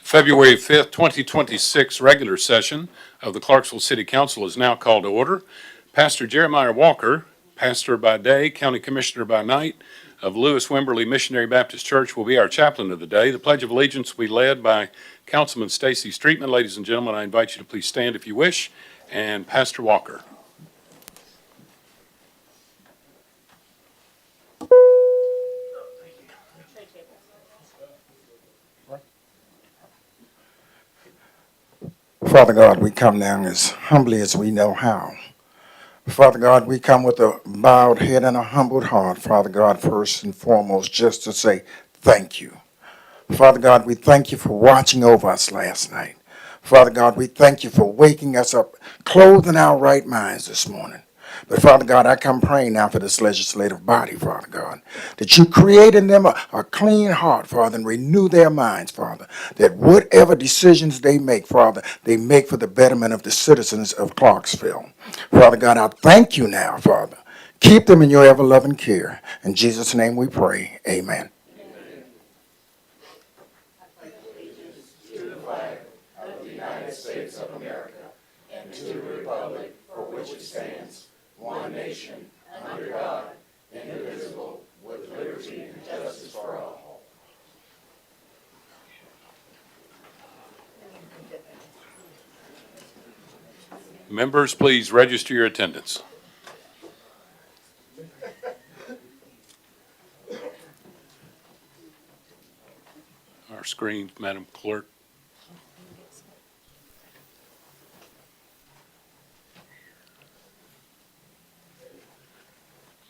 February 5th, 2026 regular session of the Clarksville City Council is now called to order. Pastor Jeremiah Walker, pastor by day, county commissioner by night of Lewis Wimberley Missionary Baptist Church, will be our chaplain of the day. The Pledge of Allegiance will be led by Councilman Stacy Streetman. Ladies and gentlemen, I invite you to please stand if you wish. And Pastor Walker. Father God, we come now as humbly as we know how. Father God, we come with a bowed head and a humbled heart, Father God, first and foremost, just to say thank you. Father God, we thank you for watching over us last night. Father God, we thank you for waking us up, clothing our right minds this morning. But Father God, I come praying now for this legislative body, Father God, that you create in them a clean heart, Father, and renew their minds, Father, that whatever decisions they make, Father, they make for the betterment of the citizens of Clarksville. Father God, I thank you now, Father. Keep them in your ever-loving care. In Jesus' name we pray. Amen. One nation, under God, indivisible, with liberty and justice for all. Members, please register your attendance. Our screen, Madam Clerk.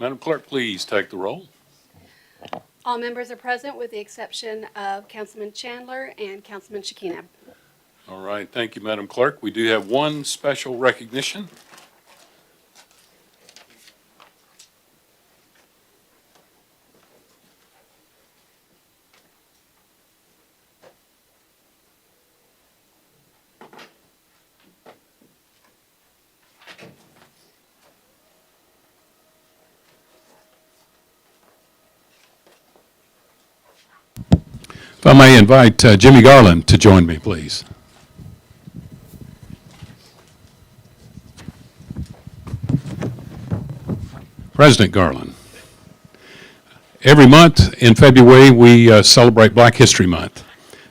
Madam Clerk, please take the roll. All members are present with the exception of Councilman Chandler and Councilman Shekina. All right, thank you, Madam Clerk. We do have one special recognition. If I may invite Jimmy Garland to join me, please. President Garland. Every month in February, we celebrate Black History Month.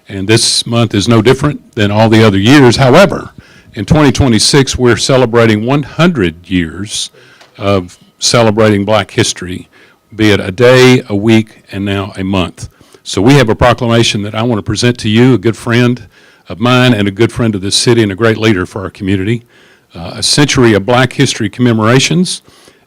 And this month is no different than all the other years. However, in 2026, we're celebrating 100 years of celebrating Black history, be it a day, a week, and now a month. So we have a proclamation that I want to present to you, a good friend of mine and a good friend of this city and a great leader for our community. A century of Black history commemorations,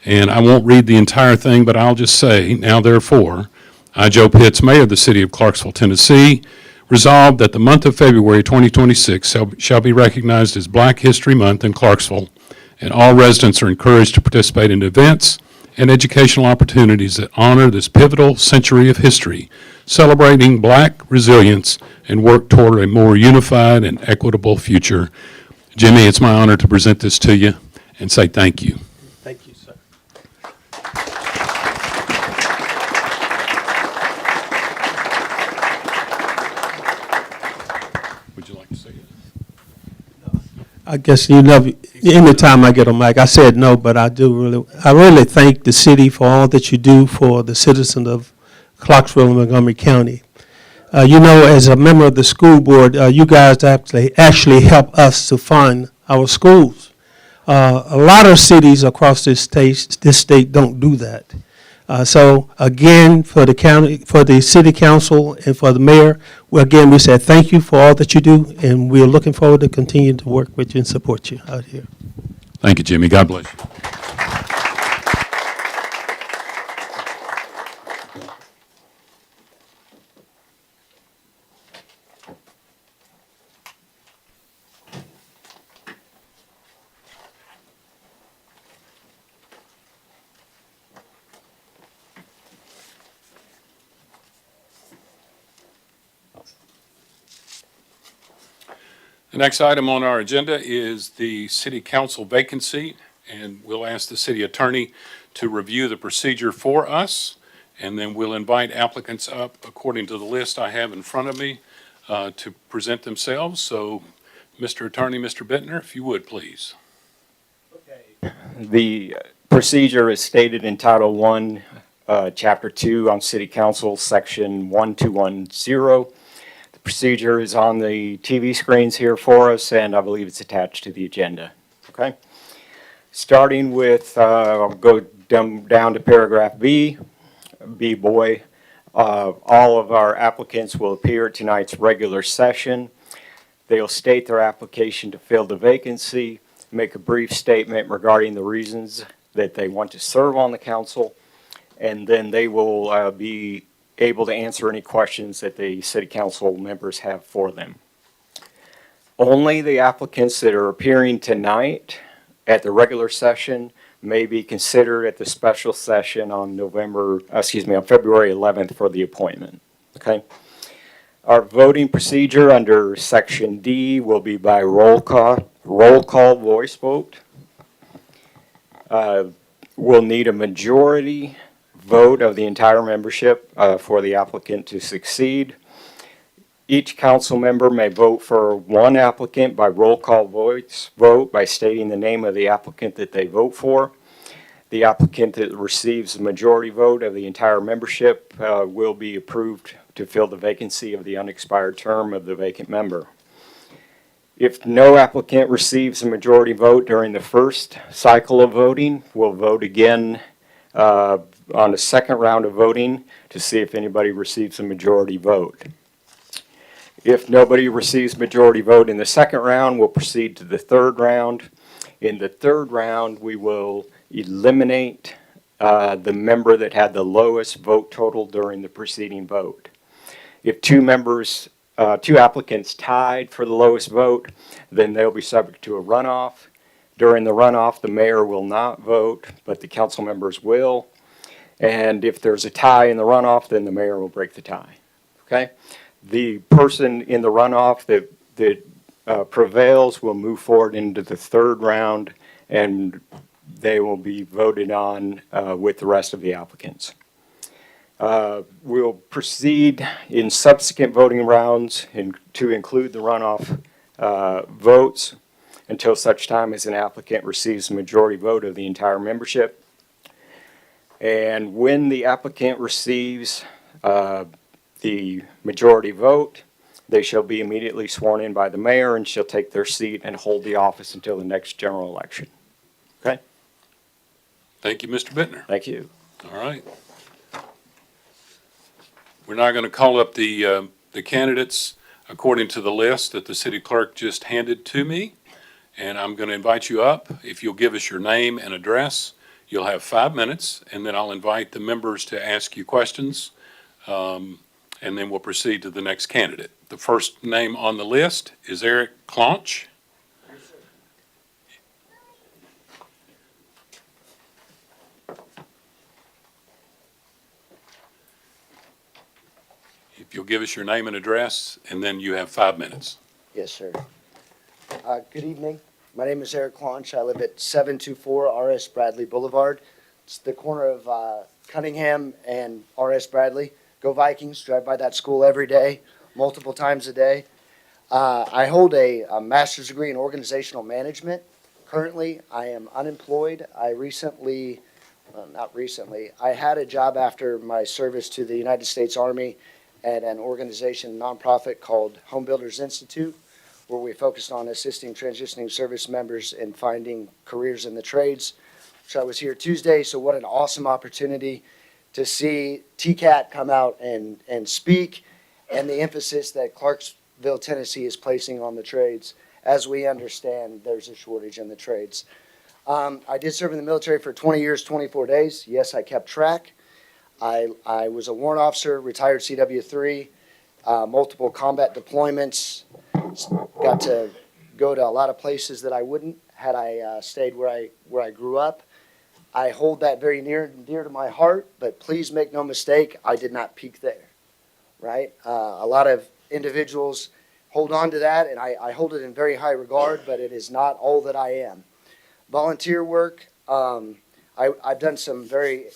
and I won't read the entire thing, but I'll just say, now therefore, I, Joe Pitts, Mayor of the City of Clarksville, Tennessee, resolved that the month of February 2026 shall be recognized as Black History Month in Clarksville, and all residents are encouraged to participate in events and educational opportunities that honor this pivotal century of history, celebrating Black resilience and work toward a more unified and equitable future. Jimmy, it's my honor to present this to you and say thank you. Thank you, sir. Would you like to say it? I guess you know, anytime I get a mic, I said no, but I really thank the city for all that you do for the citizens of Clarksville and Montgomery County. You know, as a member of the school board, you guys actually help us to fund our schools. A lot of cities across this state don't do that. So again, for the county, for the city council, and for the mayor, we said thank you for all that you do, and we're looking forward to continuing to work with you and support you out here. Thank you, Jimmy. God bless you. The next item on our agenda is the city council vacancy, and we'll ask the city attorney to review the procedure for us, and then we'll invite applicants up according to the list I have in front of me. to present themselves. So, Mr. Attorney, Mr. Bittner, if you would, please. The procedure is stated in Title I, Chapter 2 on City Council, Section 1210. The procedure is on the TV screens here for us, and I believe it's attached to the agenda. Okay? Starting with, I'll go down to paragraph B, B boy. All of our applicants will appear at tonight's regular session. They'll state their application to fill the vacancy, make a brief statement regarding the reasons that they want to serve on the council, and then they will be able to answer any questions that the city council members have for them. Only the applicants that are appearing tonight at the regular session may be considered at the special session on February 11th for the appointment. Okay? Our voting procedure under Section D will be by roll call voice vote. We'll need a majority vote of the entire membership for the applicant to succeed. Each council member may vote for one applicant by roll call voice vote by stating the name of the applicant that they vote for. The applicant that receives the majority vote of the entire membership will be approved to fill the vacancy of the unexpired term of the vacant member. If no applicant receives a majority vote during the first cycle of voting, we'll vote again on the second round of voting to see if anybody receives a majority vote. If nobody receives majority vote in the second round, we'll proceed to the third round. In the third round, we will eliminate the member that had the lowest vote total during the preceding vote. If two applicants tied for the lowest vote, then they'll be subject to a runoff. During the runoff, the mayor will not vote, but the council members will. And if there's a tie in the runoff, then the mayor will break the tie. Okay? The person in the runoff that prevails will move forward into the third round, and they will be voted on with the rest of the applicants. We'll proceed in subsequent voting rounds to include the runoff votes until such time as an applicant receives a majority vote of the entire membership. And when the applicant receives the majority vote, they shall be immediately sworn in by the mayor and shall take their seat and hold the office until the next general election. Okay? Thank you, Mr. Bittner. Thank you. All right. We're now going to call up the candidates according to the list that the city clerk just handed to me. And I'm going to invite you up. If you'll give us your name and address, you'll have 5 minutes, and then I'll invite the members to ask you questions. And then we'll proceed to the next candidate. The first name on the list is Eric Claunch. If you'll give us your name and address, and then you have 5 minutes. Yes, sir. Good evening. My name is Eric Claunch. I live at 724 R.S. Bradley Boulevard. It's the corner of Cunningham and R.S. Bradley. Go Vikings. Drive by that school every day, multiple times a day. I hold a master's degree in organizational management. Currently, I am unemployed. I had a job after my service to the United States Army at an organization, nonprofit called Home Builders Institute, where we focused on assisting transitioning service members in finding careers in the trades. So I was here Tuesday, so what an awesome opportunity to see TCAT come out and speak, and the emphasis that Clarksville, Tennessee is placing on the trades. As we understand, there's a shortage in the trades. I did serve in the military for 20 years, 24 days. Yes, I kept track. I was a warrant officer, retired CW3, multiple combat deployments, got to go to a lot of places that I wouldn't had I stayed where I grew up. I hold that very near and dear to my heart, but please make no mistake, I did not peak there, right? A lot of individuals hold on to that, and I hold it in very high regard, but it is not all that I am. Volunteer work, I've done some very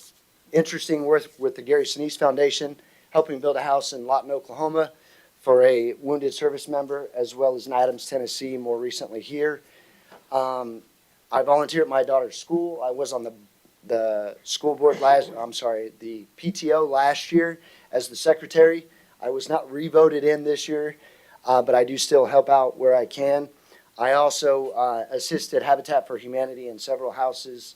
interesting work with the Gary Sinise Foundation, helping build a house in Lawton, Oklahoma for a wounded service member, as well as in Adams, Tennessee, more recently here. I volunteer at my daughter's school. I was on the school board the PTO last year as the secretary. I was not re-voted in this year, but I do still help out where I can. I also assisted Habitat for Humanity in several houses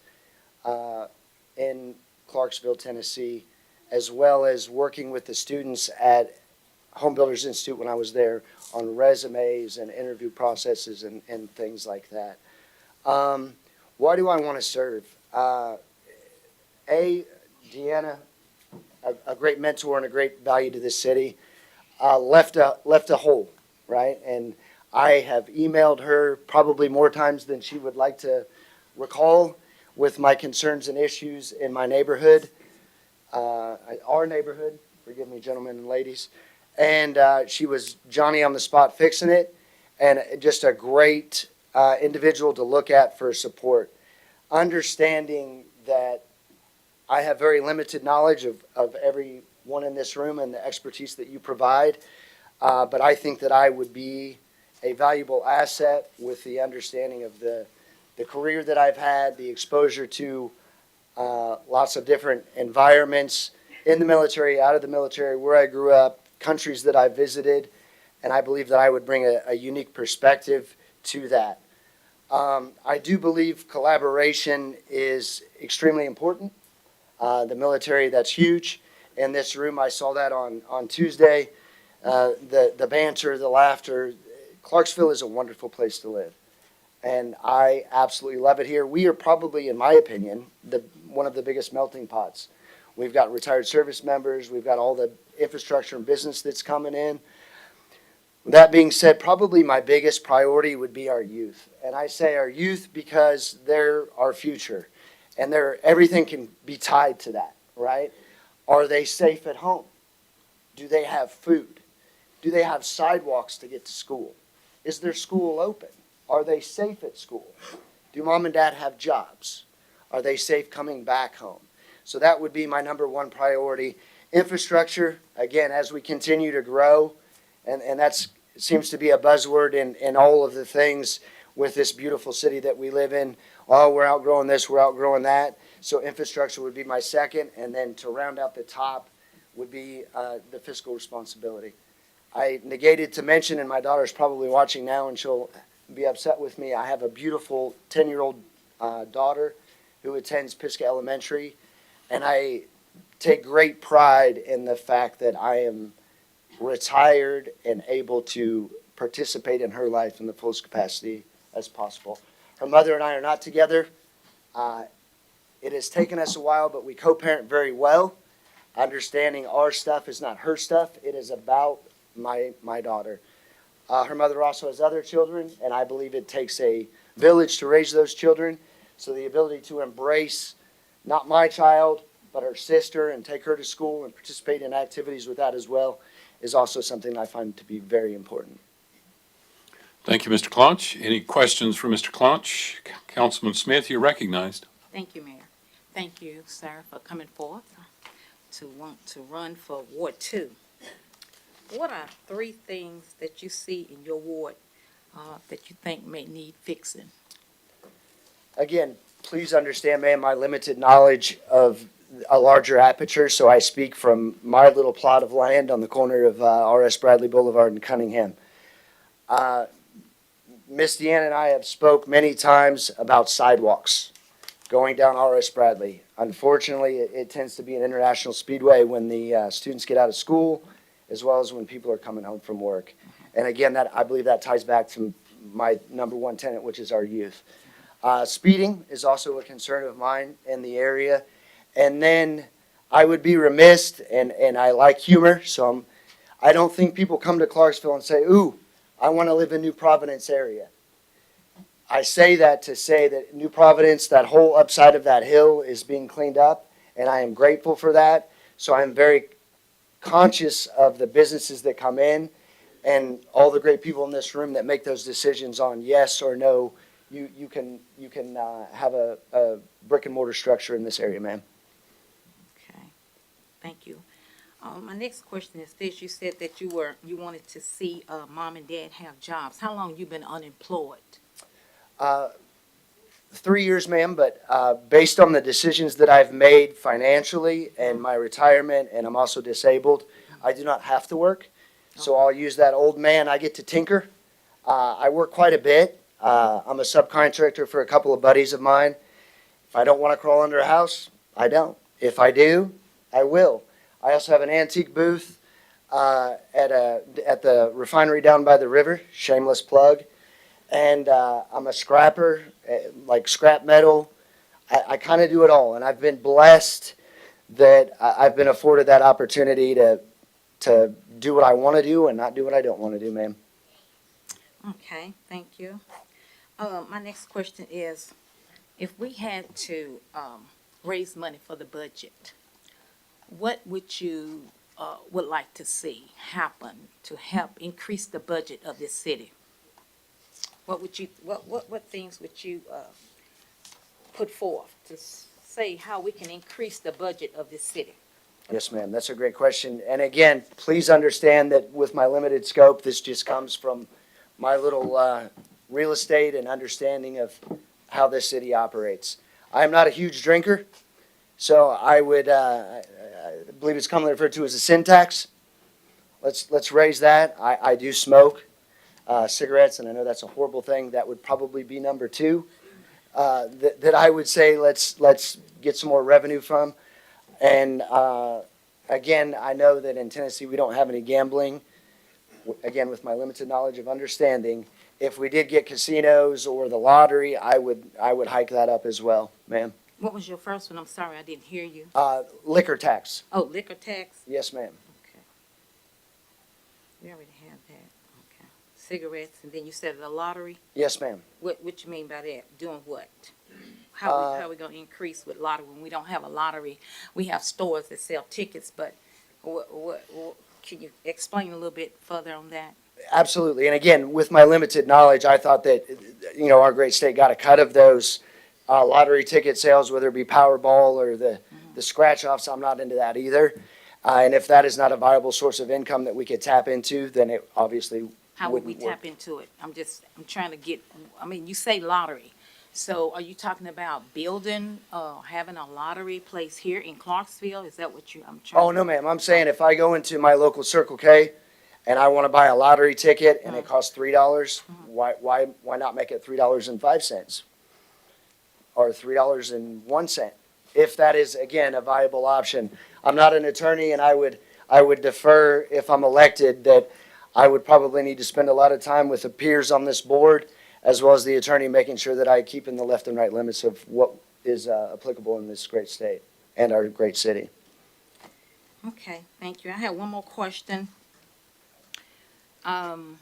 in Clarksville, Tennessee, as well as working with the students at Home Builders Institute when I was there on resumes and interview processes and things like that. Why do I want to serve? Deanna, a great mentor and a great value to this city, left a hole, right? And I have emailed her probably more times than she would like to recall with my concerns and issues in my neighborhood, our neighborhood, forgive me, gentlemen and ladies. And she was Johnny on the spot fixing it, and just a great individual to look at for support. Understanding that I have very limited knowledge of everyone in this room and the expertise that you provide, but I think that I would be a valuable asset with the understanding of the career that I've had, the exposure to lots of different environments in the military, out of the military, where I grew up, countries that I visited, and I believe that I would bring a unique perspective to that. I do believe collaboration is extremely important. The military, that's huge. In this room, I saw that on Tuesday. The banter, the laughter. Clarksville is a wonderful place to live, and I absolutely love it here. We are probably, in my opinion, one of the biggest melting pots. We've got retired service members. We've got all the infrastructure and business that's coming in. That being said, probably my biggest priority would be our youth. And I say our youth because they're our future. And everything can be tied to that, right? Are they safe at home? Do they have food? Do they have sidewalks to get to school? Is their school open? Are they safe at school? Do mom and dad have jobs? Are they safe coming back home? So that would be my number one priority. Infrastructure, again, as we continue to grow, and that seems to be a buzzword in all of the things with this beautiful city that we live in. Oh, we're outgrowing this, we're outgrowing that. So infrastructure would be my second, and then to round out the top would be the fiscal responsibility. I negated to mention, and my daughter's probably watching now, and she'll be upset with me. I have a beautiful 10-year-old daughter who attends Pisgah Elementary, and I take great pride in the fact that I am retired and able to participate in her life in the fullest capacity as possible. Her mother and I are not together. It has taken us a while, but we co-parent very well. Understanding our stuff is not her stuff. It is about my daughter. Her mother also has other children, and I believe it takes a village to raise those children. So the ability to embrace not my child, but her sister, and take her to school and participate in activities with that as well is also something I find to be very important. Thank you, Mr. Claunch. Any questions for Mr. Claunch? Councilman Smith, you're recognized. Thank you, Mayor. Thank you, sir, for coming forth to want to run for Ward 2. What are 3 things that you see in your ward that you think may need fixing? Again, please understand, ma'am, my limited knowledge of a larger aperture, so I speak from my little plot of land on the corner of R.S. Bradley Boulevard and Cunningham. Miss Deanna and I have spoke many times about sidewalks going down R.S. Bradley. Unfortunately, it tends to be an international speedway when the students get out of school, as well as when people are coming home from work. And again, I believe that ties back to my number one tenet, which is our youth. Speeding is also a concern of mine in the area. And then I would be remiss, and I like humor, so I don't think people come to Clarksville and say, ooh, I want to live in New Providence area. I say that to say that New Providence, that whole upside of that hill is being cleaned up, and I am grateful for that. So I'm very conscious of the businesses that come in and all the great people in this room that make those decisions on yes or no. You can have a brick and mortar structure in this area, ma'am. Okay, thank you. My next question is this, you said that you wanted to see, mom and dad have jobs. How long you been unemployed? 3 years, ma'am, but based on the decisions that I've made financially and my retirement, and I'm also disabled, I do not have to work. So I'll use that old man, I get to tinker. I work quite a bit. I'm a subcontractor for a couple of buddies of mine. If I don't want to crawl under a house, I don't. If I do, I will. I also have an antique booth at the refinery down by the river, shameless plug. And I'm a scrapper, like scrap metal. I kind of do it all, and I've been blessed that I've been afforded that opportunity to do what I want to do and not do what I don't want to do, ma'am. Okay, thank you. My next question is, if we had to raise money for the budget, what would you would like to see happen to help increase the budget of this city? What would you, what things would you put forth to say how we can increase the budget of this city? Yes, ma'am, that's a great question. And again, please understand that with my limited scope, this just comes from my little real estate and understanding of how this city operates. I am not a huge drinker, so I would, I believe it's commonly referred to as a sin tax. Let's raise that. I do smoke cigarettes, and I know that's a horrible thing. That would probably be number two. That I would say let's get some more revenue from. And again, I know that in Tennessee we don't have any gambling. Again, with my limited knowledge of understanding, if we did get casinos or the lottery, I would hike that up as well, ma'am. What was your first one? I'm sorry, I didn't hear you. Liquor tax. Oh, liquor tax? Yes, ma'am. Okay. We already have that. Okay. Cigarettes, and then you said the lottery? Yes, ma'am. What you mean by that? Doing what? How we gonna increase with lottery when we don't have a lottery? We have stores that sell tickets, but what can you explain a little bit further on that? Absolutely. And again, with my limited knowledge, I thought that, our great state got a cut of those lottery ticket sales, whether it be Powerball or the scratch offs. I'm not into that either. And if that is not a viable source of income that we could tap into, then it obviously How would we wouldn't work. tap into it? I'm trying to get, you say lottery. So are you talking about building, having a lottery place here in Clarksville? Is that what I'm trying? Oh, no, ma'am. I'm saying if I go into my local Circle K and I want to buy a lottery ticket and it costs $3, why not make it $3.05 or $3.01? If that is, again, a viable option. I'm not an attorney, and I would defer, if I'm elected, that I would probably need to spend a lot of time with the peers on this board, as well as the attorney, making sure that I keep in the left and right limits of what is applicable in this great state and our great city. Okay, thank you. I have one more question. Have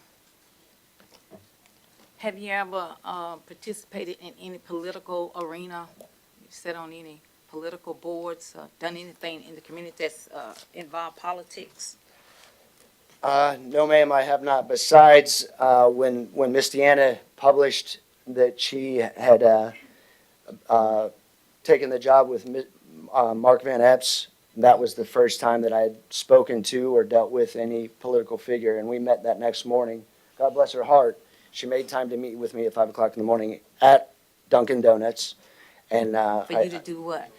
you ever participated in any political arena? You sat on any political boards, done anything in the community that's involved politics? No, ma'am, I have not. Besides, when Miss Deanna published that she had taken the job with Mark Van Epps, that was the first time that I had spoken to or dealt with any political figure, and we met that next morning. God bless her heart. She made time to meet with me at 5 o'clock in the morning at Dunkin' Donuts. And For you to do what?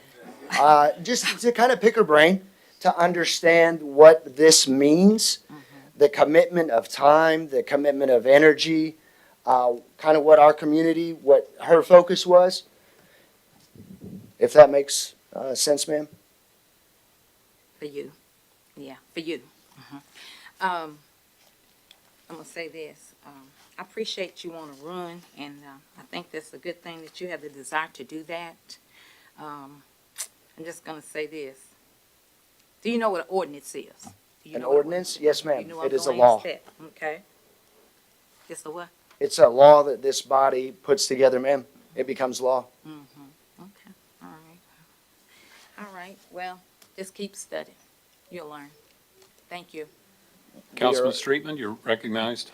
just to kind of pick her brain, to understand what this means, the commitment of time, the commitment of energy, kind of what our community, what her focus was. If that makes sense, ma'am. For you. Yeah, for you. I'm going to say this. I appreciate you want to run, and I think that's a good thing that you have the desire to do that. I'm just going to say this. Do you know what an ordinance is? Do you An know what ordinance? Yes, ma'am. You know It I'm is a gonna law. ask that. Okay. It's a what? It's a law that this body puts together, ma'am. It becomes law. Okay, all right. All right, well, just keep studying. You'll learn. Thank you. Councilman Streetman, you're recognized.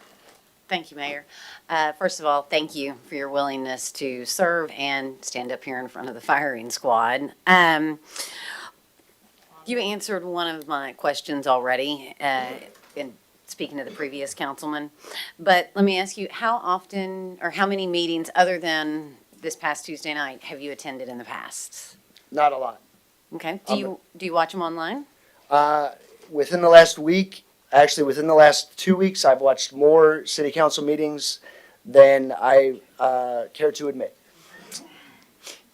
Thank you, Mayor. First of all, thank you for your willingness to serve and stand up here in front of the firing squad. You answered one of my questions already in speaking to the previous councilman. But let me ask you, how often or how many meetings other than this past Tuesday night have you attended in the past? Not a lot. Okay. Do you watch them online? Within the last week, actually within the last 2 weeks, I've watched more city council meetings than I care to admit.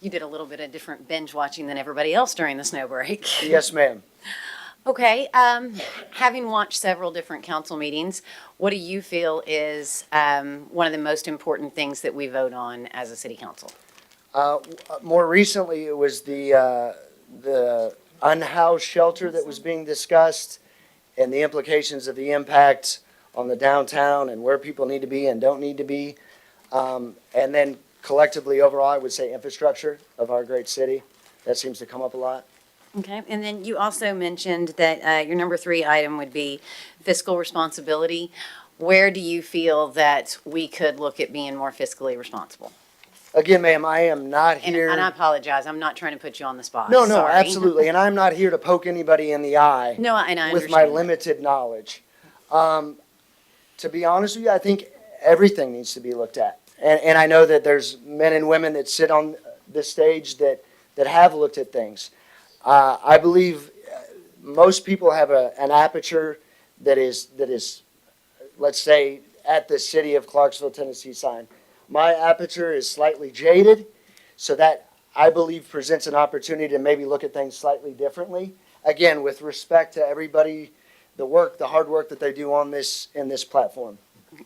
You did a little bit of different binge watching than everybody else during the snow break. Yes, ma'am. Okay, having watched several different council meetings, what do you feel is one of the most important things that we vote on as a city council? More recently, it was the unhoused shelter that was being discussed and the implications of the impact on the downtown and where people need to be and don't need to be. And then collectively, overall, I would say infrastructure of our great city. That seems to come up a lot. Okay, and then you also mentioned that your number 3 item would be fiscal responsibility. Where do you feel that we could look at being more fiscally responsible? Again, ma'am, I am not here. And I apologize, I'm not trying to put you on the spot. No, Sorry. absolutely. And I'm not here to poke anybody in the eye No, and I with my understand that. limited knowledge. To be honest with you, I think everything needs to be looked at. And I know that there's men and women that sit on this stage that have looked at things. I believe most people have an aperture that is, let's say, at the city of Clarksville, Tennessee sign. My aperture is slightly jaded, so that I believe presents an opportunity to maybe look at things slightly differently. Again, with respect to everybody, the hard work that they do on in this platform.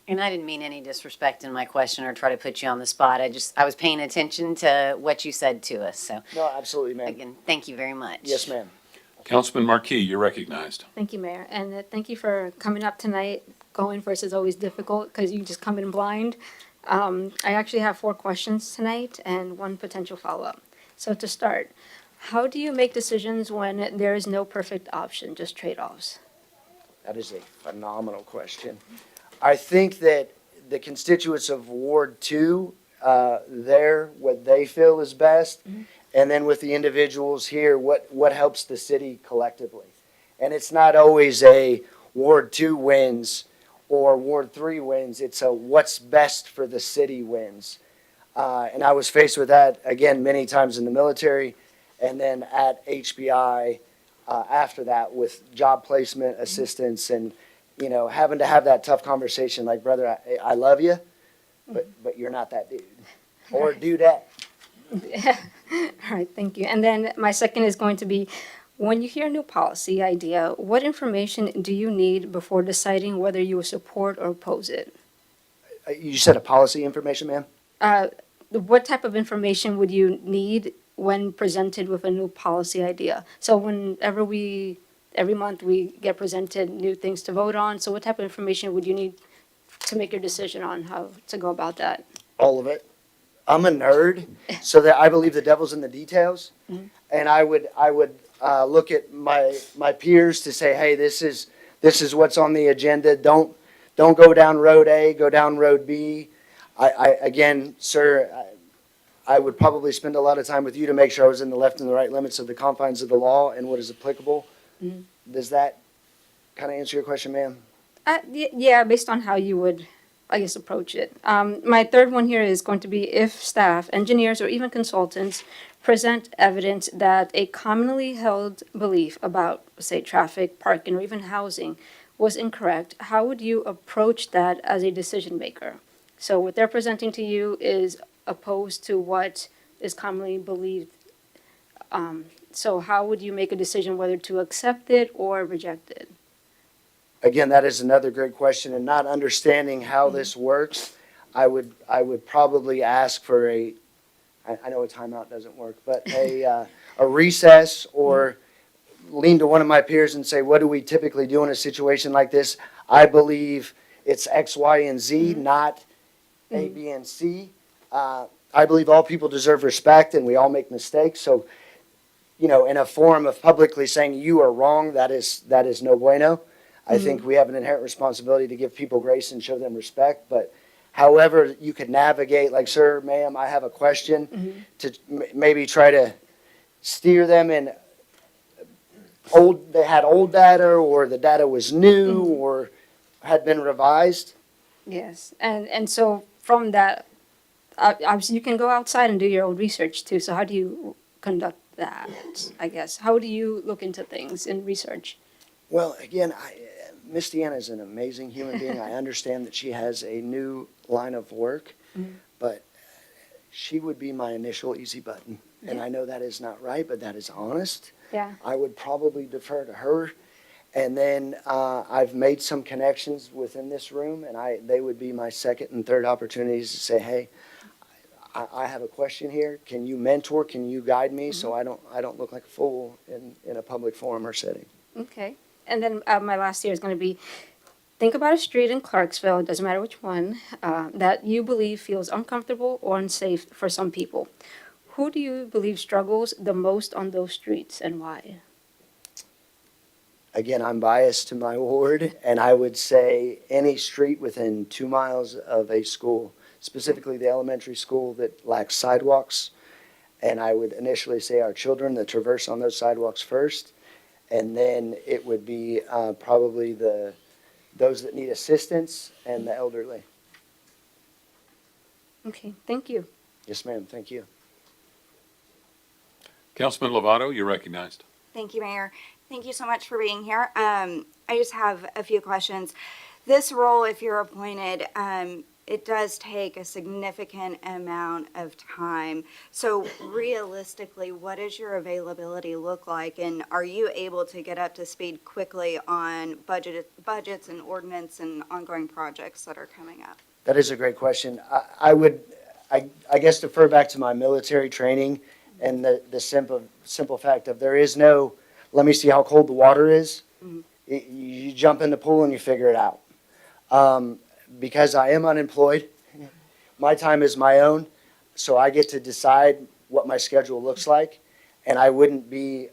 And I didn't mean any disrespect in my question or try to put you on the spot. I was paying attention to what you said to us. So No, absolutely, ma'am. again, thank you very much. Yes, ma'am. Councilman Marquis, you're recognized. Thank you, Mayor, and thank you for coming up tonight. Going first is always difficult because you just come in blind. I actually have 4 questions tonight and 1 potential follow-up. So to start, how do you make decisions when there is no perfect option, just trade-offs? That is a phenomenal question. I think that the constituents of Ward 2, what they feel is best, and then with the individuals here, what helps the city collectively. And it's not always a Ward 2 wins or Ward 3 wins, it's a what's best for the city wins. And I was faced with that, again, many times in the military, and then at HBI after that with job placement assistance and, having to have that tough conversation like, brother, I love you, but you're not that dude. Or dudette. All right, thank you. And then my second is going to be, when you hear a new policy idea, what information do you need before deciding whether you will support or oppose it? You said a policy information, ma'am? What type of information would you need when presented with a new policy idea? So whenever every month we get presented new things to vote on, so what type of information would you need to make your decision on how to go about that? All of it. I'm a nerd, so that I believe the devil's in the details. And I would look at my peers to say, hey, this is what's on the agenda. Don't go down road A, go down road B. Again, sir, I would probably spend a lot of time with you to make sure I was in the left and the right limits of the confines of the law and what is applicable. Does that kind of answer your question, ma'am? Yeah, based on how you would, I guess, approach it. My third one here is going to be if staff, engineers, or even consultants present evidence that a commonly held belief about, say, traffic, parking, or even housing was incorrect, how would you approach that as a decision maker? So what they're presenting to you is opposed to what is commonly believed. So how would you make a decision whether to accept it or reject it? Again, that is another great question, and not understanding how this works, I would probably ask for I know a timeout doesn't work, but a recess, or lean to one of my peers and say, what do we typically do in a situation like this? I believe it's X, Y, and Z, not A, B, and C. I believe all people deserve respect, and we all make mistakes, so, in a form of publicly saying you are wrong, that is no bueno. I think we have an inherent responsibility to give people grace and show them respect, but however you could navigate, like, sir, ma'am, I have a question, to maybe try to steer them in they had old data, or the data was new, or had been revised. Yes, and so from that, obviously you can go outside and do your own research too. So how do you conduct that, I guess? How do you look into things in research? Well, again, Miss Deanna is an amazing human being. I understand that she has a new line of work, but she would be my initial easy button. And I know that is not right, but that is honest. Yeah. I would probably defer to her. And then I've made some connections within this room, and they would be my second and third opportunities to say, hey, I have a question here. Can you mentor? Can you guide me so I don't look like a fool in a public forum or setting? Okay. And then my last year is going to be, think about a street in Clarksville, it doesn't matter which one, that you believe feels uncomfortable or unsafe for some people. Who do you believe struggles the most on those streets and why? Again, I'm biased to my ward, and I would say any street within 2 miles of a school, specifically the elementary school that lacks sidewalks. And I would initially say our children that traverse on those sidewalks first. And then it would be probably those that need assistance and the elderly. Okay, thank you. Yes, ma'am. Thank you. Councilman Lovato, you're recognized. Thank you, Mayor. Thank you so much for being here. I just have a few questions. This role, if you're appointed, it does take a significant amount of time. So realistically, what does your availability look like? And are you able to get up to speed quickly on budgets and ordinance and ongoing projects that are coming up? That is a great question. I guess defer back to my military training and the simple fact of there is no, let me see how cold the water is. You jump in the pool and you figure it out. Because I am unemployed, my time is my own, so I get to decide what my schedule looks like. And I wouldn't be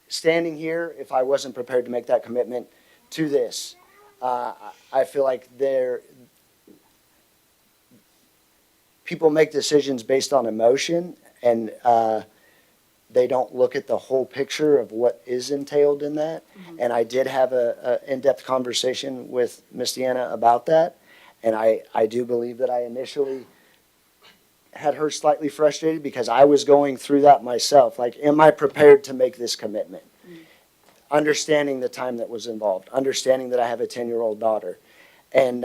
standing here if I wasn't prepared to make that commitment to this. I feel like people make decisions based on emotion, and they don't look at the whole picture of what is entailed in that. And I did have a in-depth conversation with Miss Deanna about that. And I do believe that I initially had her slightly frustrated because I was going through that myself. Like, am I prepared to make this commitment? Understanding the time that was involved, understanding that I have a 10-year-old daughter. And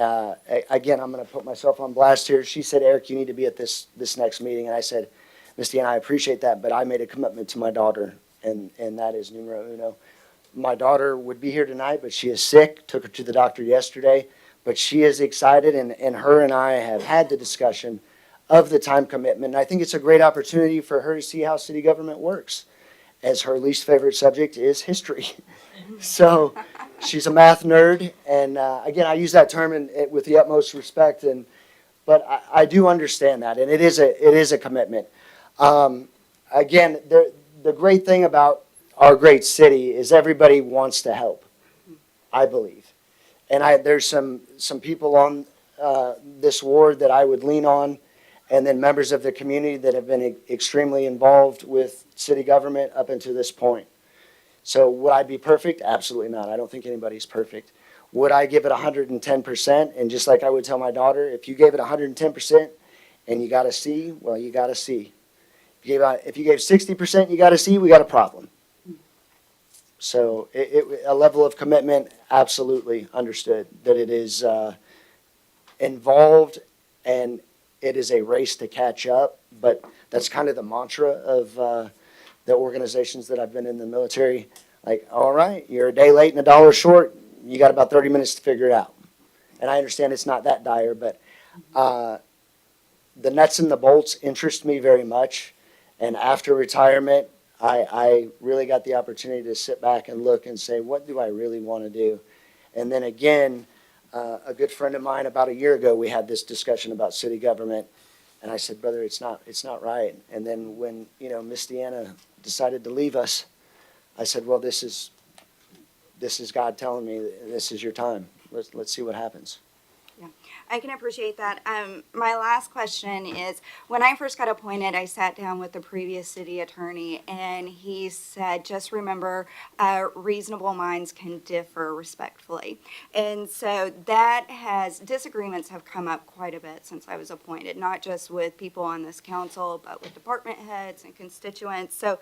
again, I'm going to put myself on blast here. She said, Eric, you need to be at this next meeting. And I said, Miss Deanna, I appreciate that, but I made a commitment to my daughter, and that is numero uno. My daughter would be here tonight, but she is sick. Took her to the doctor yesterday. But she is excited, and her and I have had the discussion of the time commitment. And I think it's a great opportunity for her to see how city government works, as her least favorite subject is history. So she's a math nerd, and again, I use that term with the utmost respect. But I do understand that, and it is a commitment. Again, the great thing about our great city is everybody wants to help, I believe. And there's some people on this ward that I would lean on, and then members of the community that have been extremely involved with city government up until this point. So would I be perfect? Absolutely not. I don't think anybody's perfect. Would I give it 110%? And just like I would tell my daughter, if you gave it 110% and you got a C, well, you got a C. If you gave 60%, you got a C, we got a problem. So a level of commitment, absolutely understood, that it is involved and it is a race to catch up. But that's kind of the mantra of the organizations that I've been in the military. Like, all right, you're a day late and $1 short, you got about 30 minutes to figure it out. And I understand it's not that dire, but the nuts and the bolts interest me very much. And after retirement, I really got the opportunity to sit back and look and say, what do I really want to do? And then again, a good friend of mine, about a year ago, we had this discussion about city government. And I said, brother, it's not right. And then when, Miss Deanna decided to leave us, I said, well, this is God telling me this is your time. Let's see what happens. I can appreciate that. My last question is, when I first got appointed, I sat down with the previous city attorney, and he said, just remember, reasonable minds can differ respectfully. And so disagreements have come up quite a bit since I was appointed, not just with people on this council, but with department heads and constituents. So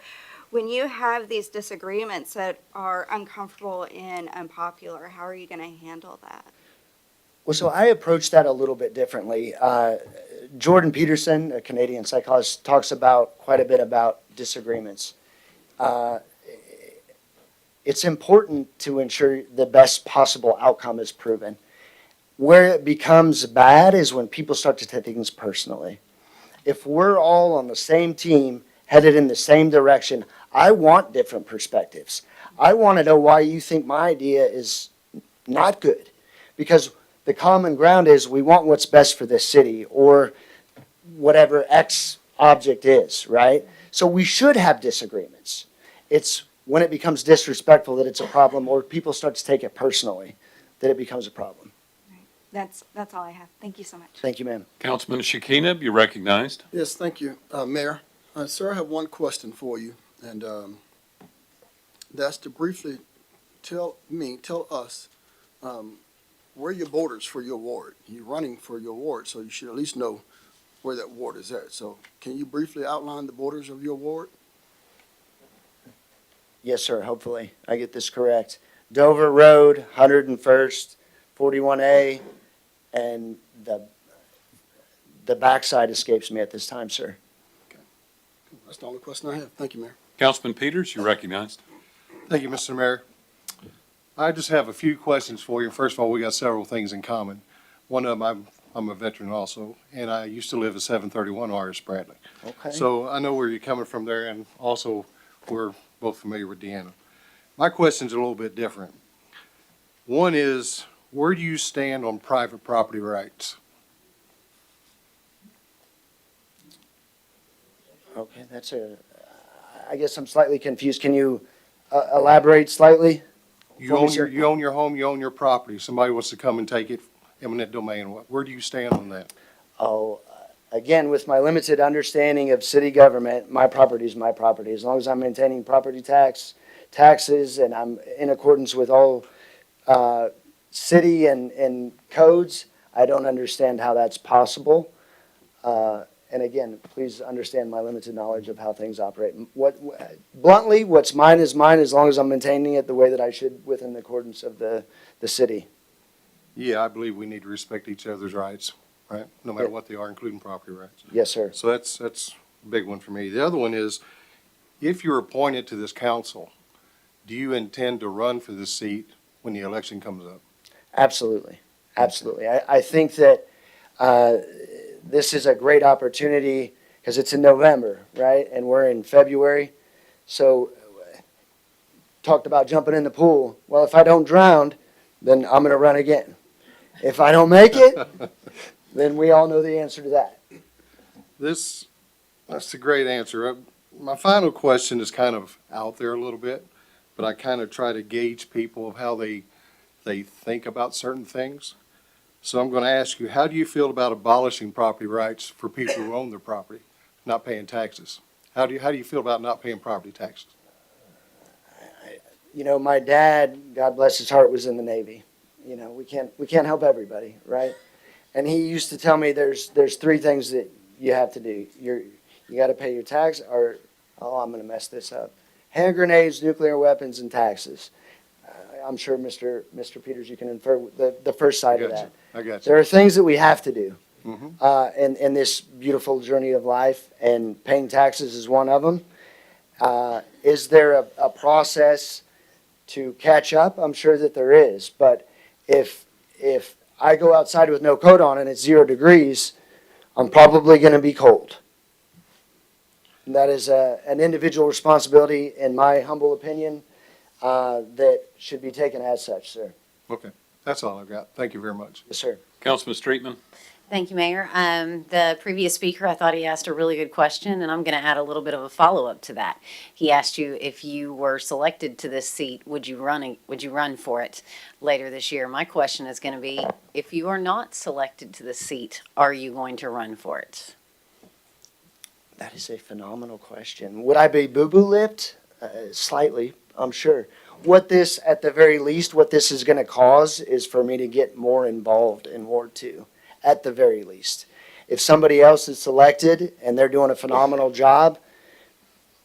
when you have these disagreements that are uncomfortable and unpopular, how are you going to handle that? Well, so I approach that a little bit differently. Jordan Peterson, a Canadian psychologist, talks about quite a bit about disagreements. It's important to ensure the best possible outcome is proven. Where it becomes bad is when people start to take things personally. If we're all on the same team, headed in the same direction, I want different perspectives. I want to know why you think my idea is not good. Because the common ground is we want what's best for this city or whatever X object is, right? So we should have disagreements. It's when it becomes disrespectful that it's a problem, or people start to take it personally, that it becomes a problem. That's all I have. Thank you so much. Thank you, ma'am. Councilman Shekinah, you're recognized. Yes, thank you, Mayor. Sir, I have one question for you, and that's to briefly tell us where are your borders for your ward? You're running for your ward, so you should at least know where that ward is at. So can you briefly outline the borders of your ward? Yes, sir, hopefully I get this correct. Dover Road, 101st, 41A, and the backside escapes me at this time, sir. That's the only question I have. Thank you, Mayor. Councilman Peters, you're recognized. Thank you, Mr. Mayor. I just have a few questions for you. First of all, we got several things in common. One of them, I'm a veteran also, and I used to live at 731 R.S. Bradley. Okay. So I know where you're coming from there, and also we're both familiar with Deanna. My question's a little bit different. One is, where do you stand on private property rights? Okay, I guess I'm slightly confused. Can you elaborate slightly? You own your home, you own your property. Somebody wants to come and take it, eminent domain. Where do you stand on that? Oh, again, with my limited understanding of city government, my property is my property. As long as I'm maintaining property taxes, and I'm in accordance with all city and codes, I don't understand how that's possible. And again, please understand my limited knowledge of how things operate. Bluntly, what's mine is mine as long as I'm maintaining it the way that I should within the accordance of the city. Yeah, I believe we need to respect each other's rights, right? No matter what they are, including property rights. Yes, sir. So that's a big one for me. The other one is, if you're appointed to this council, do you intend to run for this seat when the election comes up? Absolutely. Absolutely. I think that this is a great opportunity because it's in November, right? And we're in February. So talked about jumping in the pool. Well, if I don't drown, then I'm going to run again. If I don't make it, then we all know the answer to that. That's a great answer. My final question is kind of out there a little bit, but I kind of try to gauge people of how they think about certain things. So I'm going to ask you, how do you feel about abolishing property rights for people who own their property, not paying taxes? How do you feel about not paying property taxes? You know, my dad, God bless his heart, was in the Navy. You know, we can't help everybody, right? And he used to tell me there's three things that you have to do. You got to pay your tax, or I'm going to mess this up. Hand grenades, nuclear weapons, and taxes. I'm sure, Mr. Peters, you can infer the first side of that. I got you. There are things that we have to do Mhm. in this beautiful journey of life, and paying taxes is one of them. Is there a process to catch up? I'm sure that there is, but if I go outside with no coat on and it's 0 degrees, I'm probably going to be cold. And that is an individual responsibility, in my humble opinion, that should be taken as such, sir. Okay, that's all I've got. Thank you very much. Yes, sir. Councilman Streetman? Thank you, Mayor. The previous speaker, I thought he asked a really good question, and I'm going to add a little bit of a follow-up to that. He asked you if you were selected to this seat, would you run for it later this year? My question is going to be, if you are not selected to the seat, are you going to run for it? That is a phenomenal question. Would I be boo-boo lipped? Slightly, I'm sure. At the very least, what this is going to cause is for me to get more involved in Ward 2, at the very least. If somebody else is selected and they're doing a phenomenal job,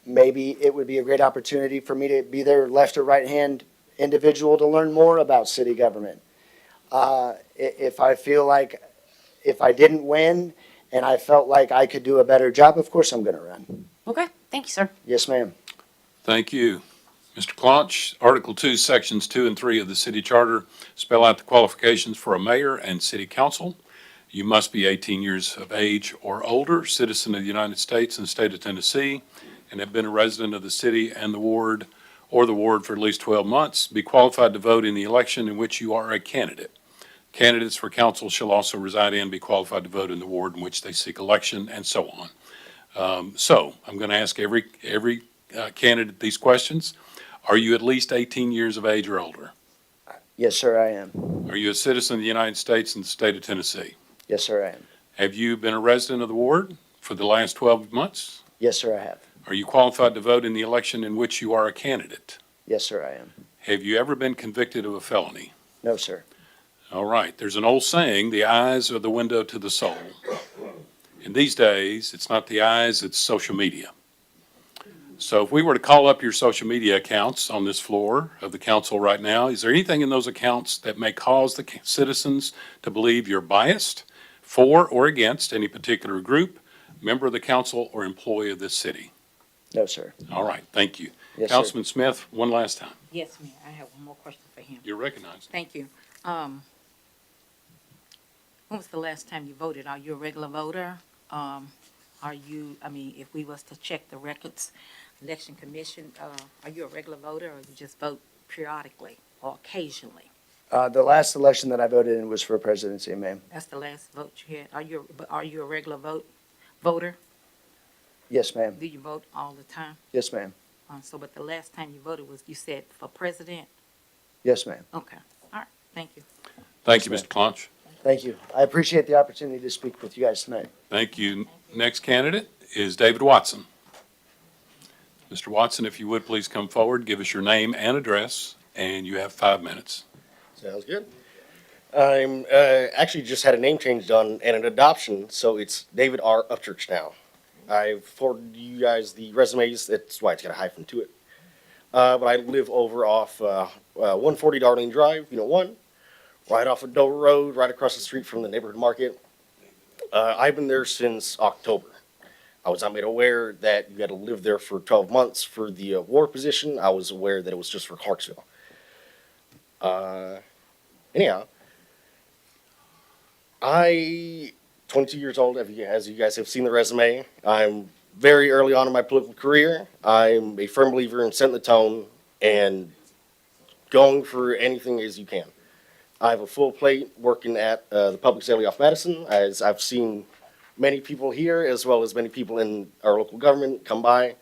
maybe it would be a great opportunity for me to be their left or right-hand individual to learn more about city government. If I feel like if I didn't win and I felt like I could do a better job, of course I'm going to run. Okay, thank you, sir. Yes, ma'am. Thank you. Mr. Claunch, Article 2, Sections 2 and 3 of the city charter spell out the qualifications for a mayor and city council. You must be 18 years of age or older, citizen of the United States and the state of Tennessee, and have been a resident of the city and the ward for at least 12 months. Be qualified to vote in the election in which you are a candidate. Candidates for council shall also reside in, be qualified to vote in the ward in which they seek election, and so on. So I'm going to ask every candidate these questions. Are you at least 18 years of age or older? Yes, sir, I am. Are you a citizen of the United States and the state of Tennessee? Yes, sir, I am. Have you been a resident of the ward for the last 12 months? Yes, sir, I have. Are you qualified to vote in the election in which you are a candidate? Yes, sir, I am. Have you ever been convicted of a felony? No, sir. All right. There's an old saying, the eyes are the window to the soul. In these days, it's not the eyes, it's social media. So if we were to call up your social media accounts on this floor of the council right now, is there anything in those accounts that may cause the citizens to believe you're biased for or against any particular group, member of the council, or employee of this city? No, sir. All right. Thank you. Yes, sir. Councilman Smith, one last time. Yes, Mayor, I have one more question for him. You're recognized. Thank you. When was the last time you voted? Are you a regular voter? If we was to check the records, election commission, are you a regular voter or you just vote periodically or occasionally? The last election that I voted in was for presidency, ma'am. That's the last vote you had. Are you a regular voter? Yes, ma'am. Do you vote all the time? Yes, ma'am. But the last time you voted was, you said, for president? Yes, ma'am. Okay, all right, thank you. Thank you, Mr. Claunch. Thank you. I appreciate the opportunity to speak with you guys tonight. Thank you. Next candidate is David Watson. Mr. Watson, if you would please come forward, give us your name and address, and you have 5 minutes. Sounds good. I'm actually just had a name change done and an adoption, so it's David R. Upchurch now. I've forwarded you guys the resumes. That's why it's got a hyphen to it. But I live over off 140 Darling Drive, Unit 1, right off of Dover Road, right across the street from the neighborhood market. I've been there since October. I was not made aware that you had to live there for 12 months for the war position. I was aware that it was just for Clarksville. Anyhow, 22 years old, as you guys have seen the resume. I'm very early on in my political career. I'm a firm believer in setting the tone and going for anything as you can. I have a full plate working at the public safety off Madison, as I've seen many people here, as well as many people in our local government come by.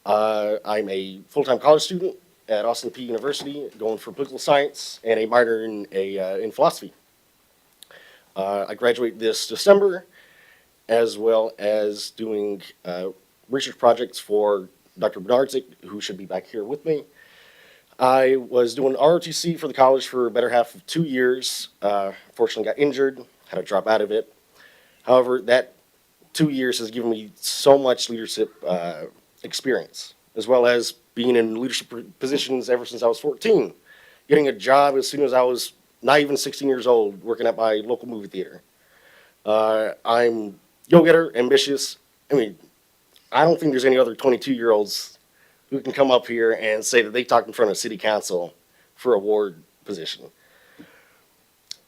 I'm a full-time college student at Austin Peay University, going for political science and a minor in philosophy. I graduate this December, as well as doing research projects for Dr. Bernardzik, who should be back here with me. I was doing ROTC for the college for a better half of 2 years. Fortunately got injured, had to drop out of it. However, that 2 years has given me so much leadership experience, as well as being in leadership positions ever since I was 14. Getting a job as soon as I was not even 16 years old, working at my local movie theater. I'm go-getter, ambitious. I don't think there's any other 22-year-olds who can come up here and say that they talked in front of city council for a ward position.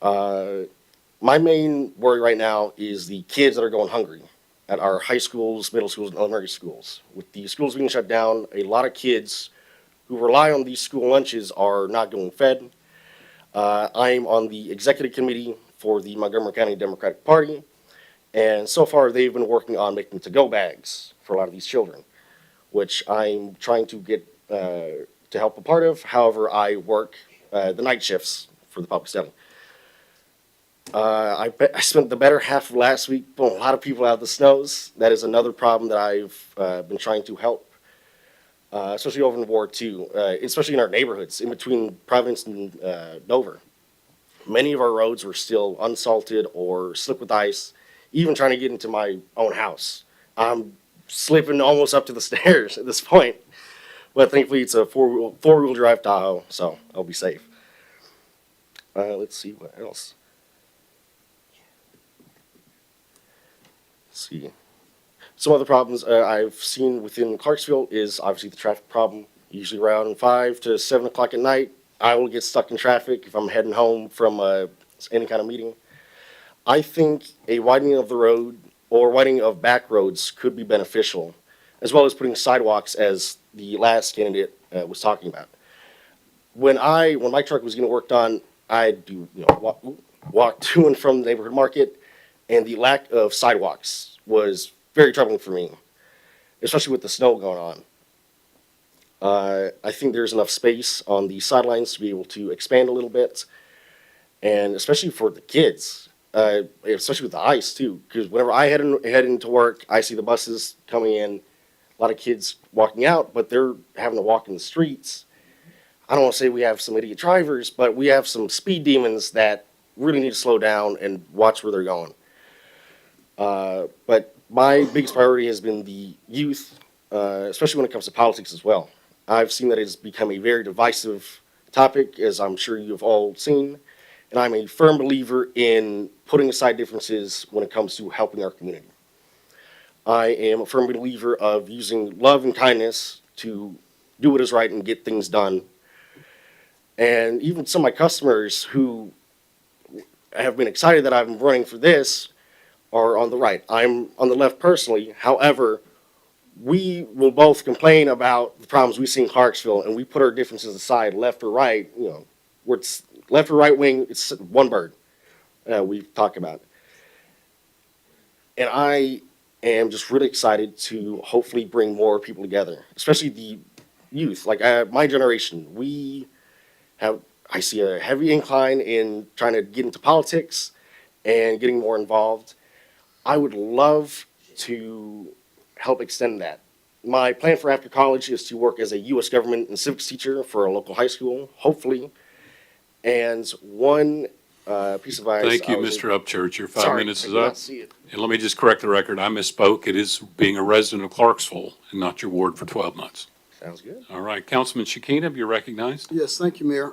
My main worry right now is the kids that are going hungry at our high schools, middle schools, and elementary schools. With the schools being shut down, a lot of kids who rely on these school lunches are not getting fed. I'm on the executive committee for the Montgomery County Democratic Party. And so far, they've been working on making to-go bags for a lot of these children, which I'm trying to get to help a part of. However, I work the night shifts for the public study. I spent the better half of last week pulling a lot of people out of the snows. That is another problem that I've been trying to help, especially over in Ward 2, especially in our neighborhoods in between Providence and Dover. Many of our roads were still unsalted or slick with ice, even trying to get into my own house. I'm slipping almost up to the stairs at this point, but thankfully it's a four-wheel drive Tahoe, so I'll be safe. Let's see what else. Let's see. Some other problems I've seen within Clarksville is obviously the traffic problem. Usually around 5 to 7 o'clock at night, I will get stuck in traffic if I'm heading home from any kind of meeting. I think a widening of the road or widening of back roads could be beneficial, as well as putting sidewalks, as the last candidate was talking about. When my truck was getting worked on, I do walk to and from the neighborhood market, and the lack of sidewalks was very troubling for me, especially with the snow going on. I think there's enough space on the sidelines to be able to expand a little bit, and especially for the kids, especially with the ice too, because whenever I head into work, I see the buses coming in, a lot of kids walking out, but they're having to walk in the streets. I don't want to say we have some idiot drivers, but we have some speed demons that really need to slow down and watch where they're going. But my biggest priority has been the youth, especially when it comes to politics as well. I've seen that it's become a very divisive topic, as I'm sure you've all seen, and I'm a firm believer in putting aside differences when it comes to helping our community. I am a firm believer of using love and kindness to do what is right and get things done. And even some of my customers who have been excited that I'm running for this are on the right. I'm on the left personally. However, we will both complain about the problems we see in Clarksville, and we put our differences aside, left or right. Where it's left or right wing, it's one bird. We talk about, and I am just really excited to hopefully bring more people together, especially the youth. Like my generation, I see a heavy incline in trying to get into politics and getting more involved. I would love to help extend that. My plan for after college is to work as a U.S. government and civics teacher for a local high school, hopefully. And one piece of advice. Thank you, Mr. Upchurch. Your 5 Sorry, minutes I is did not up. see it. And let me just correct the record. I misspoke. It is being a resident of Clarksville and not your ward for 12 months. Sounds good. All right, Councilman Shekinah, you're recognized. Yes, thank you, Mayor.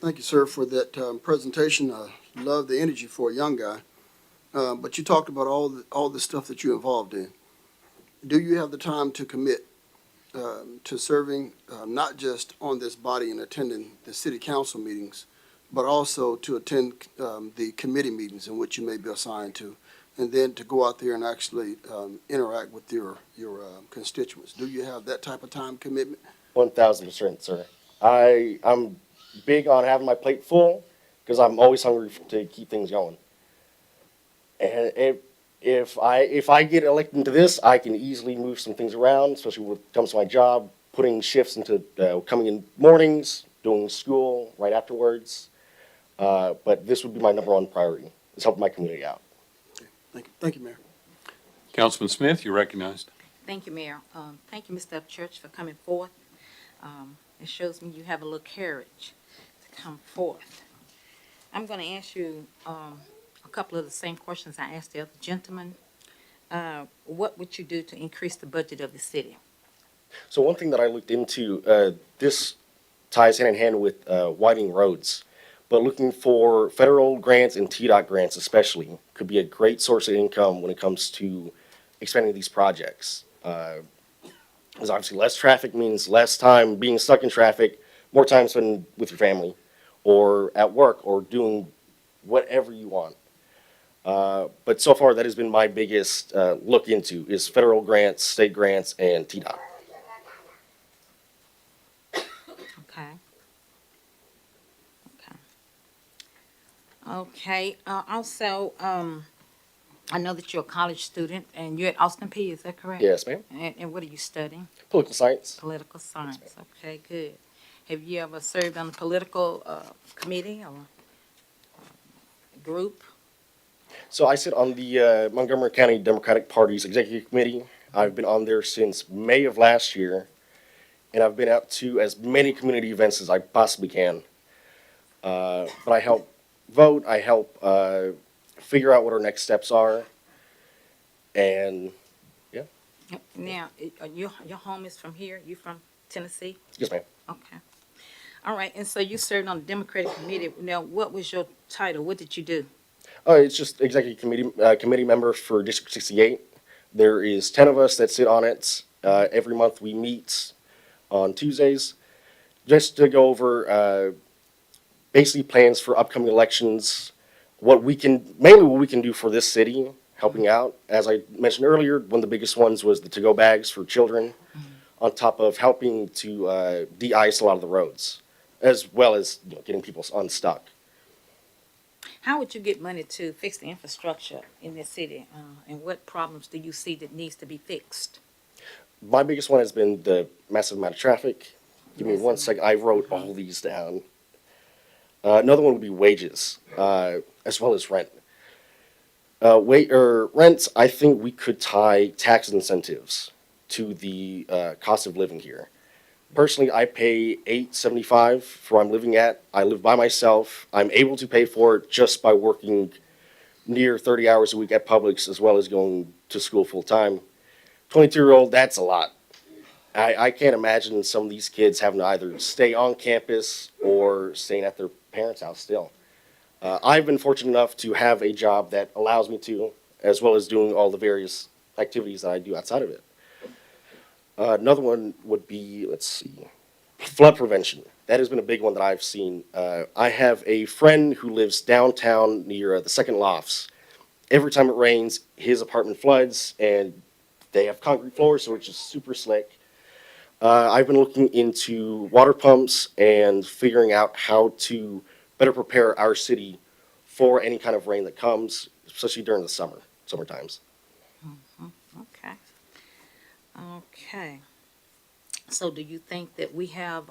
Thank you, sir, for that presentation. I love the energy for a young guy. But you talked about all the stuff that you're involved in. Do you have the time to commit to serving not just on this body and attending the city council meetings, but also to attend the committee meetings in which you may be assigned to, and then to go out there and actually interact with your constituents? Do you have that type of time commitment? 1,000%, sir. I'm big on having my plate full because I'm always hungry to keep things going. And if I get elected into this, I can easily move some things around, especially when it comes to my job, putting shifts into coming in mornings, doing school right afterwards. But this would be my number one priority, is helping my community out. Thank you, Mayor. Councilman Smith, you're recognized. Thank you, Mayor. Thank you, Mr. Upchurch, for coming forth. It shows me you have a little courage to come forth. I'm going to ask you a couple of the same questions I asked the other gentleman. What would you do to increase the budget of the city? So one thing that I looked into, this ties hand in hand with widening roads, but looking for federal grants and TDOT grants especially could be a great source of income when it comes to expanding these projects. Because obviously less traffic means less time being stuck in traffic, more time spent with your family or at work or doing whatever you want. But so far that has been my biggest look into is federal grants, state grants, and TDOT. Okay. Okay. Okay, also, I know that you're a college student and you're at Austin P, is that correct? Yes, ma'am. And what are you studying? Political science. Political science, okay, good. Have you ever served on a political, committee or group? So I sit on the Montgomery County Democratic Party's executive committee. I've been on there since May of last year, and I've been out to as many community events as I possibly can. But I help vote, I help figure out what our next steps are, and Now, your home is from here? You from Tennessee? yes, ma'am. Okay. All right, and so you served on the Democratic Committee. Now, what was your title? What did you do? It's just executive committee member for District 68. There is 10 of us that sit on it. Every month we meet on Tuesdays just to go over basically plans for upcoming elections, mainly what we can do for this city, helping out. As I mentioned earlier, one of the biggest ones was the to-go bags for children, on top of helping to de-ice a lot of the roads, as well as getting people unstuck. How would you get money to fix the infrastructure in this city? And what problems do you see that needs to be fixed? My biggest one has been the massive amount of traffic. Give me one second. I wrote all these down. Another one would be wages, as well as rent. Rent, I think we could tie tax incentives to the cost of living here. Personally, I pay $8.75 for where I'm living at. I live by myself. I'm able to pay for it just by working near 30 hours a week at Publix, as well as going to school full time. 22-year-old, that's a lot. I can't imagine some of these kids having to either stay on campus or staying at their parents' house still. I've been fortunate enough to have a job that allows me to, as well as doing all the various activities that I do outside of it. Another one would be, let's see, flood prevention. That has been a big one that I've seen. I have a friend who lives downtown near the Second Lofts. Every time it rains, his apartment floods, and they have concrete floors, so it's just super slick. I've been looking into water pumps and figuring out how to better prepare our city for any kind of rain that comes, especially during the summer times. Okay. Okay. So do you think that we have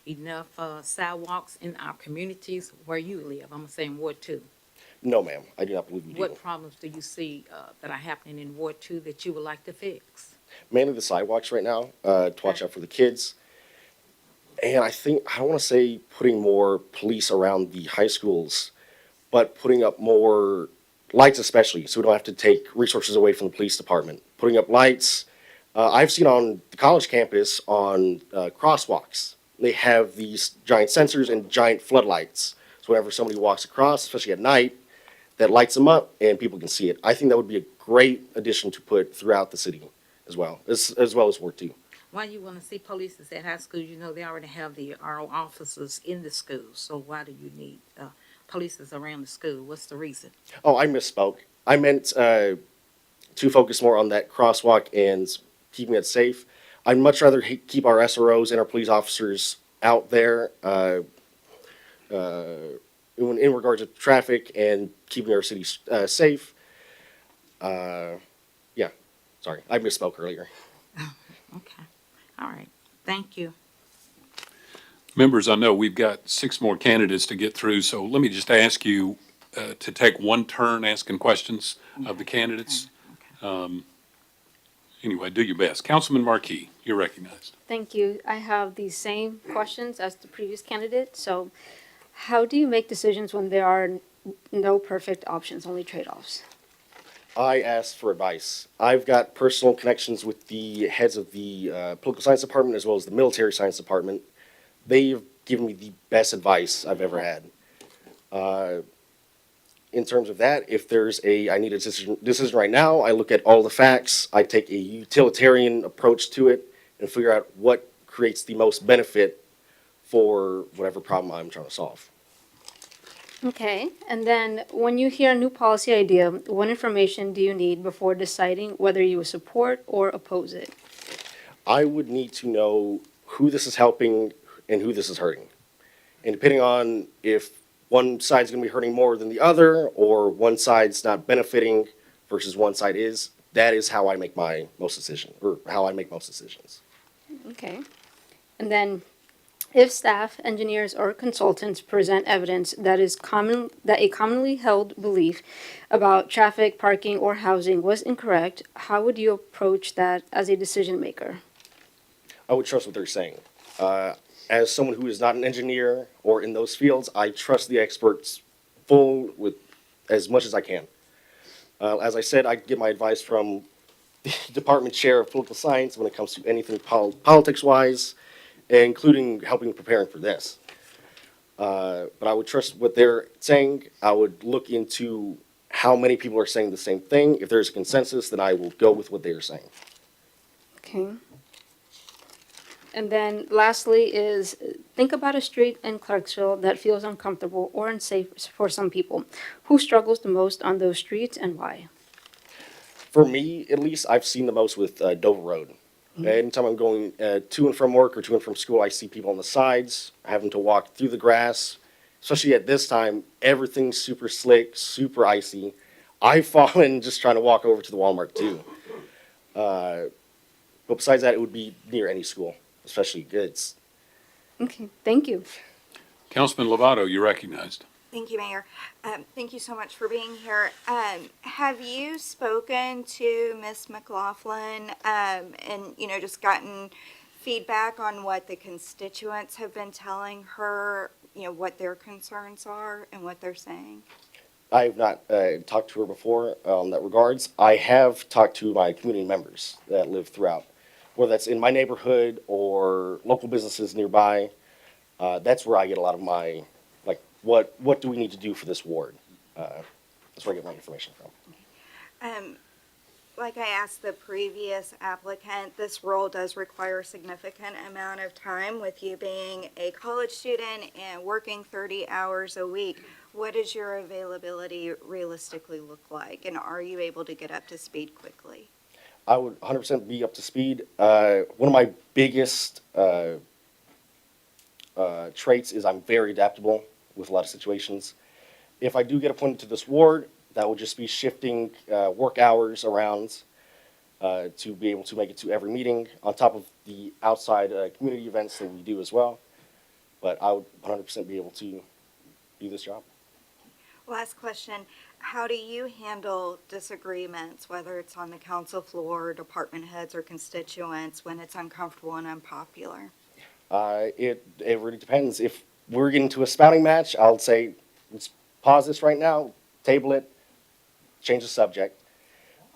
enough sidewalks in our communities where you live? I'm saying Ward 2. No, ma'am, I do not believe we do. What problems do you see that are happening in Ward 2 that you would like to fix? Mainly the sidewalks right now, to watch out for the kids. And I don't want to say putting more police around the high schools, but putting up more lights especially, so we don't have to take resources away from the police department. Putting up lights. I've seen on the college campus on crosswalks, they have these giant sensors and giant floodlights. So whenever somebody walks across, especially at night, that lights them up and people can see it. I think that would be a great addition to put throughout the city as well as Ward 2. Why you want to see police at high school? You know they already have the RO officers in the schools, so why do you need police around the school? What's the reason? Oh, I misspoke. I meant to focus more on that crosswalk and keeping it safe. I'd much rather keep our SROs and our police officers out there in regards to traffic and keeping our city safe. Yeah, sorry, I misspoke earlier. Okay. All right. Thank you. Members, I know we've got 6 more candidates to get through, so let me just ask you to take one turn asking questions of the candidates. Anyway, do your best. Councilman Markey, you're recognized. Thank you. I have the same questions as the previous candidate. So how do you make decisions when there are no perfect options, only trade-offs? I asked for advice. I've got personal connections with the heads of the political science department as well as the military science department. They've given me the best advice I've ever had. In terms of that, if I need a decision right now, I look at all the facts, I take a utilitarian approach to it, and figure out what creates the most benefit for whatever problem I'm trying to solve. Okay, and then when you hear a new policy idea, what information do you need before deciding whether you will support or oppose it? I would need to know who this is helping and who this is hurting. And depending on if one side's going to be hurting more than the other, or one side's not benefiting versus one side is. That is how I make my most decision, or how I make most decisions. Okay. And then, if staff, engineers, or consultants present evidence that a commonly held belief about traffic, parking, or housing was incorrect, how would you approach that as a decision maker? I would trust what they're saying. As someone who is not an engineer or in those fields, I trust the experts full with as much as I can. As I said, I get my advice from the department chair of political science when it comes to anything politics-wise, including helping preparing for this. But I would trust what they're saying. I would look into how many people are saying the same thing. If there's a consensus, then I will go with what they are saying. Okay. And then lastly is, think about a street in Clarksville that feels uncomfortable or unsafe for some people. Who struggles the most on those streets and why? For me, at least, I've seen the most with Dover Road. Anytime I'm going to and from work or to and from school, I see people on the sides having to walk through the grass. Especially at this time, everything's super slick, super icy. I've fallen just trying to walk over to the Walmart too. But besides that, it would be near any school, especially goods. Okay, thank you. Councilman Lovato, you're recognized. Thank you, Mayor. Thank you so much for being here. Have you spoken to Ms. McLaughlin, and, just gotten feedback on what the constituents have been telling her, what their concerns are and what they're saying? I have not talked to her before in that regards. I have talked to my community members that live throughout, whether that's in my neighborhood or local businesses nearby. That's where I get a lot of my, what do we need to do for this ward? That's where I get my information from. Like I asked the previous applicant, this role does require a significant amount of time. With you being a college student and working 30 hours a week, what does your availability realistically look like? And are you able to get up to speed quickly? I would 100% be up to speed. One of my biggest traits is I'm very adaptable with a lot of situations. If I do get appointed to this ward, that would just be shifting work hours around to be able to make it to every meeting, on top of the outside community events that we do as well. But I would 100% be able to do this job. Last question, how do you handle disagreements, whether it's on the council floor, department heads, or constituents, when it's uncomfortable and unpopular? It really depends. If we're getting to a spouting match, I'll say, let's pause this right now, table it, change the subject.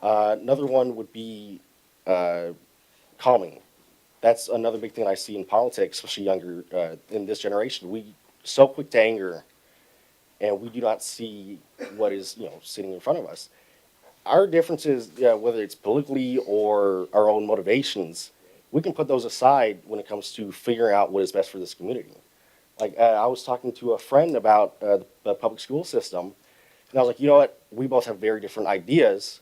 Another one would be calming. That's another big thing I see in politics, especially younger in this generation. We so quick to anger, and we do not see what is sitting in front of us. Our differences, whether it's politically or our own motivations, we can put those aside when it comes to figuring out what is best for this community. Like I was talking to a friend about the public school system, and I was like, you know what? We both have very different ideas.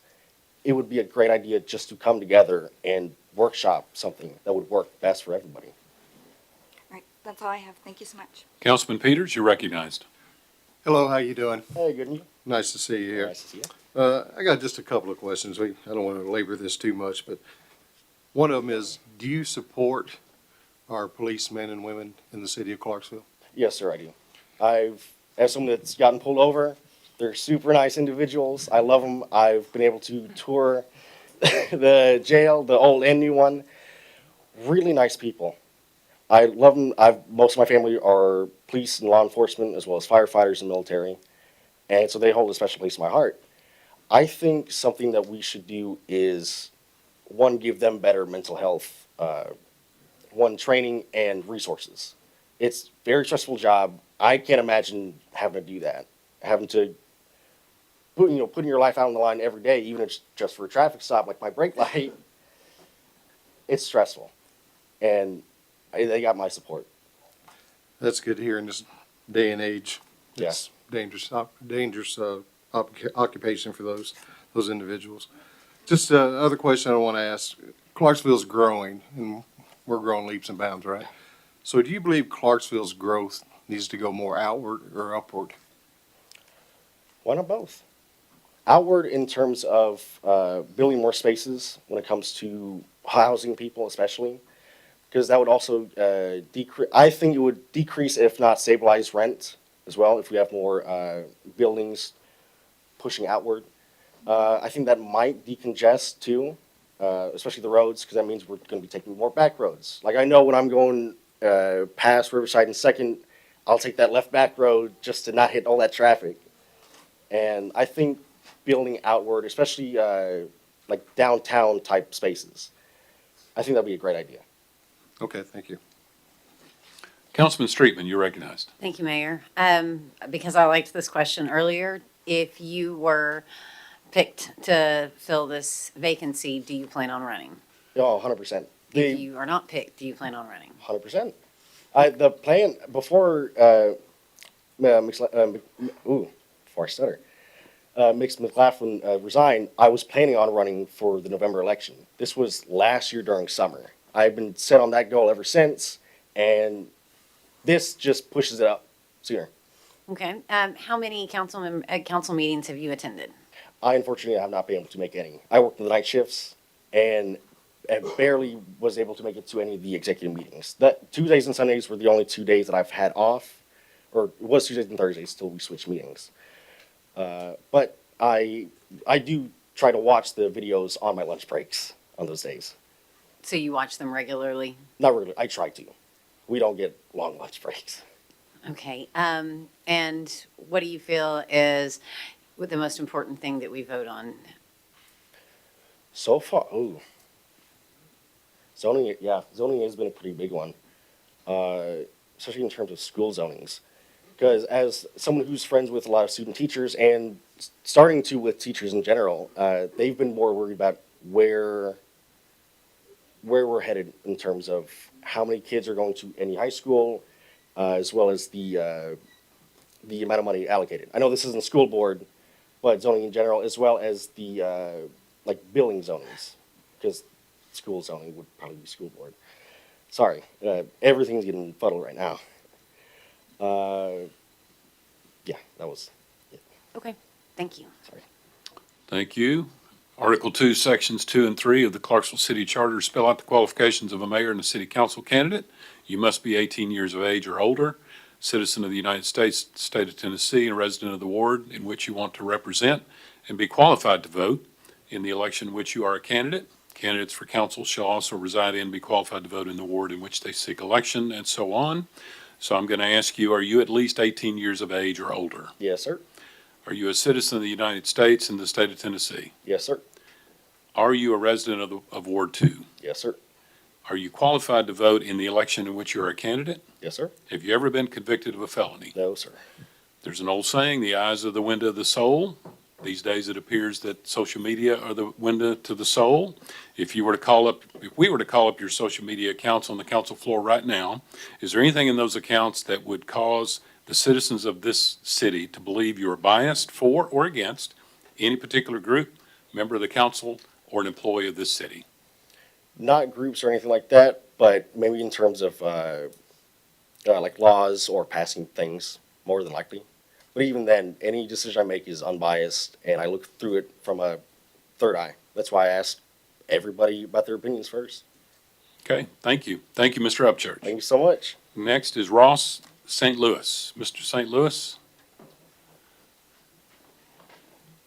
It would be a great idea just to come together and workshop something that would work best for everybody. All right, that's all I have. Thank you so much. Councilman Peters, you're recognized. Hello, how you doing? Hey, good, and you? Nice to see you here. Nice to see you. I got just a couple of questions. I don't want to labor this too much, but one of them is, do you support our policemen and women in the city of Clarksville? Yes, sir, I do. As someone that's gotten pulled over, they're super nice individuals. I love them. I've been able to tour the jail, the old and new one. Really nice people. I love them. Most of my family are police and law enforcement, as well as firefighters and military. And so they hold a special place in my heart. I think something that we should do is, one, give them better mental health, one, training and resources. It's a very stressful job. I can't imagine having to do that, having to putting your life out on the line every day, even if it's just for a traffic stop, like my brake light. It's stressful, and they got my support. That's good to hear in this day and age. Yes. Dangerous occupation for those individuals. Just another question I want to ask. Clarksville's growing, and we're growing leaps and bounds, right? So do you believe Clarksville's growth needs to go more outward or upward? Why not both? Outward in terms of building more spaces when it comes to housing people, especially, because that would also decrease. I think it would decrease, if not stabilize, rent as well if we have more buildings pushing outward. I think that might decongest too, especially the roads, because that means we're going to be taking more back roads. Like I know when I'm going past Riverside and Second, I'll take that left back road just to not hit all that traffic. And I think building outward, especially like downtown type spaces, I think that'd be a great idea. Okay, thank you. Councilman Streetman, you're recognized. Thank you, Mayor. Because I liked this question earlier, if you were picked to fill this vacancy, do you plan on running? Oh, 100%. If you are not picked, do you plan on running? 100%. The plan before, before I stutter, Mix McLaughlin resigned, I was planning on running for the November election. This was last year during summer. I've been set on that goal ever since, and this just pushes it up sooner. Okay. How many council meetings have you attended? I unfortunately have not been able to make any. I worked in the night shifts and barely was able to make it to any of the executive meetings. That Tuesdays and Sundays were the only 2 days that I've had off, or it was Tuesdays and Thursdays till we switched meetings. But I do try to watch the videos on my lunch breaks on those days. So you watch them regularly? Not really. I try to. We don't get long lunch breaks. Okay. And what do you feel is the most important thing that we vote on? So far, zoning. Yeah, zoning has been a pretty big one, especially in terms of school zonings. Because as someone who's friends with a lot of student teachers and starting to with teachers in general, they've been more worried about where we're headed in terms of how many kids are going to any high school, as well as the amount of money allocated. I know this isn't school board, but zoning in general, as well as the like building zonings, because school zoning would probably be school board. Sorry, everything's getting fuddled right now. Yeah, that was it. Okay. Thank you. Sorry. Thank you. Article 2, Sections 2 and 3 of the Clarksville City Charter spell out the qualifications of a mayor and a city council candidate. You must be 18 years of age or older, citizen of the United States, state of Tennessee, and a resident of the ward in which you want to represent, and be qualified to vote in the election in which you are a candidate. Candidates for council shall also reside in and be qualified to vote in the ward in which they seek election, and so on. So I'm going to ask you, are you at least 18 years of age or older? Yes, sir. Are you a citizen of the United States and the state of Tennessee? Yes, sir. Are you a resident of Ward 2? Yes, sir. Are you qualified to vote in the election in which you are a candidate? Yes, sir. Have you ever been convicted of a felony? No, sir. There's an old saying, the eyes are the window of the soul. These days it appears that social media are the window to the soul. If we were to call up your social media accounts on the council floor right now, is there anything in those accounts that would cause the citizens of this city to believe you are biased for or against any particular group, member of the council, or an employee of this city? Not groups or anything like that, but maybe in terms of like laws or passing things, more than likely. But even then, any decision I make is unbiased, and I look through it from a third eye. That's why I asked everybody about their opinions first. Okay, thank you. Thank you, Mr. Upchurch. Thank you so much. Next is Ross St. Louis. Mr. St. Louis,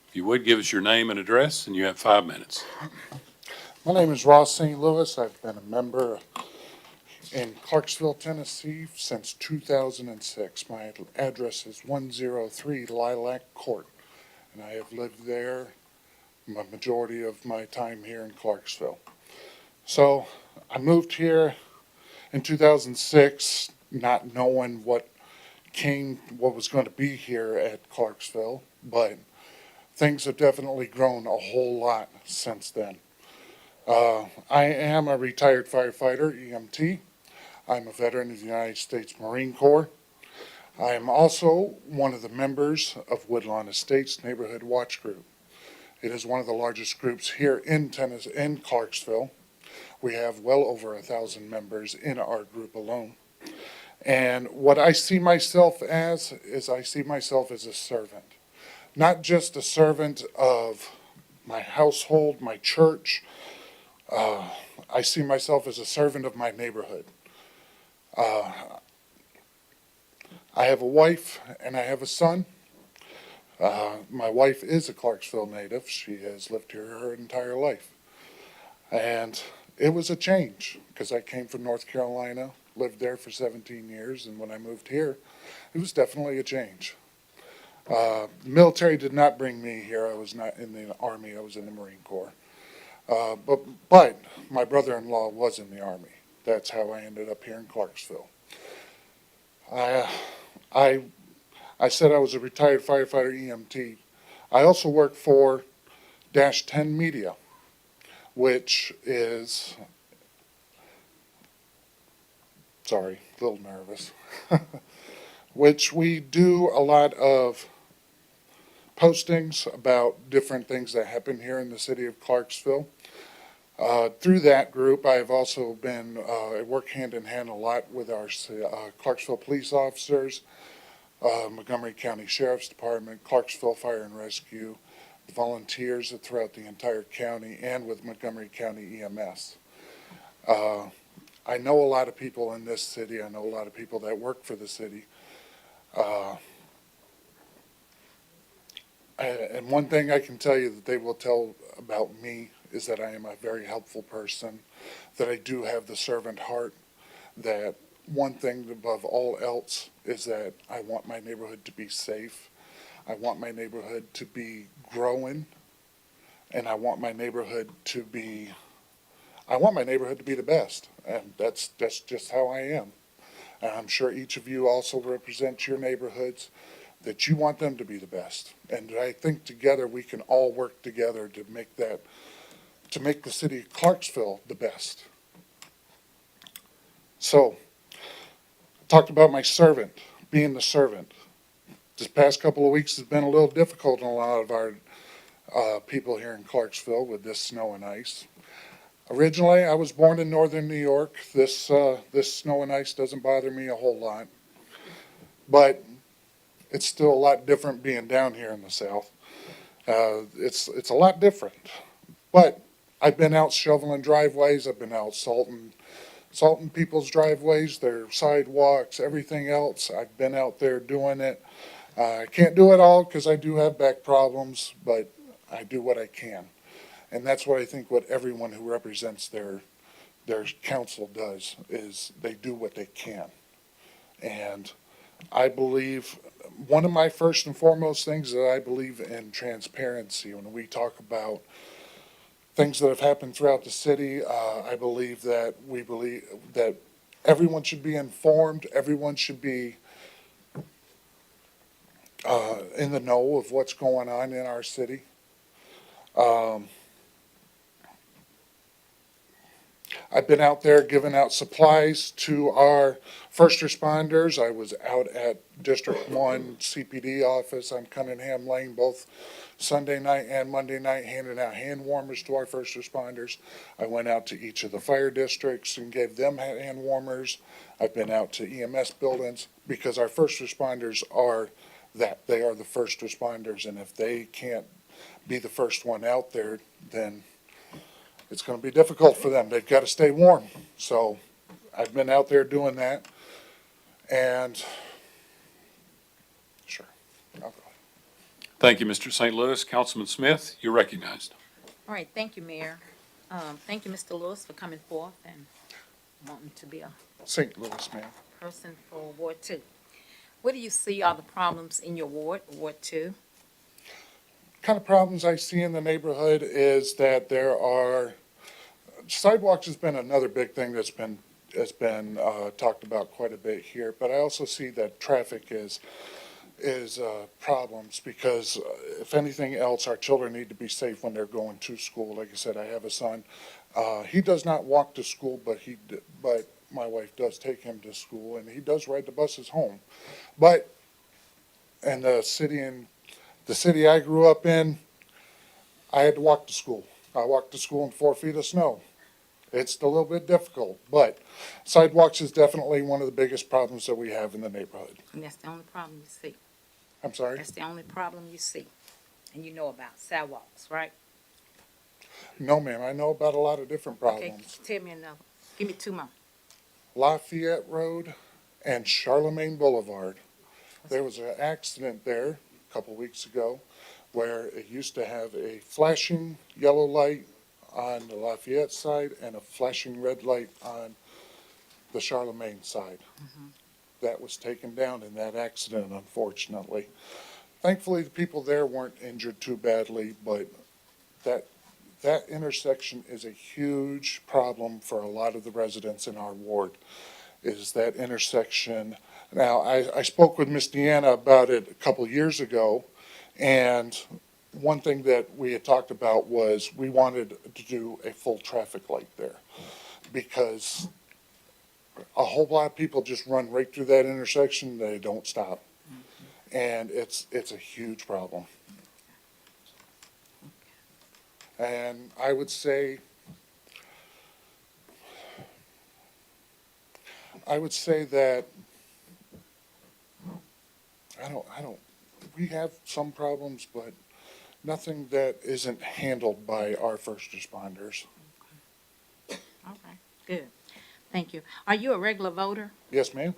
if you would, give us your name and address, and you have 5 minutes. My name is Ross St. Louis. I've been a member in Clarksville, Tennessee since 2006. My address is 103 Lilac Court, and I have lived there the majority of my time here in Clarksville. So I moved here in 2006, not knowing what was going to be here at Clarksville, but things have definitely grown a whole lot since then. I am a retired firefighter, EMT. I'm a veteran of the United States Marine Corps. I am also one of the members of Woodlawn Estates Neighborhood Watch Group. It is one of the largest groups here in Tennessee, in Clarksville. We have well over 1,000 members in our group alone. And what I see myself as is I see myself as a servant, not just a servant of my household, my church. I see myself as a servant of my neighborhood. I have a wife and I have a son. My wife is a Clarksville native. She has lived here her entire life. And it was a change because I came from North Carolina, lived there for 17 years, and when I moved here, it was definitely a change. Military did not bring me here. I was not in the Army. I was in the Marine Corps. But my brother-in-law was in the Army. That's how I ended up here in Clarksville. I said I was a retired firefighter EMT. I also work for Dash 10 Media, which is, sorry, a little nervous, which we do a lot of postings about different things that happen here in the city of Clarksville. Through that group, I have also been, I work hand in hand a lot with our Clarksville police officers, Montgomery County Sheriff's Department, Clarksville Fire and Rescue, volunteers throughout the entire county, and with Montgomery County EMS. I know a lot of people in this city. I know a lot of people that work for the city. And one thing I can tell you that they will tell about me is that I am a very helpful person, that I do have the servant heart, that one thing above all else is that I want my neighborhood to be safe. I want my neighborhood to be growing, and I want my neighborhood to be the best. And that's just how I am. And I'm sure each of you also represent your neighborhoods, that you want them to be the best. And I think together we can all work together to make the city of Clarksville the best. So, I talked about my servant, being the servant. This past couple of weeks has been a little difficult on a lot of our people here in Clarksville with this snow and ice. Originally, I was born in northern New York. This snow and ice doesn't bother me a whole lot. But it's still a lot different being down here in the south. It's a lot different. But I've been out shoveling driveways. I've been out salting people's driveways, their sidewalks, everything else. I've been out there doing it. I can't do it all because I do have back problems, but I do what I can. And that's what I think what everyone who represents their council does, is they do what they can. And I believe one of my first and foremost things is that I believe in transparency. When we talk about things that have happened throughout the city, I believe that everyone should be informed. Everyone should be in the know of what's going on in our city. I've been out there giving out supplies to our first responders. I was out at District 1 CPD office on Cunningham Lane both Sunday night and Monday night, handing out hand warmers to our first responders. I went out to each of the fire districts and gave them hand warmers. I've been out to EMS buildings because our first responders are that. They are the first responders, and if they can't be the first one out there, then it's going to be difficult for them. They've got to stay warm. So I've been out there doing that. And sure. I'll go. Thank you, Mr. St. Louis. Councilman Smith, you're recognized. All right, thank you, Mayor. Thank you, Mr. Lewis, for coming forth and wanting to be a St. Louis, ma'am. person for Ward 2. What do you see are the problems in your ward, Ward 2? Kind of problems I see in the neighborhood is that there are sidewalks has been another big thing that's been talked about quite a bit here, but I also see that traffic is problems because if anything else, our children need to be safe when they're going to school. Like I said, I have a son. He does not walk to school, but my wife does take him to school, and he does ride the buses home. But in the city I grew up in, I had to walk to school. I walked to school in 4 feet of snow. It's a little bit difficult, but sidewalks is definitely one of the biggest problems that we have in the neighborhood. And that's the only problem you see. I'm sorry? That's the only problem you see. And you know about sidewalks, right? No, ma'am, I know about a lot of different Okay, problems. tell me another. Give me two more. Lafayette Road and Charlemagne Boulevard. There was an accident there a couple weeks ago where it used to have a flashing yellow light on the Lafayette side and a flashing red light on the Charlemagne side. That was taken down in that accident, unfortunately. Thankfully, the people there weren't injured too badly, but that intersection is a huge problem for a lot of the residents in our ward, is that intersection. Now, I spoke with Miss Deanna about it a couple of years ago, and one thing that we had talked about was we wanted to do a full traffic light there, because a whole lot of people just run right through that intersection, they don't stop. And it's a huge problem. And I would say that we have some problems, but nothing that isn't handled by our first responders. All right, good. Thank you. Are you a regular voter? Yes, ma'am?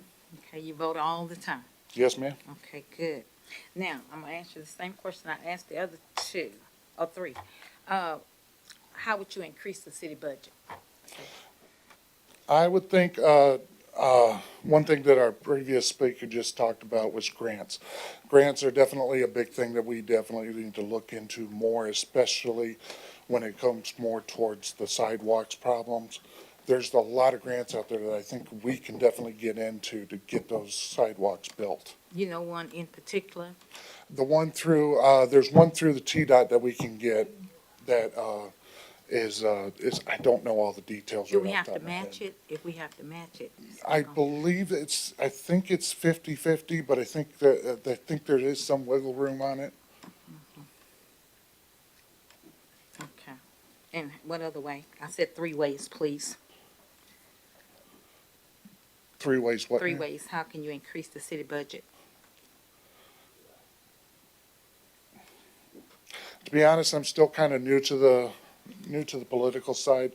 Okay, you vote all the time. Yes, ma'am? Okay, good. Now, I'm gonna ask you the same question I asked the other two, or three. How would you increase the city budget? I would think, one thing that our previous speaker just talked about was grants. Grants are definitely a big thing that we definitely need to look into more, especially when it comes more towards the sidewalks problems. There's a lot of grants out there that I think we can definitely get into to get those sidewalks built. You know one in particular? The one through, there's one through the TDOT that we can get that, is, I don't know all the details Do right we off have the to top of my head. match it? If we have to match it? I believe I think it's 50-50, but I think there is some wiggle room on it. Okay. And what other way? I said three ways, please. Three ways, what? Three ma'am? ways. How can you increase the city budget? To be honest, I'm still kind of new to the political side.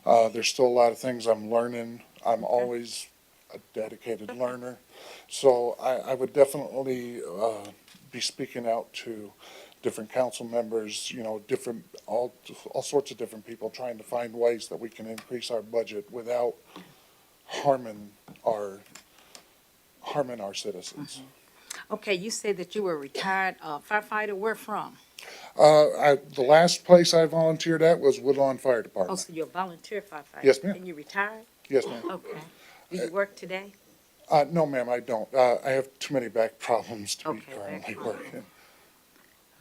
There's still a lot of things I'm learning. I'm always a dedicated learner. So I would definitely, be speaking out to different council members, all sorts of different people, trying to find ways that we can increase our budget without harming our citizens. Okay, you said that you were a retired firefighter. Where from? The last place I volunteered at was Woodlawn Fire Oh, Department. so you're a volunteer firefighter? Yes, ma'am. And you retired? Yes, ma'am. Okay. Do you work today? No, ma'am, I don't. I have too many back problems to be Okay, currently back working.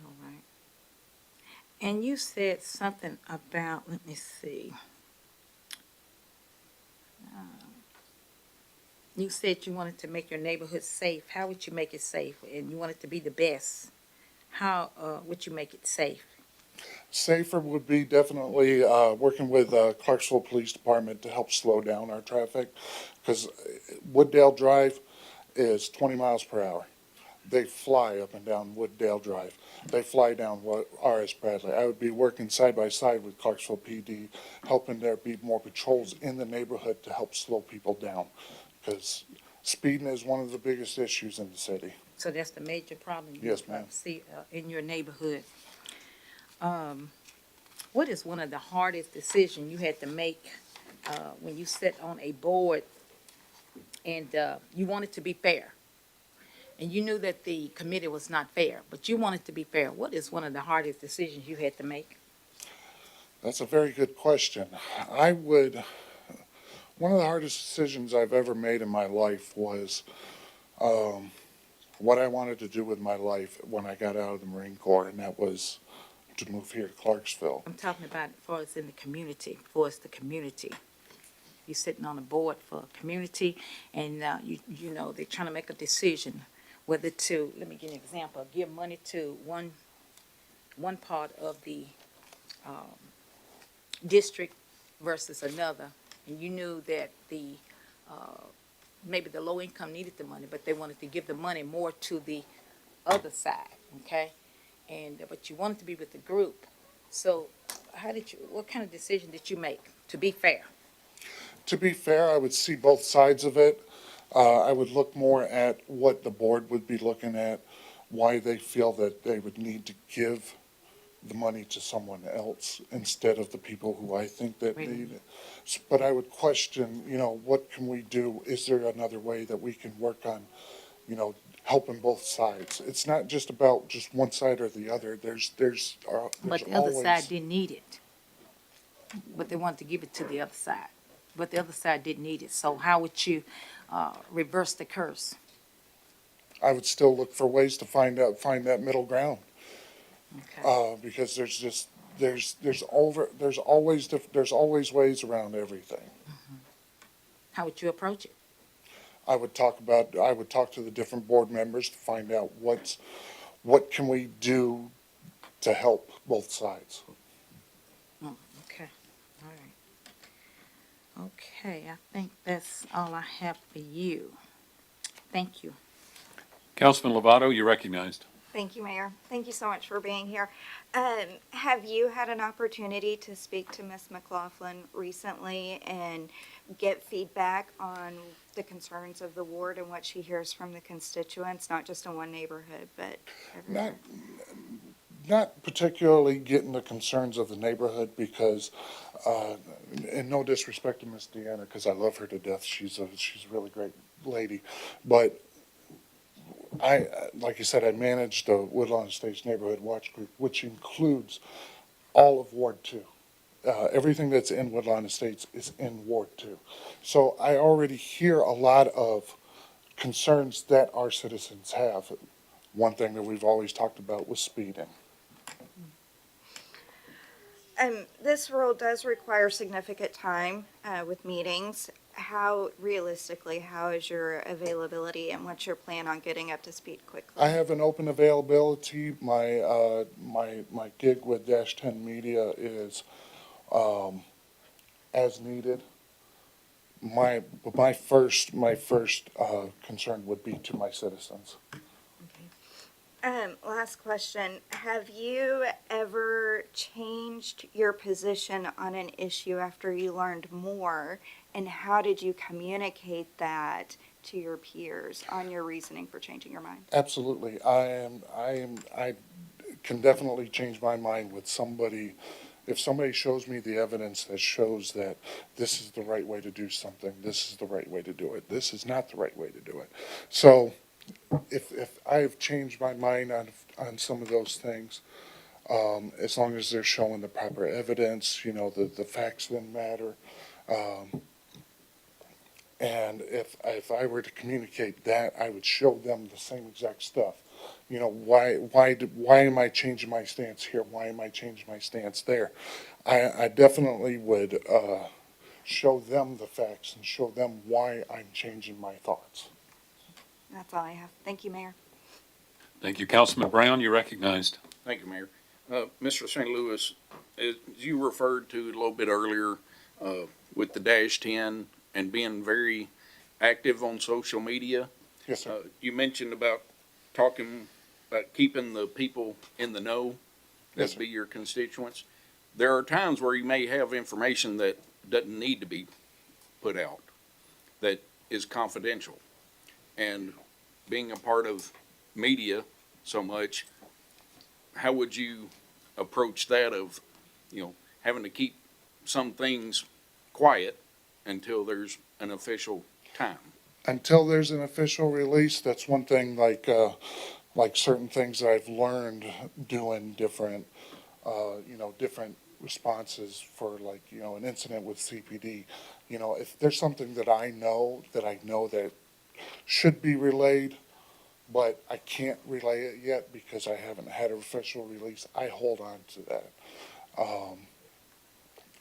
All right. And you said something about, let me see. You said you wanted to make your neighborhood safe. How would you make it safe? And you want it to be the best. How would you make it safe? Safer would be definitely working with Clarksville Police Department to help slow down our traffic, because Wooddale Drive is 20 miles per hour. They fly up and down Wooddale Drive. They fly down R.S. Bradley. I would be working side by side with Clarksville PD, helping there be more patrols in the neighborhood to help slow people down, because speeding is one of the biggest issues in the city. So that's the major problem you Yes, ma'am. see in your neighborhood. What is one of the hardest decisions you had to make when you sat on a board and you wanted to be fair? And you knew that the committee was not fair, but you wanted to be fair. What is one of the hardest decisions you had to make? That's a very good question. One of the hardest decisions I've ever made in my life was what I wanted to do with my life when I got out of the Marine Corps, and that was to move here to Clarksville. I'm talking about for us in the community, for us the community. You're sitting on a board for a community, and you know they're trying to make a decision whether to, let me give you an example, give money to one part of the district versus another, and you knew that maybe the low income needed the money, but they wanted to give the money more to the other side, okay? But you wanted to be with the group. So what kind of decision did you make to be fair? To be fair, I would see both sides of it. I would look more at what the board would be looking at, why they feel that they would need to give the money to someone else instead of the people who I think that Really? need it. But I would question, what can we do? Is there another way that we can work on, helping both sides? It's not just about just one side or the other. There's But the other side always. didn't need it. But they wanted to give it to the other side. But the other side didn't need it. So how would you reverse the curse? I would still look for ways to find that middle ground. Okay. Because there's always ways around everything. How would you approach it? I would talk to the different board members to find out what can we do to help both sides. Okay, all right. Okay, I think that's all I have for you. Thank you. Councilman Lovato, you're recognized. Thank you, Mayor. Thank you so much for being here. Have you had an opportunity to speak to Ms. McLaughlin recently and get feedback on the concerns of the ward and what she hears from the constituents, not just in one neighborhood, but everywhere? Not particularly getting the concerns of the neighborhood because, and no disrespect to Miss Deanna, because I love her to death. She's a really great lady. But like you said, I manage the Woodlawn Estates Neighborhood Watch Group, which includes all of Ward 2. Everything that's in Woodlawn Estates is in Ward 2. So I already hear a lot of concerns that our citizens have. One thing that we've always talked about was speeding. This role does require significant time with meetings. How is your availability and what's your plan on getting up to speed quickly? I have an open availability. My gig with Dash 10 Media is as needed. My first concern would be to my citizens. Last question. Have you ever changed your position on an issue after you learned more? And how did you communicate that to your peers on your reasoning for changing your mind? Absolutely. I can definitely change my mind with somebody. If somebody shows me the evidence that shows that this is the right way to do something, this is the right way to do it, this is not the right way to do it. So if I've changed my mind on some of those things, as long as they're showing the proper evidence, the facts then matter. And if I were to communicate that, I would show them the same exact stuff. Why am I changing my stance here? Why am I changing my stance there? I definitely would show them the facts and show them why I'm changing my thoughts. That's all I have. Thank you, Mayor. Thank you. Councilman Brown, you're recognized. Thank you, Mayor. Mr. St. Louis, as you referred to a little bit earlier with the Dash 10 and being very active on social media. Yes, sir. You mentioned about talking about keeping the people in the know, Yes, that be your constituents. There are times where you may have information that doesn't need to be put out, that is confidential. And being a part of media so much, how would you approach that of, having to keep some things quiet until there's an official time? Until there's an official release, that's one thing, like certain things that I've learned doing different responses for an incident with CPD. If there's something that I know that should be relayed, but I can't relay it yet because I haven't had an official release, I hold on to that.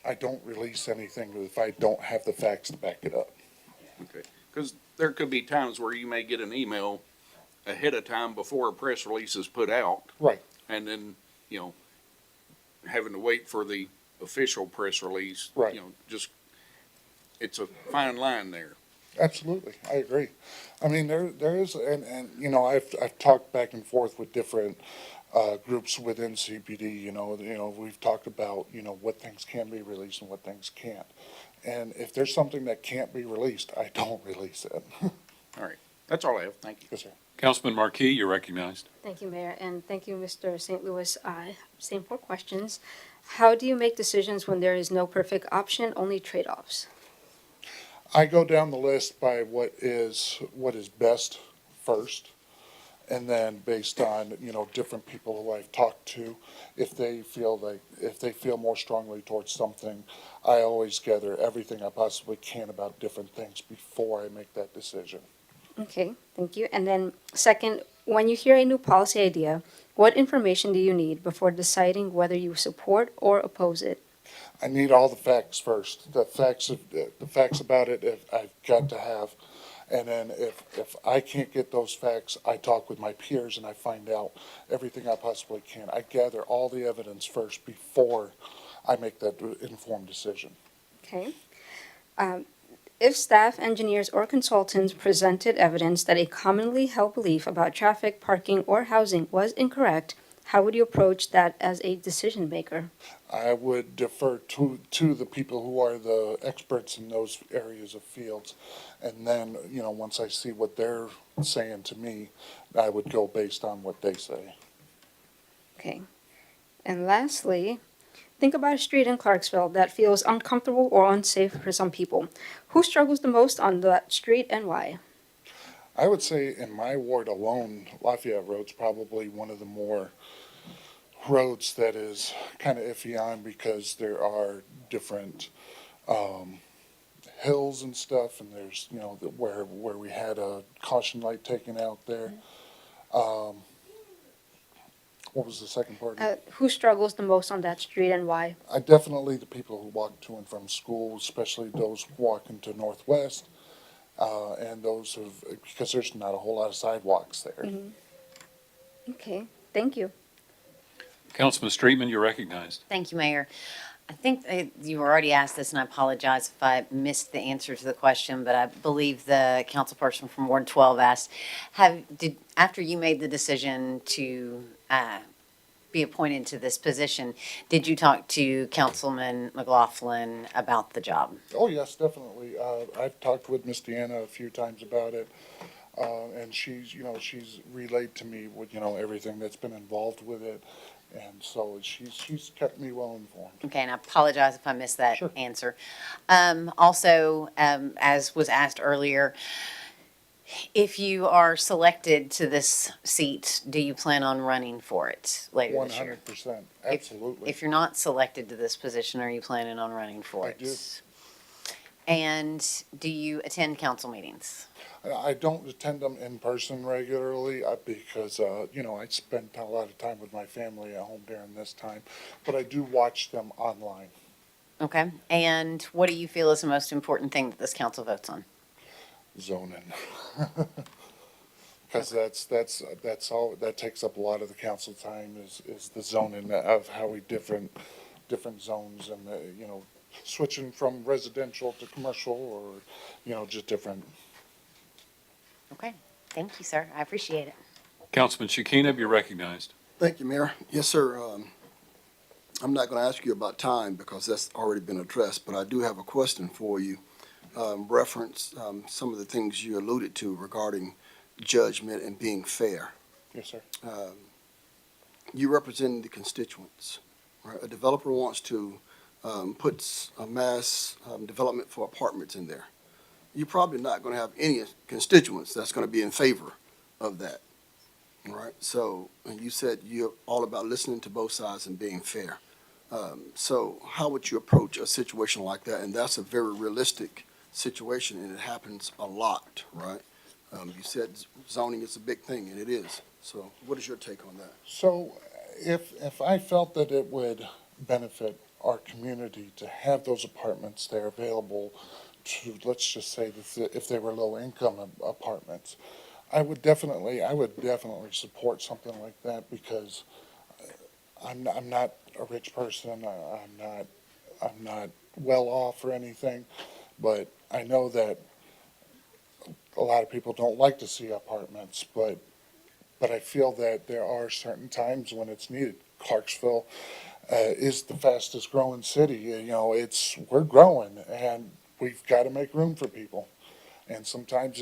I don't release anything if I don't have the facts to back it up. Okay, because there could be times where you may get an email ahead of time before a press release is put out. Right. And then, having to wait for the official press release. Right. You know, just, it's a fine line there. Absolutely, I agree. I mean, there is, and, you know, I've talked back and forth with different, groups within CPD, we've talked about, what things can be released and what things can't. And if there's something that can't be released, I don't release it. All right, that's all I have. Thank you. Yes, sir. Councilman Marquis, you're recognized. Thank you, Mayor, and thank you, Mr. St. Louis. Same 4 questions. How do you make decisions when there is no perfect option, only trade-offs? I go down the list by what is best first. And then based on, different people who I've talked to, if they feel more strongly towards something, I always gather everything I possibly can about different things before I make that decision. Okay, thank you. And then second, when you hear a new policy idea, what information do you need before deciding whether you support or oppose it? I need all the facts first. The facts about it, I've got to have. And then if I can't get those facts, I talk with my peers and I find out everything I possibly can. I gather all the evidence first before I make that informed decision. Okay. If staff, engineers, or consultants presented evidence that a commonly held belief about traffic, parking, or housing was incorrect, how would you approach that as a decision maker? I would defer to the people who are the experts in those areas of fields. And then, once I see what they're saying to me, I would go based on what they say. Okay. And lastly, think about a street in Clarksville that feels uncomfortable or unsafe for some people. Who struggles the most on that street and why? I would say in my ward alone, Lafayette Road's probably one of the more roads that is kind of iffy on because there are different hills and stuff, and there's where we had a caution light taken out there. What was the second part? Who struggles the most on that street and why? I definitely the people who walk to and from school, especially those walking to Northwest, and those because there's not a whole lot of sidewalks there. Okay, thank you. Councilman Streetman, you're recognized. Thank you, Mayor. I think you already asked this, and I apologize if I missed the answer to the question, but I believe the councilperson from Ward 12 asked, after you made the decision to be appointed to this position, did you talk to Councilman McLaughlin about the job? Oh, yes, definitely. I've talked with Miss Deanna a few times about it, and she's relayed to me with, everything that's been involved with it. And so she's kept me well informed. Okay, and I apologize if I missed that Sure. answer. Also, as was asked earlier, if you are selected to this seat, do you plan on running for it later this year? 100%, absolutely. If you're not selected to this position, are you planning on running for it? I do. And do you attend council meetings? I don't attend them in person regularly because, I spend a lot of time with my family at home during this time, but I do watch them online. Okay, and what do you feel is the most important thing that this council votes on? Zoning. Because that's all, that takes up a lot of the council time is the zoning of how we different zones and, switching from residential to commercial or, just different. Okay, thank you, sir. I appreciate it. Councilman Shekinah, you're recognized. Thank you, Mayor. Yes, sir. I'm not going to ask you about time because that's already been addressed, but I do have a question for you. Reference some of the things you alluded to regarding judgment and being fair. Yes, sir. You represent the constituents, right? A developer wants to put a mass development for apartments in there. You're probably not going to have any constituents that's going to be in favor of that, right? So, and you said you're all about listening to both sides and being fair. So how would you approach a situation like that? And that's a very realistic situation, and it happens a lot, right? You said zoning is a big thing, and it is. So what is your take on that? So if I felt that it would benefit our community to have those apartments there available to, let's just say, if they were low-income apartments, I would definitely support something like that because I'm not a rich person. I'm not I'm not well off or anything, but I know that a lot of people don't like to see apartments, but I feel that there are certain times when it's needed. Clarksville is the fastest growing city. We're growing, and we've got to make room for people. And sometimes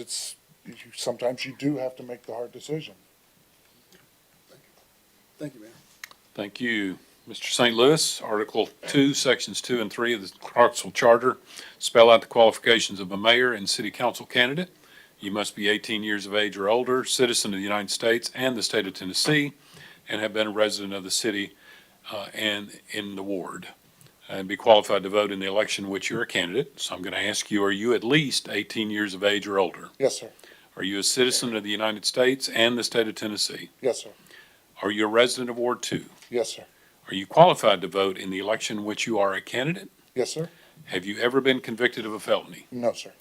you do have to make the hard decision. Thank you, Mayor. Thank you. Mr. St. Louis, Article 2, Sections 2 and 3 of the Clarksville Charter spell out the qualifications of a mayor and city council candidate. You must be 18 years of age or older, citizen of the United States and the state of Tennessee, and have been a resident of the city and in the ward, and be qualified to vote in the election in which you're a candidate. So I'm going to ask you, are you at least 18 years of age or older? Yes, sir. Are you a citizen of the United States and the state of Tennessee? Yes, sir. Are you a resident of Ward 2? Yes, sir. Are you qualified to vote in the election in which you are a candidate? Yes, sir. Have you ever been convicted of a felony? No, sir.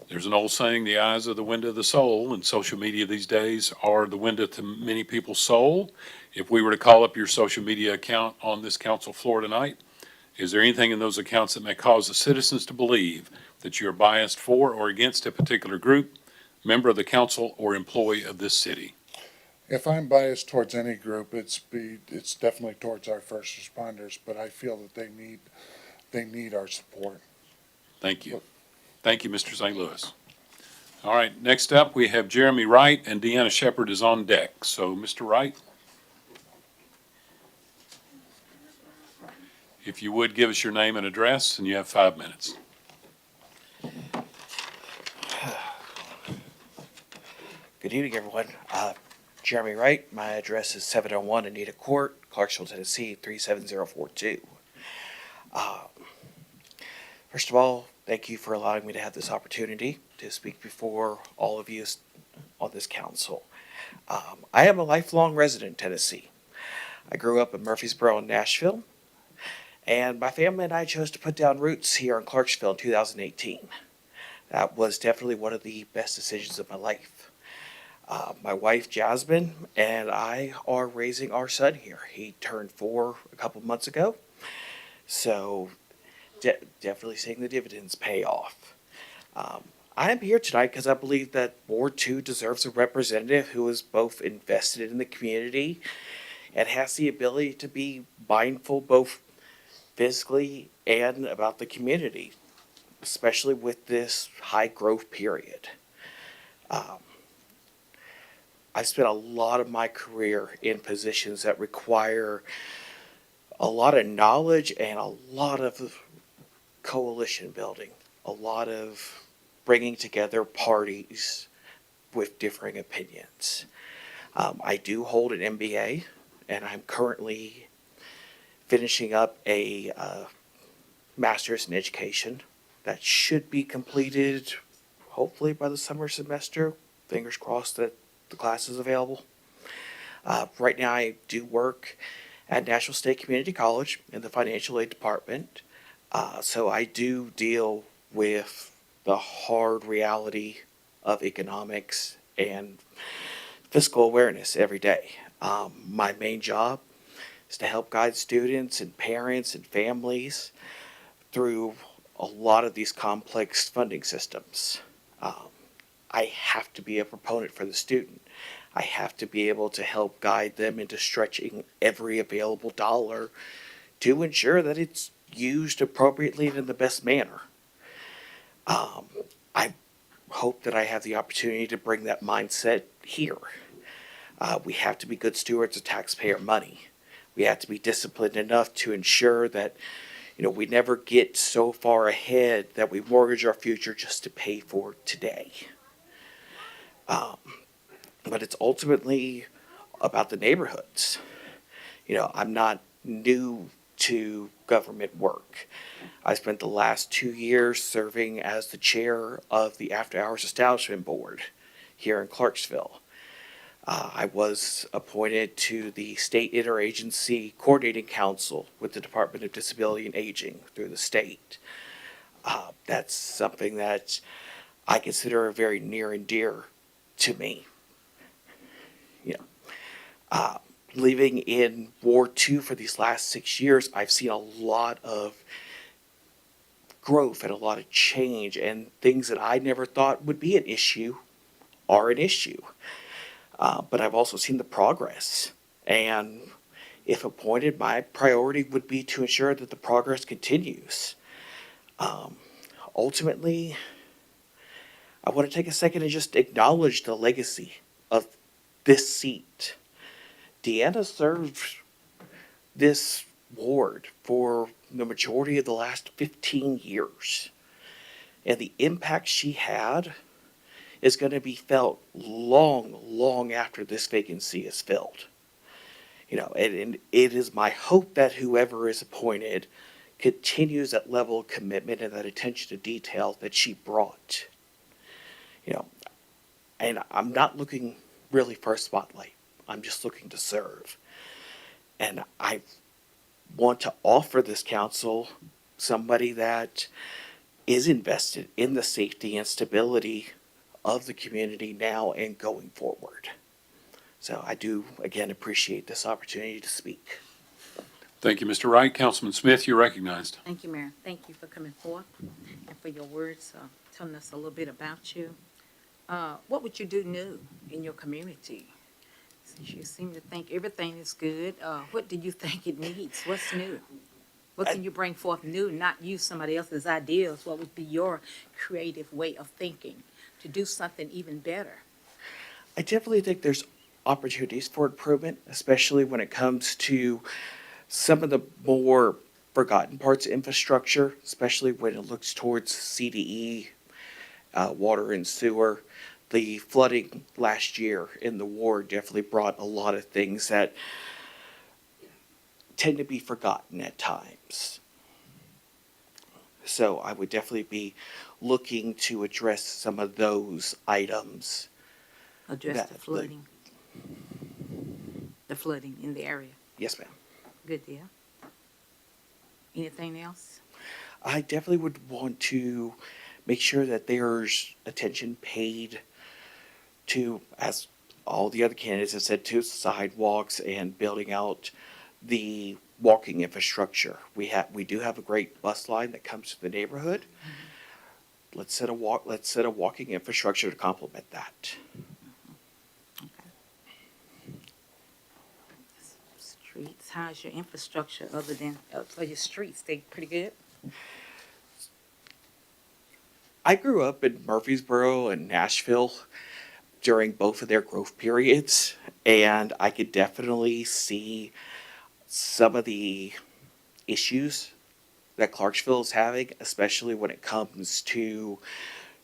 There's an old saying, the eyes are the window of the soul, and social media these days are the window to many people's soul. If we were to call up your social media account on this council floor tonight, is there anything in those accounts that may cause the citizens to believe that you're biased for or against a particular group, member of the council, or employee of this city? If I'm biased towards any group, it's definitely towards our first responders, but I feel that they need our support. Thank you. Thank you, Mr. St. Louis. All right, next up, we have Jeremy Wright, and Deanna Shepherd is on deck. So, Mr. Wright, if you would give us your name and address, and you have 5 minutes. Good evening, everyone. Jeremy Wright. My address is 701 Anita Court, Clarksville, Tennessee, 37042. First of all, thank you for allowing me to have this opportunity to speak before all of you on this council. I am a lifelong resident in Tennessee. I grew up in Murfreesboro and Nashville, and my family and I chose to put down roots here in Clarksville in 2018. That was definitely one of the best decisions of my life. My wife, Jasmine, and I are raising our son here. He turned 4 a couple months ago, so definitely seeing the dividends pay off. I am here tonight because I believe that Ward 2 deserves a representative who is both invested in the community and has the ability to be mindful both physically and about the community, especially with this high growth period. I spent a lot of my career in positions that require a lot of knowledge and a lot of coalition building, a lot of bringing together parties with differing opinions. I do hold an MBA, and I'm currently finishing up a master's in education that should be completed hopefully by the summer semester. Fingers crossed that the class is available. Right now I do work at National State Community College in the financial aid department. So I do deal with the hard reality of economics and fiscal awareness every day. My main job is to help guide students and parents and families through a lot of these complex funding systems. I have to be a proponent for the student. I have to be able to help guide them into stretching every available dollar to ensure that it's used appropriately and in the best manner. I hope that I have the opportunity to bring that mindset here. We have to be good stewards of taxpayer money. We have to be disciplined enough to ensure that, we never get so far ahead that we mortgage our future just to pay for today. But it's ultimately about the neighborhoods. I'm not new to government work. I spent the last 2 years serving as the chair of the After Hours Establishment Board here in Clarksville. I was appointed to the State Interagency Coordinating Council with the Department of Disability and Aging through the state. That's something that I consider very near and dear to me. Living in Ward 2 for these last 6 years, I've seen a lot of growth and a lot of change, and things that I never thought would be an issue are an issue. But I've also seen the progress, and if appointed, my priority would be to ensure that the progress continues. Ultimately, I want to take a second and just acknowledge the legacy of this seat. Deanna served this ward for the majority of the last 15 years. And the impact she had is going to be felt long, long after this vacancy is filled. And it is my hope that whoever is appointed continues that level of commitment and that attention to detail that she brought. And I'm not looking really for a spotlight. I'm just looking to serve. And I want to offer this council somebody that is invested in the safety and stability of the community now and going forward. So I do, again, appreciate this opportunity to speak. Thank you, Mr. Wright. Councilman Smith, you're recognized. Thank you, Mayor. Thank you for coming forth and for your words, telling us a little bit about you. What would you do new in your community? Since you seem to think everything is good, what do you think it needs? What's new? What can you bring forth new, not use somebody else's ideas? What would be your creative way of thinking to do something even better? I definitely think there's opportunities for improvement, especially when it comes to some of the more forgotten parts of infrastructure, especially when it looks towards CDE, water and sewer. The flooding last year in the ward definitely brought a lot of things that tend to be forgotten at times. So I would definitely be looking to address some of those items. Address the flooding. The flooding in the area. Yes, ma'am. Good deal. Anything else? I definitely would want to make sure that there's attention paid to, as all the other candidates have said, to sidewalks and building out the walking infrastructure. We do have a great bus line that comes to the neighborhood. Mm-hmm. Let's set a walking infrastructure to complement that. Streets, how's your infrastructure other than, for your streets, they pretty good? I grew up in Murfreesboro and Nashville during both of their growth periods, and I could definitely see some of the issues that Clarksville is having, especially when it comes to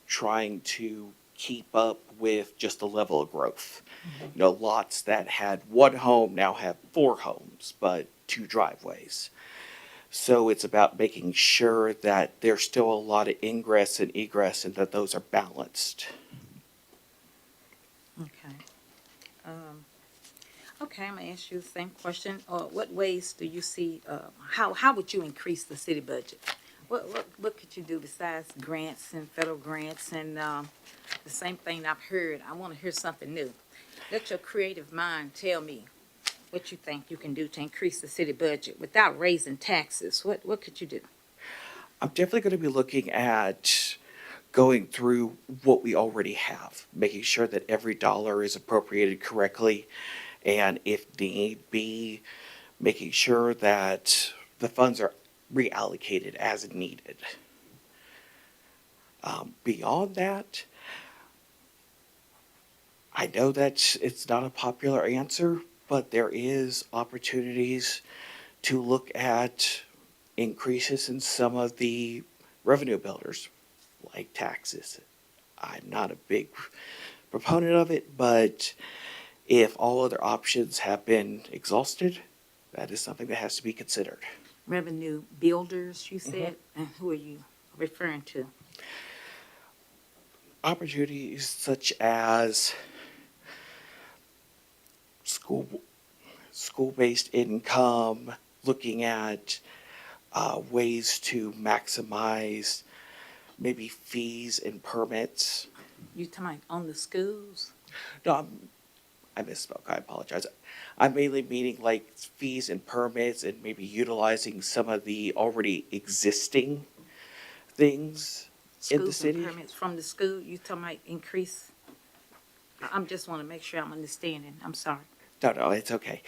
trying to keep up with just the level of growth. Mm-hmm. Lots that had one home now have 4 homes, but 2 driveways. So it's about making sure that there's still a lot of ingress and egress and that those are balanced. Okay. Okay, I'm gonna ask you the same question. What ways do you see, how would you increase the city budget? What could you do besides grants and federal grants and the same thing I've heard? I want to hear something new. Let your creative mind tell me what you think you can do to increase the city budget without raising taxes. What could you do? I'm definitely going to be looking at going through what we already have, making sure that every dollar is appropriated correctly, and if need be, making sure that the funds are reallocated as needed. Beyond that, I know that it's not a popular answer, but there is opportunities to look at increases in some of the revenue builders, like taxes. I'm not a big proponent of it, but if all other options have been exhausted, that is something that has to be considered. Revenue builders, you said? Mm-hmm. And who are you referring to? Opportunities such as school-based income, looking at ways to maximize maybe fees and permits. You talking on the schools? No, I misspoke. I apologize. I'm mainly meaning like fees and permits and maybe utilizing some of the already existing things in the Schools and city. permits from the school, you talking about increase? I'm just want to make sure I'm understanding. I'm sorry. No, it's okay.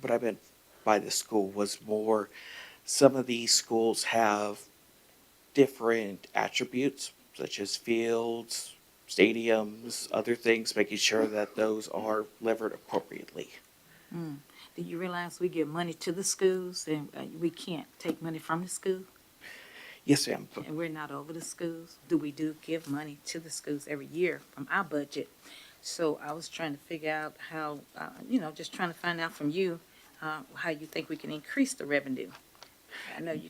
What I meant by the school was more, some of these schools have different attributes, such as fields, stadiums, other things, making sure that those are levered appropriately. Do you realize we give money to the schools and we can't take money from the school? Yes, ma'am. And we're not over the schools. We do give money to the schools every year from our budget. So I was trying to figure out how, just trying to find out from you, how you think we can increase the revenue. I know you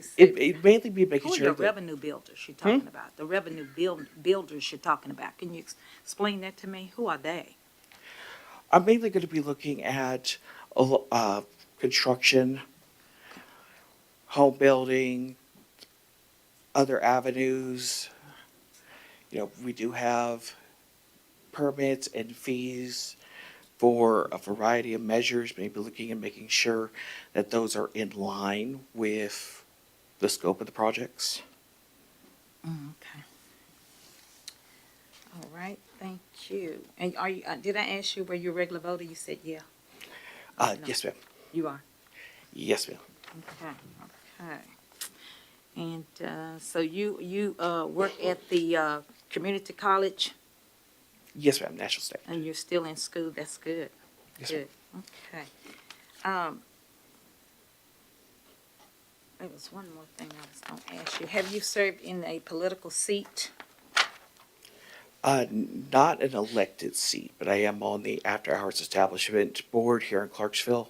said. It mainly be making Who are sure your that revenue builders you're talking about? The revenue builders you're talking about. Can you explain that to me? Who are they? I'm mainly going to be looking at construction, home building, other avenues. We do have permits and fees for a variety of measures, maybe looking and making sure that those are in line with the scope of the projects. Okay. All right, thank you. And are you, did I ask you were you a regular voter? You said yeah. No. Yes, ma'am. You are? Yes, ma'am. Okay. And so you work at the community college Yes, ma'am. National State. and you're still in school? That's good. Yes, ma'am. Good. Okay. There was one more thing I was gonna ask you. Have you served in a political seat? Not an elected seat, but I am on the After Hours Establishment Board here in Clarksville.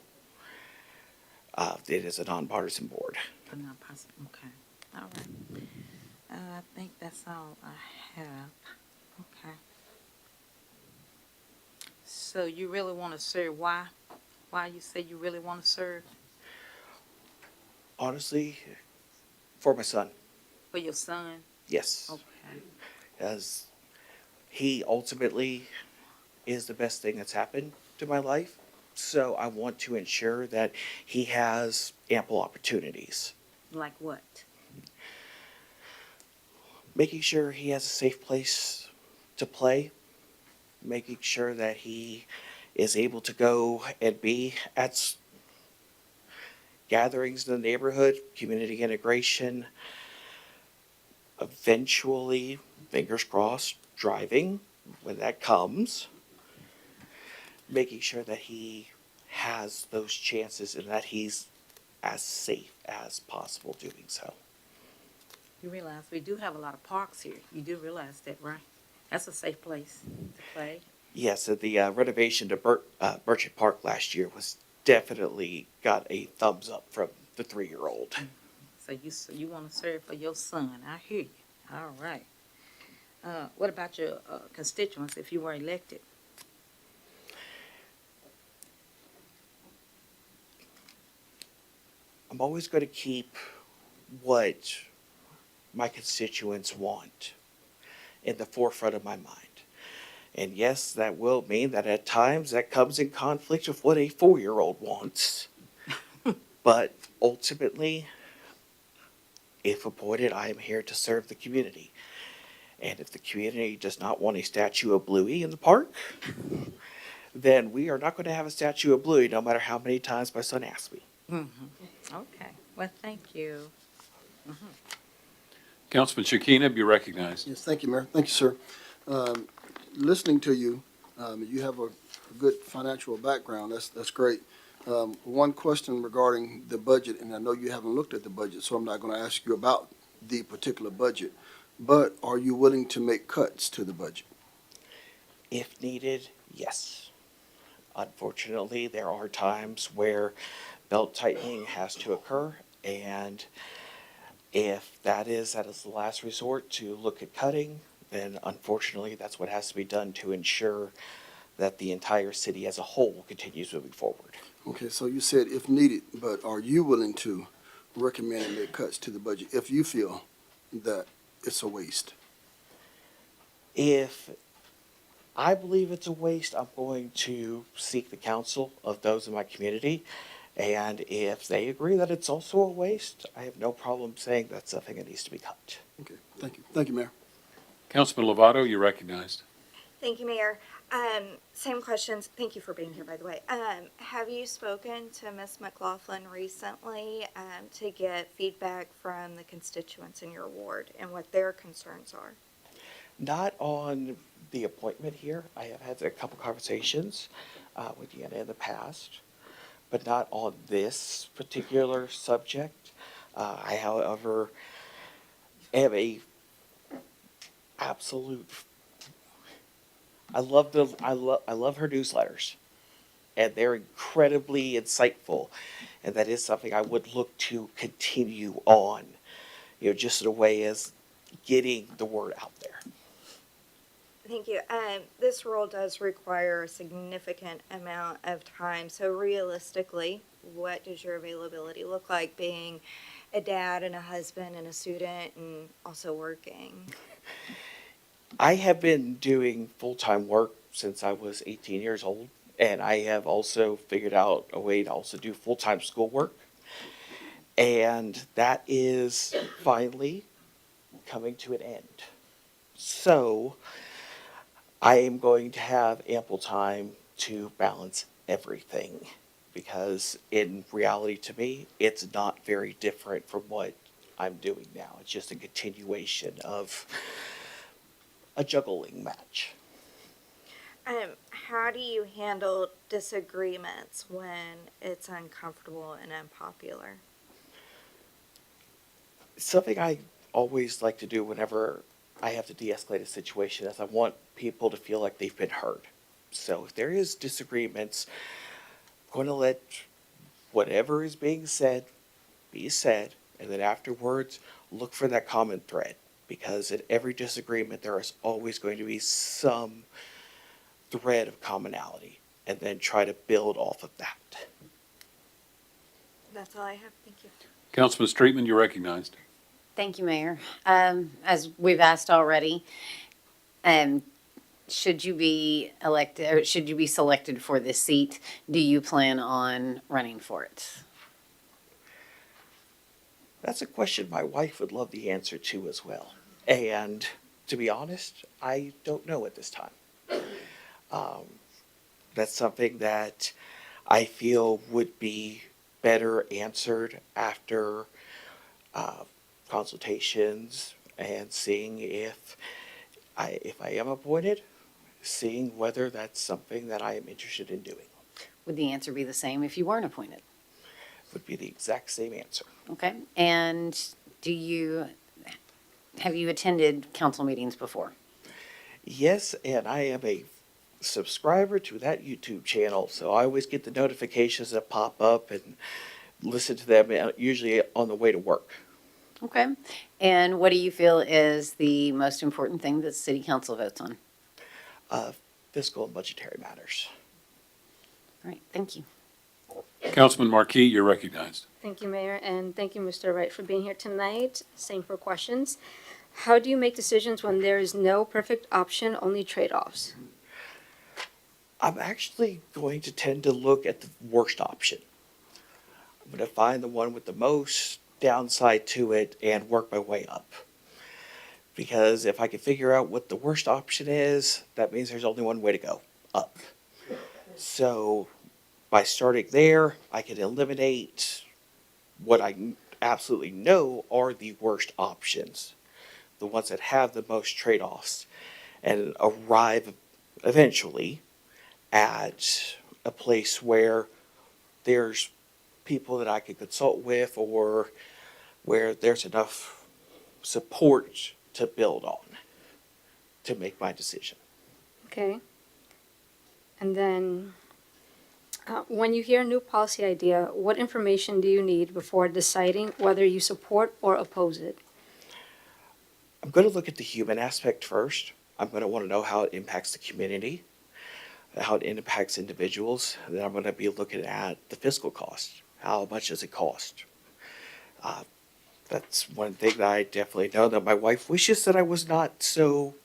It is a nonpartisan board. But not possible. Okay. All right. I think that's all I have. Okay. So you really want to serve? Why? Why you say you really want to serve? Honestly, for my son, For your son? yes. Okay. As he ultimately is the best thing that's happened to my life. So I want to ensure that he has ample opportunities. Like what? Making sure he has a safe place to play, making sure that he is able to go and be at gatherings in the neighborhood, community integration, eventually, fingers crossed, driving when that comes, making sure that he has those chances and that he's as safe as possible doing so. You realize we do have a lot of parks here. You do realize that, right? That's a safe place to play. Yes, the renovation to Merchant Park last year was definitely got a thumbs up from the 3-year-old. So you want to serve for your son. I hear you. All right. What about your constituents if you were elected? I'm always going to keep what my constituents want in the forefront of my mind. And yes, that will mean that at times that comes in conflict with what a 4-year-old wants. But ultimately, if appointed, I am here to serve the community. And if the community does not want a statue of Bluey in the park, then we are not going to have a statue of Bluey no matter how many times my son asks me. Mm-hmm. Okay. Well, thank you. Mm-hmm. Councilman Shakina, be recognized. Yes, thank you, Mayor. Thank you, sir. Listening to you, you have a good financial background. That's great. One question regarding the budget, and I know you haven't looked at the budget, so I'm not going to ask you about the particular budget, but are you willing to make cuts to the budget? If needed, yes. Unfortunately, there are times where belt tightening has to occur, and if that is the last resort to look at cutting, then unfortunately, that's what has to be done to ensure that the entire city as a whole continues moving forward. Okay, so you said if needed, but are you willing to recommend and make cuts to the budget if you feel that it's a waste? If I believe it's a waste, I'm going to seek the counsel of those in my community And if they agree that it's also a waste, I have no problem saying that's something that needs to be cut. Okay, thank you. Thank you, Mayor. Councilman Lovato, you're recognized. Thank you, Mayor. Same questions. Thank you for being here, by the way. Have you spoken to Ms. McLaughlin recently to get feedback from the constituents in your ward and what their concerns are? Not on the appointment here. I have had a couple conversations with Deanna in the past, but not on this particular subject. I, however, am a absolute. I love her newsletters, and they're incredibly insightful, and that is something I would look to continue on. You know, just in a way as getting the word out there. Thank you. This role does require a significant amount of time. So realistically, what does your availability look like being a dad and a husband and a student and also working? I have been doing full-time work since I was 18 years old, and I have also figured out a way to also do full-time schoolwork. And that is finally coming to an end. So I am going to have ample time to balance everything, because in reality, to me, it's not very different from what I'm doing now. It's just a continuation of a juggling match. How do you handle disagreements when it's uncomfortable and unpopular? Something I always like to do whenever I have to de-escalate a situation is I want people to feel like they've been heard. So if there is disagreements, I'm going to let whatever is being said be said, and then afterwards look for that common thread, because in every disagreement there is always going to be some thread of commonality, and then try to build off of that. That's all I have. Thank you. Councilman Streetman, you're recognized. Thank you, Mayor. As we've asked already, should you be elected, or should you be selected for this seat, do you plan on running for it? That's a question my wife would love the answer to as well. And to be honest, I don't know at this time. That's something that I feel would be better answered after consultations and seeing if I am appointed, seeing whether that's something that I am interested in doing. Would the answer be the same if you weren't appointed? Would be the exact same answer. Okay, and have you attended council meetings before? Yes, and I am a subscriber to that YouTube channel, so I always get the notifications that pop up and listen to them, usually on the way to work. Okay, and what do you feel is the most important thing that city council votes on? Fiscal and budgetary matters. All right, thank you. Councilman Marquis, you're recognized. Thank you, Mayor, and thank you, Mr. Wright, for being here tonight. Same for questions. How do you make decisions when there is no perfect option, only trade-offs? I'm actually going to tend to look at the worst option. I'm going to find the one with the most downside to it and work my way up. Because if I can figure out what the worst option is, that means there's only one way to go, up. So by starting there, I can eliminate what I absolutely know are the worst options, the ones that have the most trade-offs, and arrive eventually at a place where there's people that I can consult with, or where there's enough support to build on to make my decision. Okay. And then, when you hear a new policy idea, what information do you need before deciding whether you support or oppose it? I'm going to look at the human aspect first. I'm going to want to know how it impacts the community, how it impacts individuals. And then I'm going to be looking at the fiscal cost. How much does it cost? That's one thing that I definitely know that my wife wishes that I was not so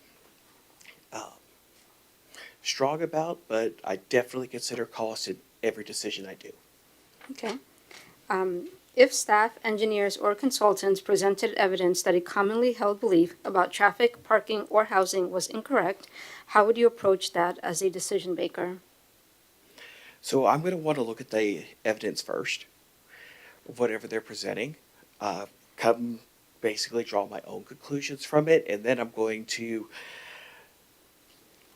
strong about, but I definitely consider cost in every decision I do. Okay. If staff, engineers, or consultants presented evidence that a commonly held belief about traffic, parking, or housing was incorrect, how would you approach that as a decision maker? So I'm going to want to look at the evidence first, whatever they're presenting, come basically draw my own conclusions from it, and then I'm going to,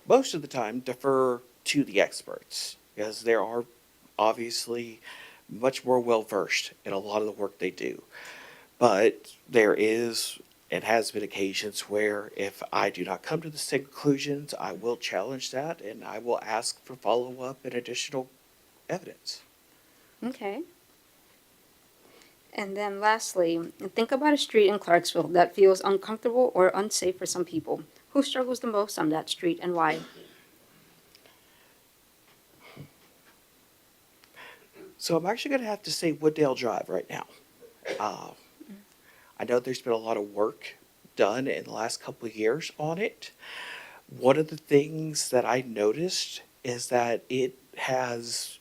most of the time, defer to the experts, because there are obviously much more well versed in a lot of the work they do. But there is and has been occasions where if I do not come to the same conclusions, I will challenge that and I will ask for follow up and additional evidence. Okay. And then lastly, think about a street in Clarksville that feels uncomfortable or unsafe for some people. Who struggles the most on that street and why? So I'm actually going to have to say Wooddale Drive right now. I know there's been a lot of work done in the last couple of years on it. One of the things that I noticed is that it has,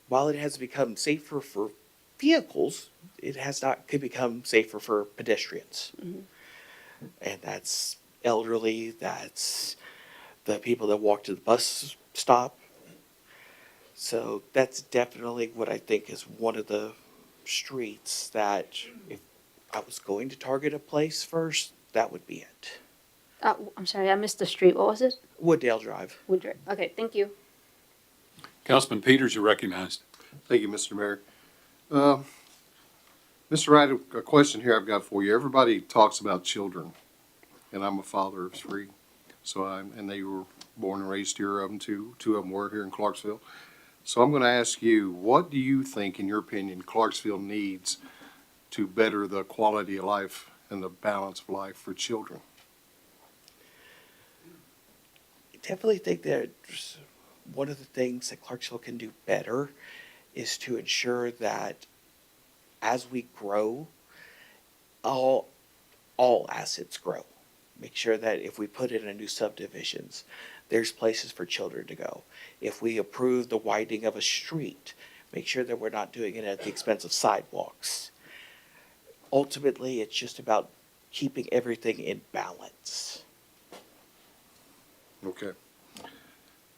while it has become safer for vehicles, it has not could become safer for pedestrians. And that's elderly, that's the people that walk to the bus stop. So that's definitely what I think is one of the streets that if I was going to target a place first, that would be it. I'm sorry, I missed the street. What was it? Wooddale Drive. Woodruff. Okay, thank you. Councilman Peters, you're recognized. Thank you, Mr. Mayor. Mr. Wright, a question here I've got for you. Everybody talks about children, and I'm a father of three. And they were born and raised here of them, two of them were here in Clarksville. So I'm going to ask you, what do you think, in your opinion, Clarksville needs to better the quality of life and the balance of life for children? I definitely think that one of the things that Clarksville can do better is to ensure that as we grow, all assets grow. Make sure that if we put in a new subdivisions, there's places for children to go. If we approve the widening of a street, make sure that we're not doing it at the expense of sidewalks. Ultimately, it's just about keeping everything in balance. Okay.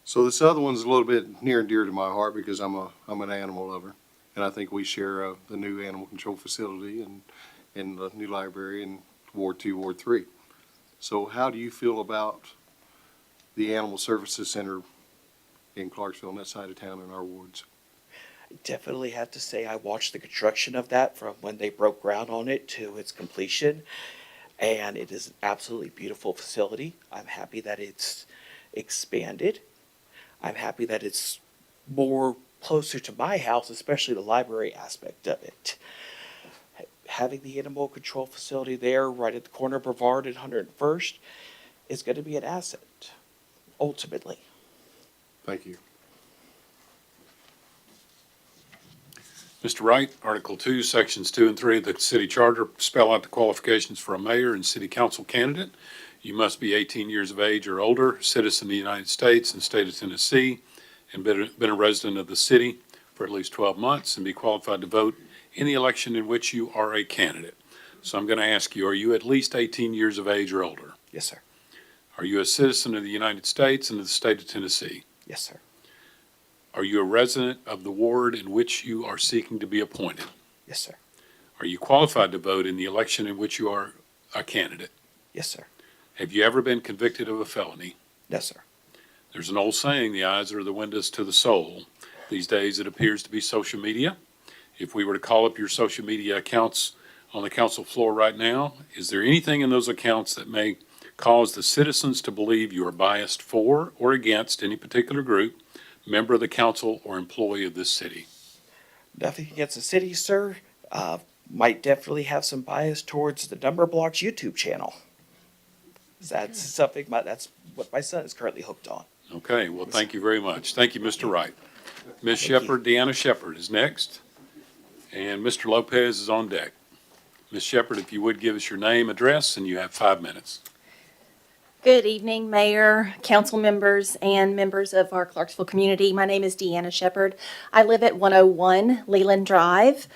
So this other one's a little bit near and dear to my heart because I'm an animal lover, and I think we share the new animal control facility and the new library in Ward 2, Ward 3. So how do you feel about the Animal Services Center in Clarksville, on that side of town in our wards? I definitely have to say I watched the construction of that from when they broke ground on it to its completion, and it is an absolutely beautiful facility. I'm happy that it's expanded. I'm happy that it's more closer to my house, especially the library aspect of it. Having the animal control facility there right at the corner of Brevard and 101st is going to be an asset, ultimately. Thank you. Mr. Wright, Article 2, Sections 2 and 3 of the city charter spell out the qualifications for a mayor and city council candidate. You must be 18 years of age or older, citizen of the United States and state of Tennessee, and been a resident of the city for at least 12 months and be qualified to vote in the election in which you are a candidate. So I'm going to ask you, are you at least 18 years of age or older? Yes, sir. Are you a citizen of the United States and of the state of Tennessee? Yes, sir. Are you a resident of the ward in which you are seeking to be appointed? Yes, sir. Are you qualified to vote in the election in which you are a candidate? Yes, sir. Have you ever been convicted of a felony? No, sir. There's an old saying, the eyes are the windows to the soul. These days it appears to be social media. If we were to call up your social media accounts on the council floor right now, is there anything in those accounts that may cause the citizens to believe you are biased for or against any particular group, member of the council, or employee of this city? Nothing against the city, sir. Might definitely have some bias towards the Number Blocks YouTube channel. That's something, that's what my son is currently hooked on. Okay, well, thank you very much. Thank you, Mr. Wright. Ms. Shepherd, Deanna Shepherd is next, and Mr. Lopez is on deck. Ms. Shepherd, if you would give us your name, address, and you have 5 minutes. Good evening, Mayor, council members, and members of our Clarksville community. My name is Deanna Shepherd. I live at 101 Leland Drive.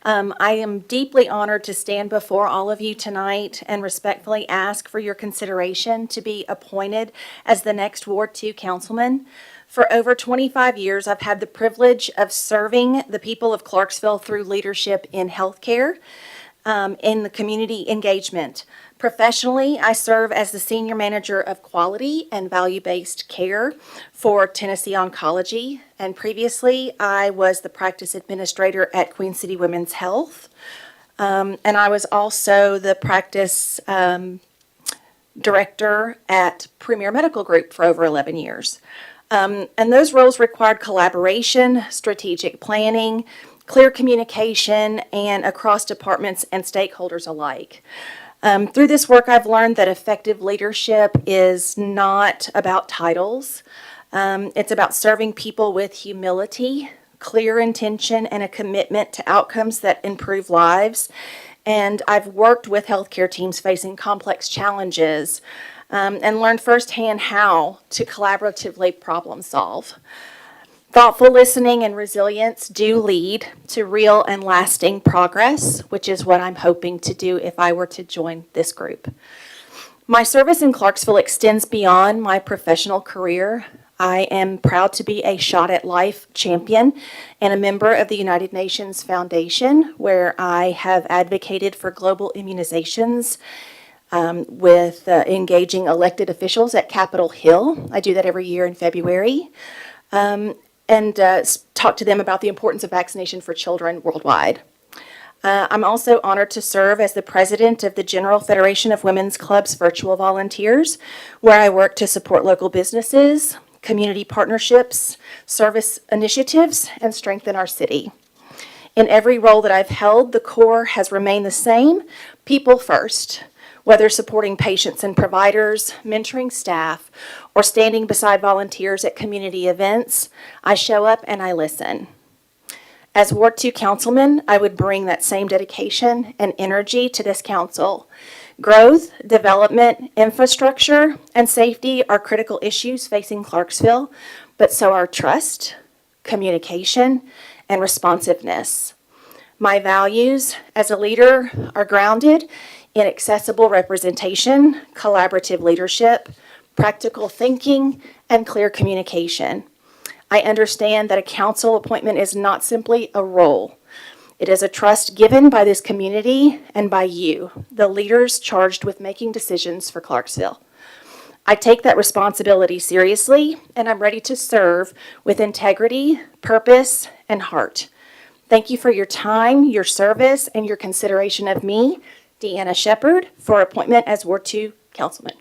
I am deeply honored to stand before all of you tonight and respectfully ask for your consideration to be appointed as the next Ward 2 councilman. For over 25 years, I've had the privilege of serving the people of Clarksville through leadership in healthcare, in the community engagement. Professionally, I serve as the Senior Manager of Quality and Value-Based Care for Tennessee Oncology, and previously I was the Practice Administrator at Queen City Women's Health, and I was also the Practice Director at Premier Medical Group for over 11 years. And those roles required collaboration, strategic planning, clear communication, and across departments and stakeholders alike. Through this work, I've learned that effective leadership is not about titles. It's about serving people with humility, clear intention, and a commitment to outcomes that improve lives. And I've worked with healthcare teams facing complex challenges and learned firsthand how to collaboratively problem solve. Thoughtful listening and resilience do lead to real and lasting progress, which is what I'm hoping to do if I were to join this group. My service in Clarksville extends beyond my professional career. I am proud to be a Shot at Life champion and a member of the United Nations Foundation, where I have advocated for global immunizations with engaging elected officials at Capitol Hill. I do that every year in February. And talk to them about the importance of vaccination for children worldwide. I'm also honored to serve as the president of the General Federation of Women's Clubs Virtual Volunteers, where I work to support local businesses, community partnerships, service initiatives, and strengthen our city. In every role that I've held, the core has remained the same: people first. Whether supporting patients and providers, mentoring staff, or standing beside volunteers at community events, I show up and I listen. As Ward 2 councilman, I would bring that same dedication and energy to this council. Growth, development, infrastructure, and safety are critical issues facing Clarksville, but so are trust, communication, and responsiveness. My values as a leader are grounded in accessible representation, collaborative leadership, practical thinking, and clear communication. I understand that a council appointment is not simply a role. It is a trust given by this community and by you, the leaders charged with making decisions for Clarksville. I take that responsibility seriously, and I'm ready to serve with integrity, purpose, and heart. Thank you for your time, your service, and your consideration of me, Deanna Shepherd, for appointment as Ward 2 councilman.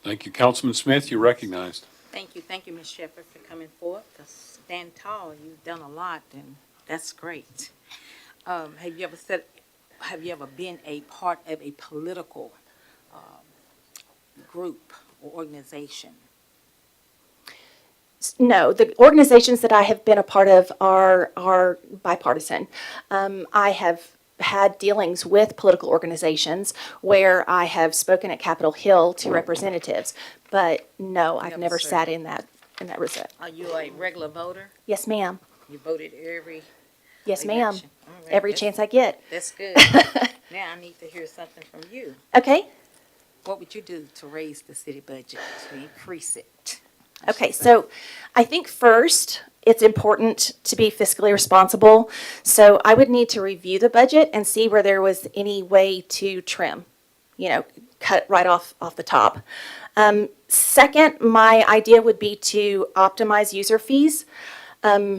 Thank you, Councilman Smith. You're recognized. Thank you, Ms. Shepherd, for coming forth. To stand tall, you've done a lot, and that's great. Have you ever been a part of a political group or organization? No, the organizations that I have been a part of are bipartisan. I have had dealings with political organizations where I have spoken at Capitol Hill to representatives, but no, I've never sat in that result. Are you a regular voter? Yes, ma'am. You voted every Yes, ma'am. election? All right, Every chance I get. That's good. Now I need to hear something from you. Okay. What would you do to raise the city budget, to increase it? Okay, so I think first it's important to be fiscally responsible. So I would need to review the budget and see where there was any way to trim, cut right off the top. Second, my idea would be to optimize user fees,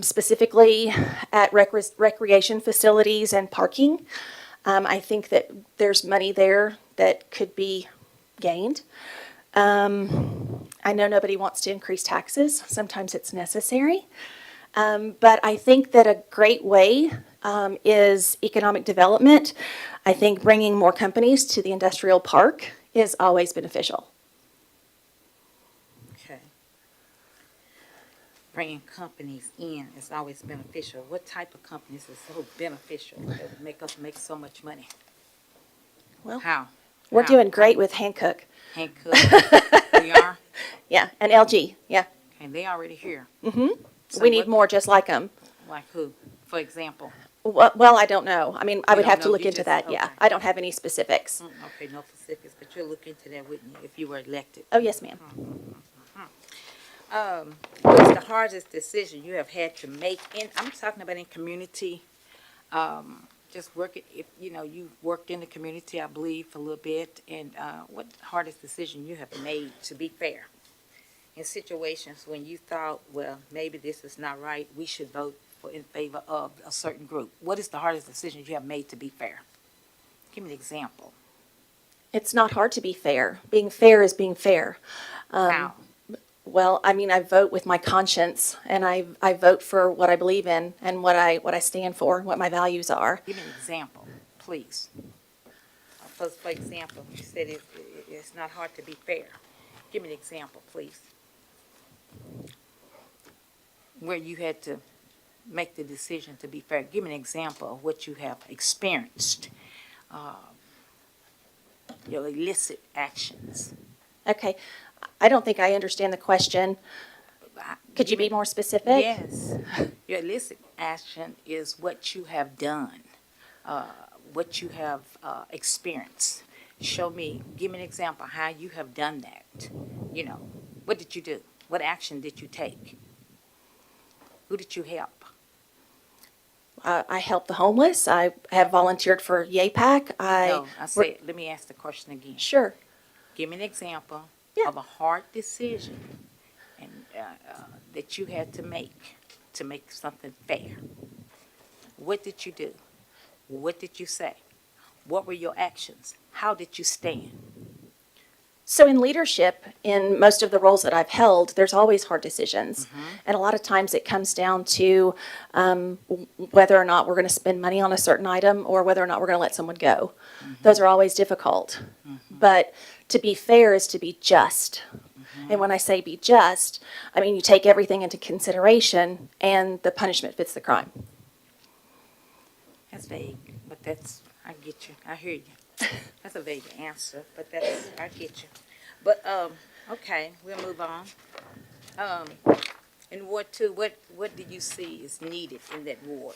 specifically at recreation facilities and parking. I think that there's money there that could be gained. I know nobody wants to increase taxes. Sometimes it's necessary. But I think that a great way is economic development. I think bringing more companies to the industrial park is always beneficial. Okay. Bringing companies in is always beneficial. What type of companies is so beneficial that would make us make so much money? Well, How? We're doing great with Hankook. Hankook. We are, Yeah, and LG, yeah. and they already here. So We need what- more just like them. Like who, for example? Well, I don't know. I mean, I You would don't have to know, look you into just- that, yeah. okay. I don't have any specifics. Okay, no specifics, but you'll look into that, wouldn't you, if you were elected? Oh, yes, ma'am. What's the hardest decision you have had to make in, I'm talking about in community, just working, if, you know, you worked in the community, I believe, for a little bit, and, what hardest decision you have made to be fair? In situations when you thought, well, maybe this is not right, we should vote in favor of a certain group. What is the hardest decision you have made to be fair? Give me an example. It's not hard to be fair. Being fair is being fair. How? Well, I mean, I vote with my conscience, and I vote for what I believe in and what I stand for, what my values are. Give me an example, please. For example, you said it's not hard to be fair. Give me an example, please. Where you had to make the decision to be fair. Give me an example of what you have experienced, your illicit actions. Okay, I don't think I understand the question. Could you be more specific? Yes. Your illicit action is what you have done, what you have experienced. Show me, give me an example how you have done that. You know, what did you do? What action did you take? Who did you help? I help the homeless. I have volunteered for YAPAC. No, I said, let me ask the question again. Sure. Give me an example Yeah. of a hard decision and, that you had to make something fair. What did you do? What did you say? What were your actions? How did you stand? So in leadership, in most of the roles that I've held, there's always hard decisions. And a lot of times it comes down to whether or not we're going to spend money on a certain item or whether or not we're going to let someone go. Those are always difficult. But to be fair is to be just. And when I say be just, I mean you take everything into consideration and the punishment fits the crime. That's vague, but that's, I get you. I hear you. That's a vague answer, but that's, I get you. But, okay, we'll move on. In Ward 2, what do you see is needed in that ward?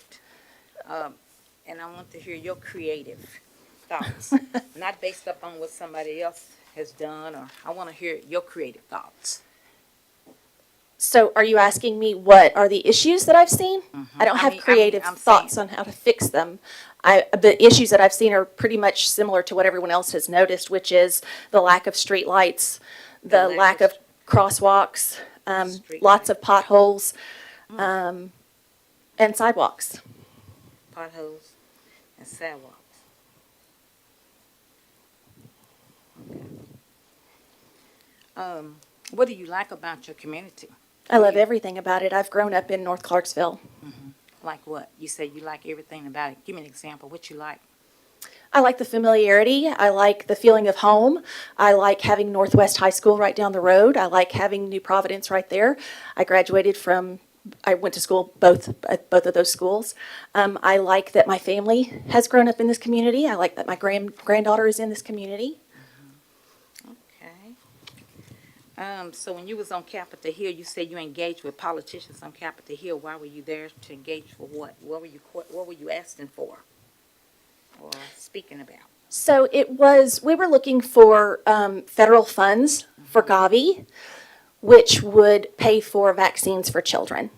And I want to hear your creative thoughts, not based upon what somebody else has done, or I want to hear your creative thoughts. So are you asking me what are the issues that I've seen? I don't have creative I'm thoughts saying- on how to fix them. The issues that I've seen are pretty much similar to what everyone else has noticed, which is the lack of street lights, the lack of crosswalks, lots of potholes, and sidewalks. Potholes and sidewalks. Okay. What do you like about your community? I love everything about it. I've grown up in North Clarksville. Like what? You say you like everything about it. Give me an example. What you like? I like the familiarity. I like the feeling of home. I like having Northwest High School right down the road. I like having New Providence right there. I went to school at both of those schools. I like that my family has grown up in this community. I like that my granddaughter is in this community. Okay. So when you was on Capitol Hill, you said you engaged with politicians on Capitol Hill. Why were you there to engage for what? What were you asking for? Or speaking about? So we were looking for federal funds for Gavi, which would pay for vaccines for children.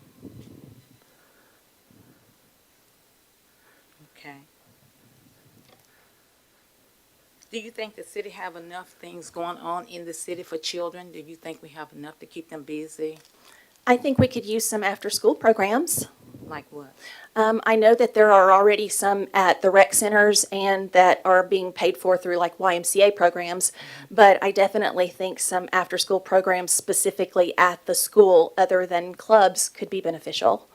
Okay. Do you think the city have enough things going on in the city for children? Do you think we have enough to keep them busy? I think we could use some after-school programs. Like what? I know that there are already some at the rec centers and that are being paid for through like YMCA programs, but I definitely think some after-school programs specifically at the school other than clubs could be beneficial.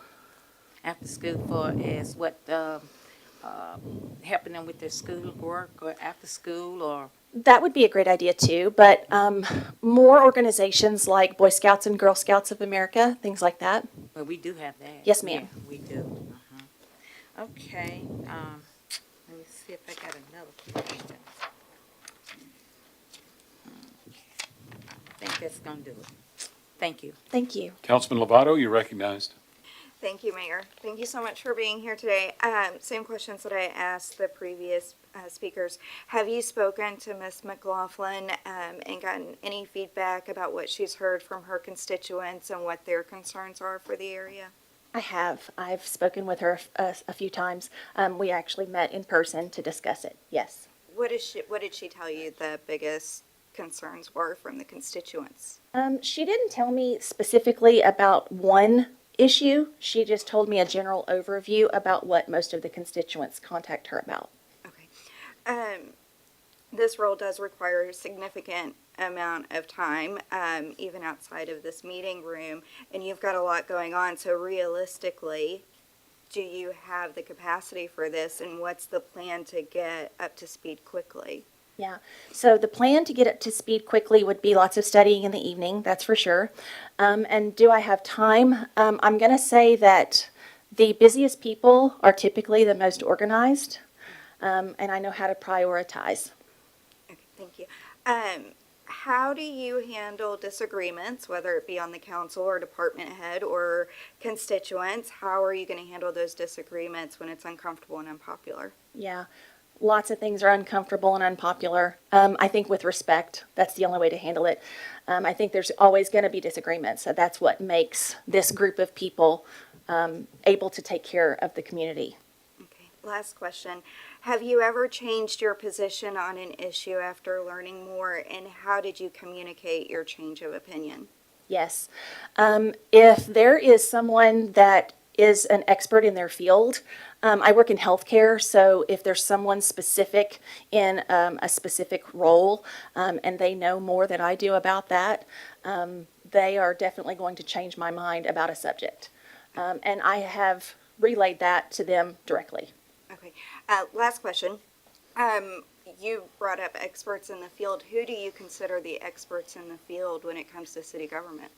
After school for is what, helping them with their school work or after school or? That would be a great idea too, but more organizations like Boy Scouts and Girl Scouts of America, things like that. Well, we do have that. Yes, ma'am. Yeah, we do. Okay, let me see if I got another question. think that's gonna do it. Thank you. Thank you. Councilman Lovato, you're recognized. Thank you, Mayor. Thank you so much for being here today. Same questions that I asked the previous speakers. Have you spoken to Ms. McLaughlin and gotten any feedback about what she's heard from her constituents and what their concerns are for the area? I have. I've spoken with her a few times. We actually met in person to discuss it. Yes. What did she tell you the biggest concerns were from the constituents? She didn't tell me specifically about one issue. She just told me a general overview about what most of the constituents contact her about. This role does require a significant amount of time, even outside of this meeting room, and you've got a lot going on. So realistically, do you have the capacity for this, and what's the plan to get up to speed quickly? Yeah. So the plan to get up to speed quickly would be lots of studying in the evening, that's for sure. And do I have time? I'm going to say that the busiest people are typically the most organized, and I know how to prioritize. Okay, thank you. How do you handle disagreements, whether it be on the council or department head or constituents? How are you going to handle those disagreements when it's uncomfortable and unpopular? Yeah. Lots of things are uncomfortable and unpopular. I think with respect, that's the only way to handle it. I think there's always going to be disagreements. So that's what makes this group of people able to take care of the community. Okay, last question. Have you ever changed your position on an issue after learning more, and how did you communicate your change of opinion? Yes. If there is someone that is an expert in their field, I work in healthcare, so if there's someone specific in a specific role and they know more than I do about that, they are definitely going to change my mind about a subject. And I have relayed that to them directly. Okay, last question. You brought up experts in the field. Who do you consider the experts in the field when it comes to city government?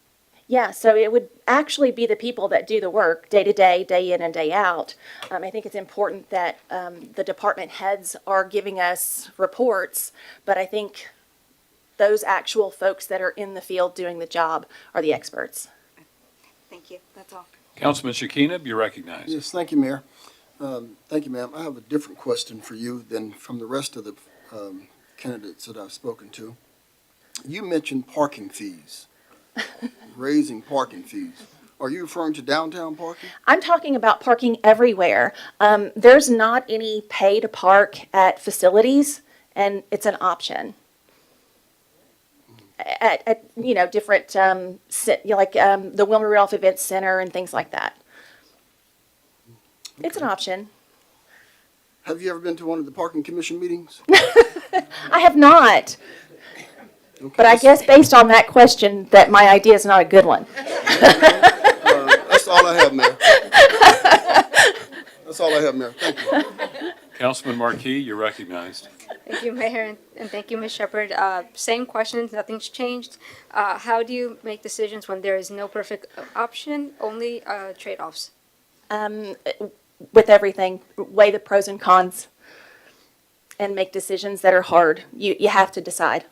Yeah, so it would actually be the people that do the work day to day, day in and day out. I think it's important that the department heads are giving us reports, but I think those actual folks that are in the field doing the job are the experts. Thank you. That's all. Councilman Shekinah, you're recognized. Yes, thank you, Mayor. Thank you, ma'am. I have a different question for you than from the rest of the candidates that I've spoken to. You mentioned parking fees, raising parking fees. Are you referring to downtown parking? I'm talking about parking everywhere. There's not any pay to park at facilities, and it's an option. At different, the Wilmer Rudolph Event Center and things like that. It's an option. Have you ever been to one of the parking commission meetings? I have not. Okay, But I guess based on that question, that my idea is not a good one. That's all I have, Mayor. That's all I have, Mayor. Thank you. Councilman Marquis, you're recognized. Thank you, Mayor, and thank you, Ms. Shepherd. Same questions, nothing's changed. How do you make decisions when there is no perfect option, only trade-offs? With everything, weigh the pros and cons and make decisions that are hard. You have to decide.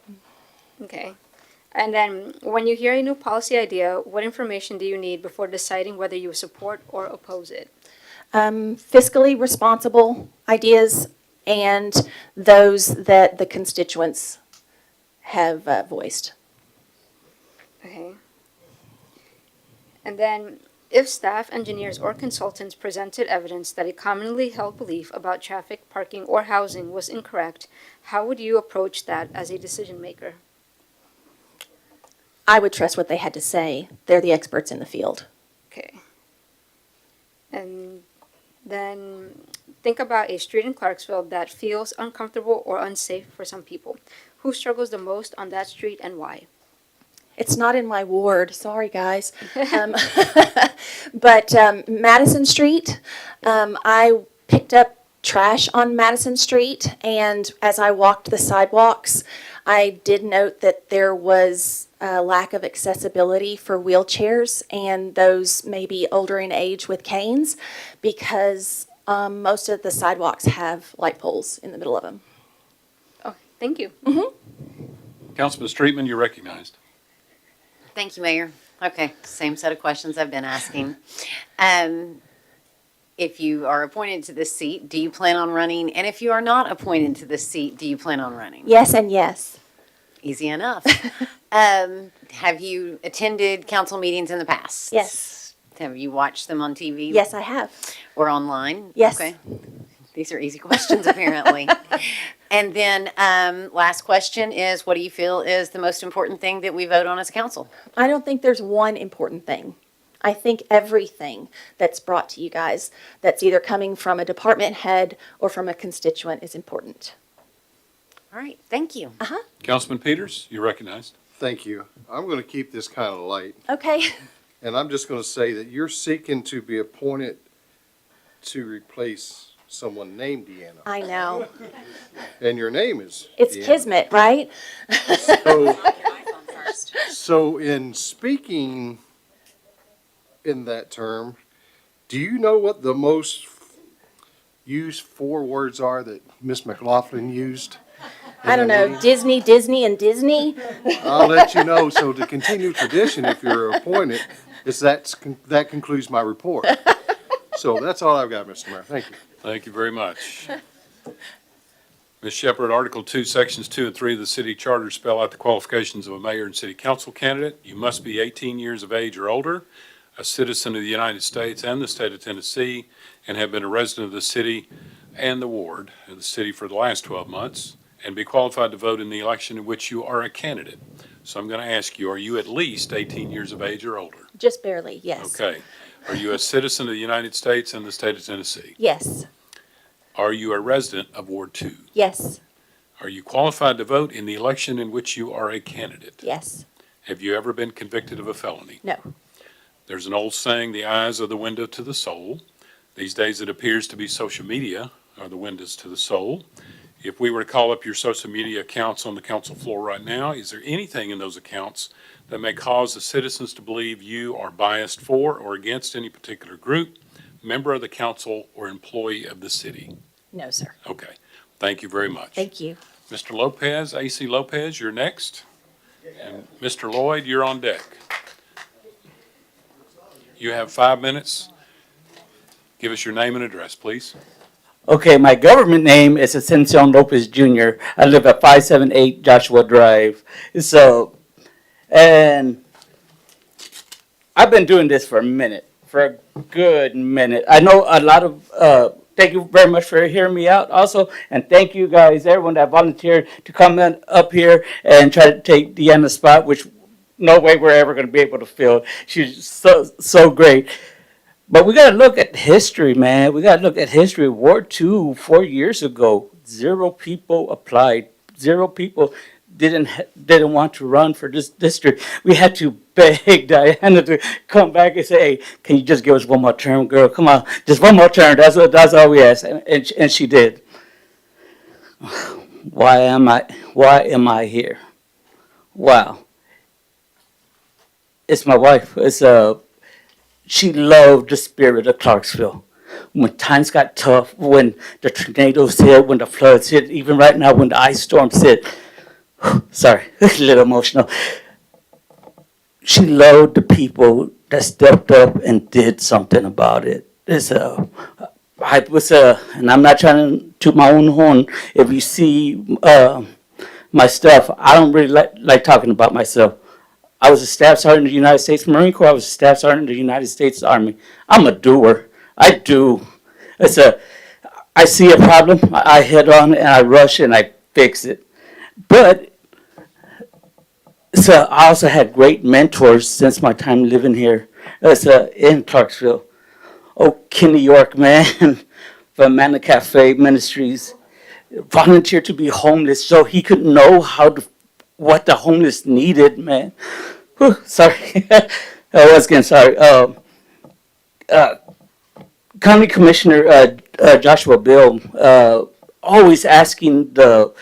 Okay. And then, when you hear a new policy idea, what information do you need before deciding whether you support or oppose it? Fiscally responsible ideas and those that the constituents have voiced. Okay. And then, if staff, engineers, or consultants presented evidence that a commonly held belief about traffic, parking, or housing was incorrect, how would you approach that as a decision maker? I would trust what they had to say. They're the experts in the field. Okay. And then think about a street in Clarksville that feels uncomfortable or unsafe for some people. Who struggles the most on that street and why? It's not in my ward. Sorry, guys. But Madison Street, I picked up trash on Madison Street, and as I walked the sidewalks, I did note that there was a lack of accessibility for wheelchairs and those maybe older in age with canes, because most of the sidewalks have light poles in the middle of them. Oh, thank you. Councilman Streetman, you're recognized. Thank you, Mayor. Okay, same set of questions I've been asking. If you are appointed to this seat, do you plan on running? And if you are not appointed to this seat, do you plan on running? Yes and yes. Easy enough. Have you attended council meetings in the past? Yes. Have you watched them on TV? Yes, I have. Or online? Yes. Okay. These are easy questions, apparently. And then, last question is, what do you feel is the most important thing that we vote on as a council? I don't think there's one important thing. I think everything that's brought to you guys that's either coming from a department head or from a constituent is important. All right, thank you. Councilman Peters, you're recognized. Thank you. I'm going to keep this kind of light, Okay. and I'm just going to say that you're seeking to be appointed to replace someone named Deanna, I know. and your name is It's Deanna. kismet, right? So in speaking in that term, do you know what the most used 4 words are that Miss McLaughlin used? I don't know, Disney, Disney, and Disney. I'll let you know. So to continue tradition, if you're appointed, that concludes my report. So that's all I've got, Mr. Mayor. Thank you. Thank you very much. Ms. Shepherd, Article 2, Sections 2 and 3 of the city charter spell out the qualifications of a mayor and city council candidate. You must be 18 years of age or older, a citizen of the United States and the state of Tennessee, and have been a resident of the city and the ward of the city for the last 12 months, and be qualified to vote in the election in which you are a candidate. So I'm going to ask you, are you at least 18 years of age or older? Just barely, yes. Okay. Are you a citizen of the United States and the state of Tennessee? Yes. Are you a resident of Ward 2? Yes. Are you qualified to vote in the election in which you are a candidate? Yes. Have you ever been convicted of a felony? No. There's an old saying, the eyes are the window to the soul. These days it appears to be social media are the windows to the soul. If we were to call up your social media accounts on the council floor right now, is there anything in those accounts that may cause the citizens to believe you are biased for or against any particular group, member of the council, or employee of the city? No, sir. Okay. Thank you very much. Thank you. Mr. Lopez, AC Lopez, you're next. And Mr. Lloyd, you're on deck. You have 5 minutes. Give us your name and address, please. Okay, my government name is Ascension Lopez Jr. I live at 578 Joshua Drive. So, and I've been doing this for a minute, for a good minute. I know a lot of, thank you very much for hearing me out also. And thank you guys, everyone that volunteered to come up here and try to take Deanna's spot, which no way we're ever going to be able to fill. She's so great. But we got to look at history, man. We got to look at history. Ward 2, 4 years ago, 0 people applied. 0 people didn't want to run for this district. We had to beg Diana to come back and say, "Hey, can you just give us one more term, girl? Come on, just one more term." That's all we asked, and she did. Why am I here? Wow. It's my wife. She loved the spirit of Clarksville. When times got tough, when the tornadoes hit, when the floods hit, even right now when the ice storms hit, sorry, a little emotional. She loved the people that stepped up and did something about it. And I'm not trying to toot my own horn. If you see my stuff, I don't really like talking about myself. I was a staff sergeant in the United States Marine Corps. I was a staff sergeant in the United States Army. I'm a doer. I do. I see a problem, I head on and I rush and I fix it. But I also had great mentors since my time living here in Clarksville. Oh, Kenny York, man, from Manna Cafe Ministries, volunteered to be homeless so he could know what the homeless needed, man. Whew, sorry. I was getting sorry. County Commissioner Joshua Bill always asking the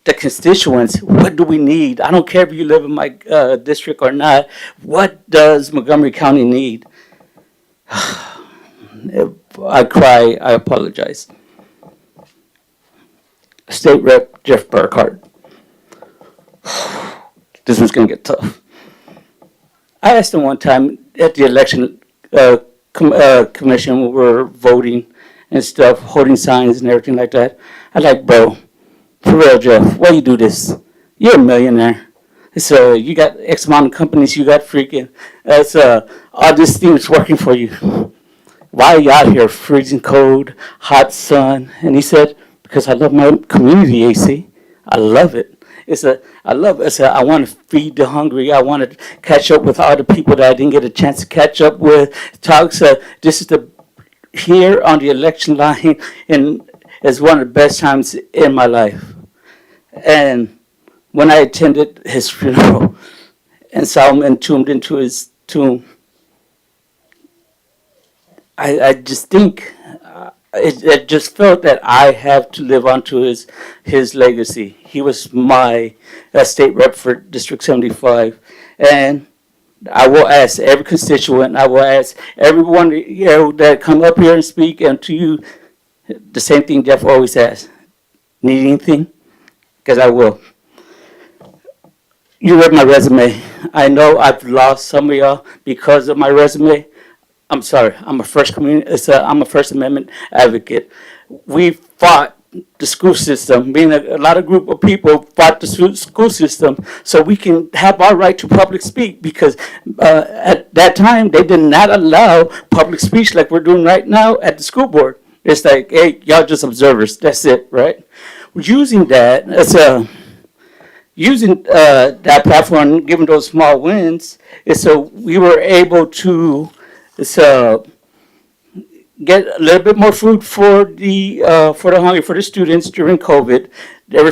constituents, what do we need? I don't care if you live in my district or not. What does Montgomery County need? I cry. I apologize. State Rep Jeff Burkhart. This one's going to get tough. I asked him one time at the election commission when we were voting and stuff, holding signs and everything like that. I like, bro, for real, Jeff, why you do this? You're a millionaire. So you got X amount of companies, you got freaking, all this thing is working for you. Why are you out here freezing cold, hot sun? And he said, because I love my community, AC. I love it. I want to feed the hungry. I want to catch up with all the people that I didn't get a chance to catch up with. This is here on the election line, and it's one of the best times in my life. And when I attended his funeral and saw him entombed into his tomb, I just think it just felt that I have to live on to his legacy. He was my state rep for District 75, and I will ask every constituent, I will ask everyone that come up here and speak, and to you, the same thing Jeff always asks. Need anything? Because I will. You read my resume. I know I've lost some of y'all because of my resume. I'm sorry. I'm a First Amendment advocate. We fought the school system. A lot of group of people fought the school system so we can have our right to public speak, because at that time they did not allow public speech like we're doing right now at the school board. It's like, hey, y'all just observers. That's it, right? Using that that platform, giving those small wins, is so we were able to get a little bit more food for the hungry, for the students during COVID. It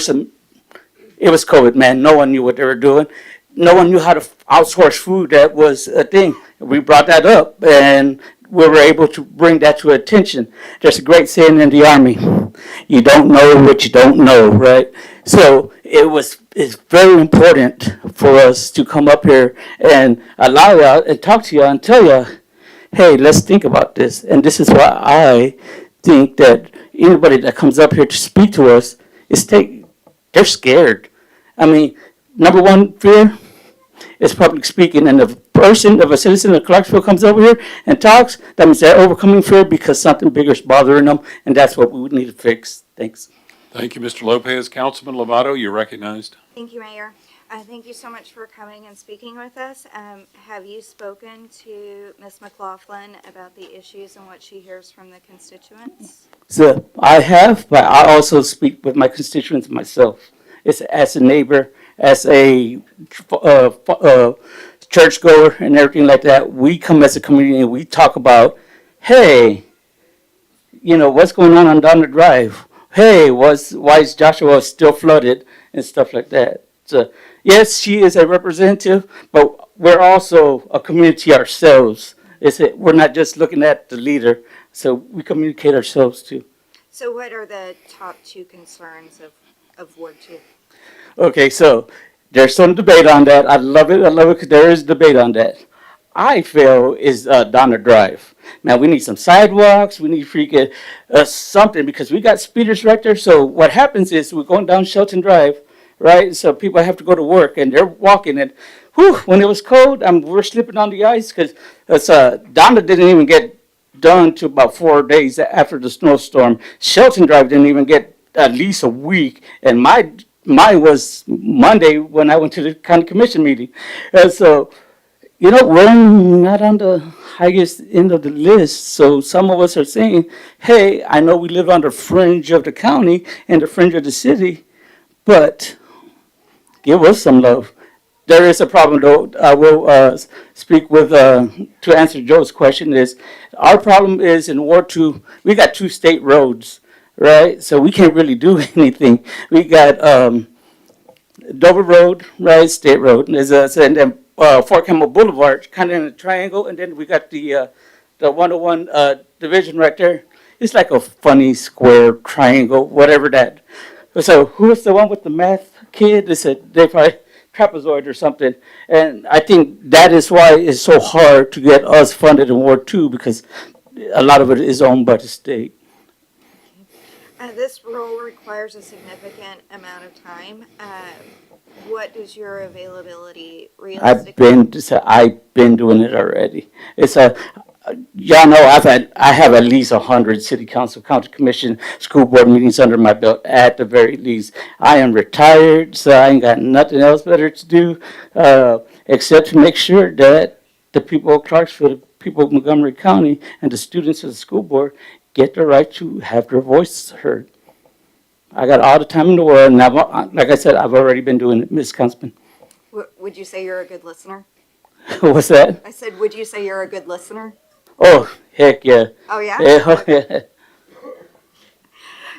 was COVID, man. No one knew what they were doing. No one knew how to outsource food. That was a thing. We brought that up, and we were able to bring that to attention. There's a great saying in the Army: "You don't know what you don't know," right? So it's very important for us to come up here and allow y'all and talk to y'all and tell y'all, hey, let's think about this. And this is why I think that anybody that comes up here to speak to us they're scared. I mean, number one fear is public speaking. And if a citizen of Clarksville comes over here and talks, that means they're overcoming fear because something bigger is bothering them, and that's what we would need to fix. Thanks. Thank you, Mr. Lopez. Councilman Lovato, you're recognized. Thank you, Mayor. Thank you so much for coming and speaking with us. Have you spoken to Ms. McLaughlin about the issues and what she hears from the constituents? So I have, but I also speak with my constituents myself. It's as a neighbor, as a churchgoer, and everything like that. We come as a community and we talk about, hey, what's going on down the drive? Hey, why is Joshua still flooded and stuff like that? So yes, she is a representative, but we're also a community ourselves. We're not just looking at the leader, so we communicate ourselves too. So what are the top two concerns of Ward 2? Okay, so there's some debate on that. I love it because there is debate on that. I feel is Donner Drive. Now we need some sidewalks. We need freaking something, because we got speeders right there. So what happens is we're going down Shelton Drive, right? So people have to go to work and they're walking, and when it was cold, we're slipping on the ice because Donner didn't even get done to about 4 days after the snowstorm. Shelton Drive didn't even get at least a week, and mine was Monday when I went to the county commission meeting. So we're not on the highest end of the list. So some of us are saying, hey, I know we live on the fringe of the county and the fringe of the city, but give us some love. There is a problem, though. I will speak with, to answer Joe's question, is our problem is in Ward 2, we got 2 state roads, right? So we can't really do anything. We got Dover Road, right, State Road, and then Fort Campbell Boulevard, kind of in a triangle, and then we got the 101 division right there. It's like a funny square triangle, whatever that. So who was the one with the math kid? They probably trapezoid or something. And I think that is why it's so hard to get us funded in Ward 2, because a lot of it is owned by the state. This role requires a significant amount of time. what does your availability realistically? I've been doing it already. Y'all know I have at least 100 city council, county commission, school board meetings under my belt at the very least. I am retired, so I ain't got nothing else better to do, except to make sure that the people of Clarksville, the people of Montgomery County, and the students of the school board get the right to have their voices heard. I got all the time in the world, and like I said, I've already been doing it, Ms. Councilman. Would you say you're a good listener? What's that? I said, would you say you're a good listener? Oh, heck yeah. Oh, yeah? Oh, yeah.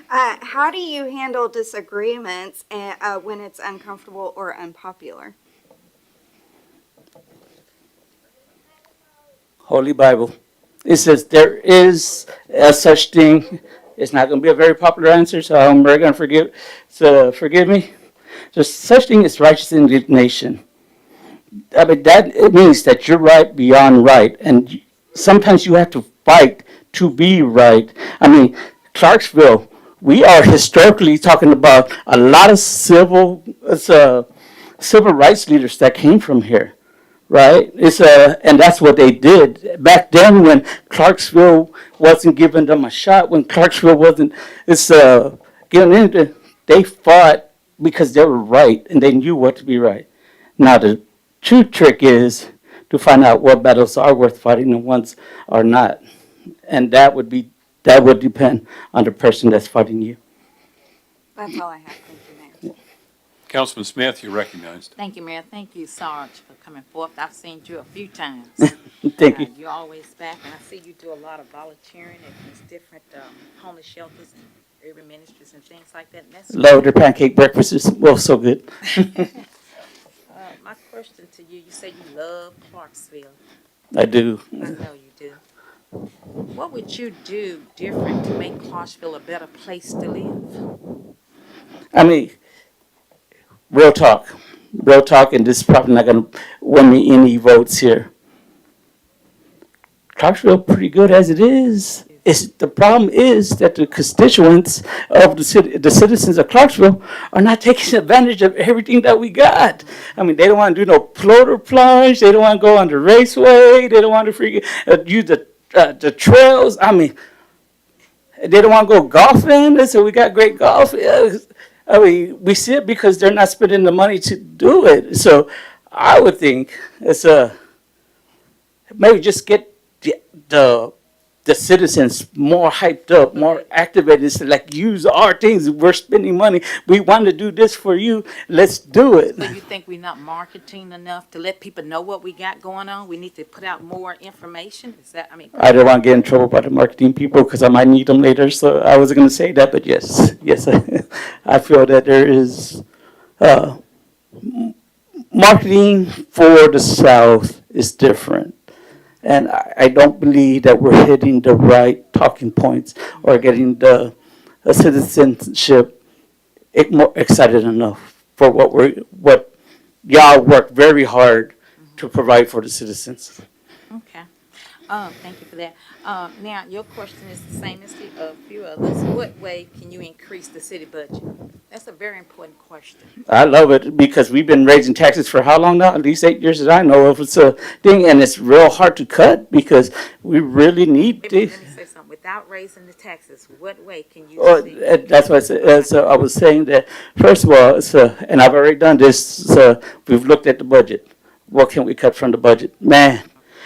How do you handle disagreements when it's uncomfortable or unpopular? Holy Bible. It says there is a such thing. It's not going to be a very popular answer, so I'm very going to forgive me. There's such thing as righteous indignation. I mean, that it means that you're right beyond right, and sometimes you have to fight to be right. I mean, Clarksville, we are historically talking about a lot of civil rights leaders that came from here, right? And that's what they did back then when Clarksville wasn't giving them a shot. When Clarksville wasn't, getting into, they fought because they were right and they knew what to be right. Now the true trick is to find out what battles are worth fighting and ones are not. And that would depend on the person that's fighting you. That's all I have. Thank you, Mayor. Councilman Smith, you're recognized. Thank you, Mayor. Thank you, Sarge, for coming forth. I've seen you a few times. Thank you. You're always back, and I see you do a lot of volunteering at these different homeless shelters and urban ministries and things like that. And that's Love their pancake breakfasts. Well, so good. my question to you, you say you love Clarksville. I do. I know you do. What would you do different to make Clarksville a better place to live? I mean, real talk, and this is probably not going to win me any votes here. Clarksville pretty good as it is. The problem is that the constituents of the citizens of Clarksville are not taking advantage of everything that we got. I mean, they don't want to do no floater plunge. They don't want to go on the raceway. They don't want to use the trails. I mean, they don't want to go golfing. So we got great golf. I mean, we see it because they're not spending the money to do it. So I would think it's maybe just get the citizens more hyped up, more activated, to like use our things. We're spending money. We want to do this for you. Let's do it. So you think we're not marketing enough to let people know what we got going on? We need to put out more information? Is that, I don't want to get in trouble by the marketing people because I might need them later. So I wasn't going to say that, but yes, I feel that there is marketing for the South is different. And I don't believe that we're hitting the right talking points or getting the citizenship more excited enough for what y'all work very hard to provide for the citizens. Okay. Thank you for that. Now, your question is the same as a few others. What way can you increase the city budget? That's a very important question. I love it because we've been raising taxes for how long now? At least 8 years that I know of. It's a thing, and it's real hard to cut because we really need to. Let me say something. Without raising the taxes, what way can you? That's what I said. So I was saying that, first of all, and I've already done this, so we've looked at the budget. What can we cut from the budget? Man,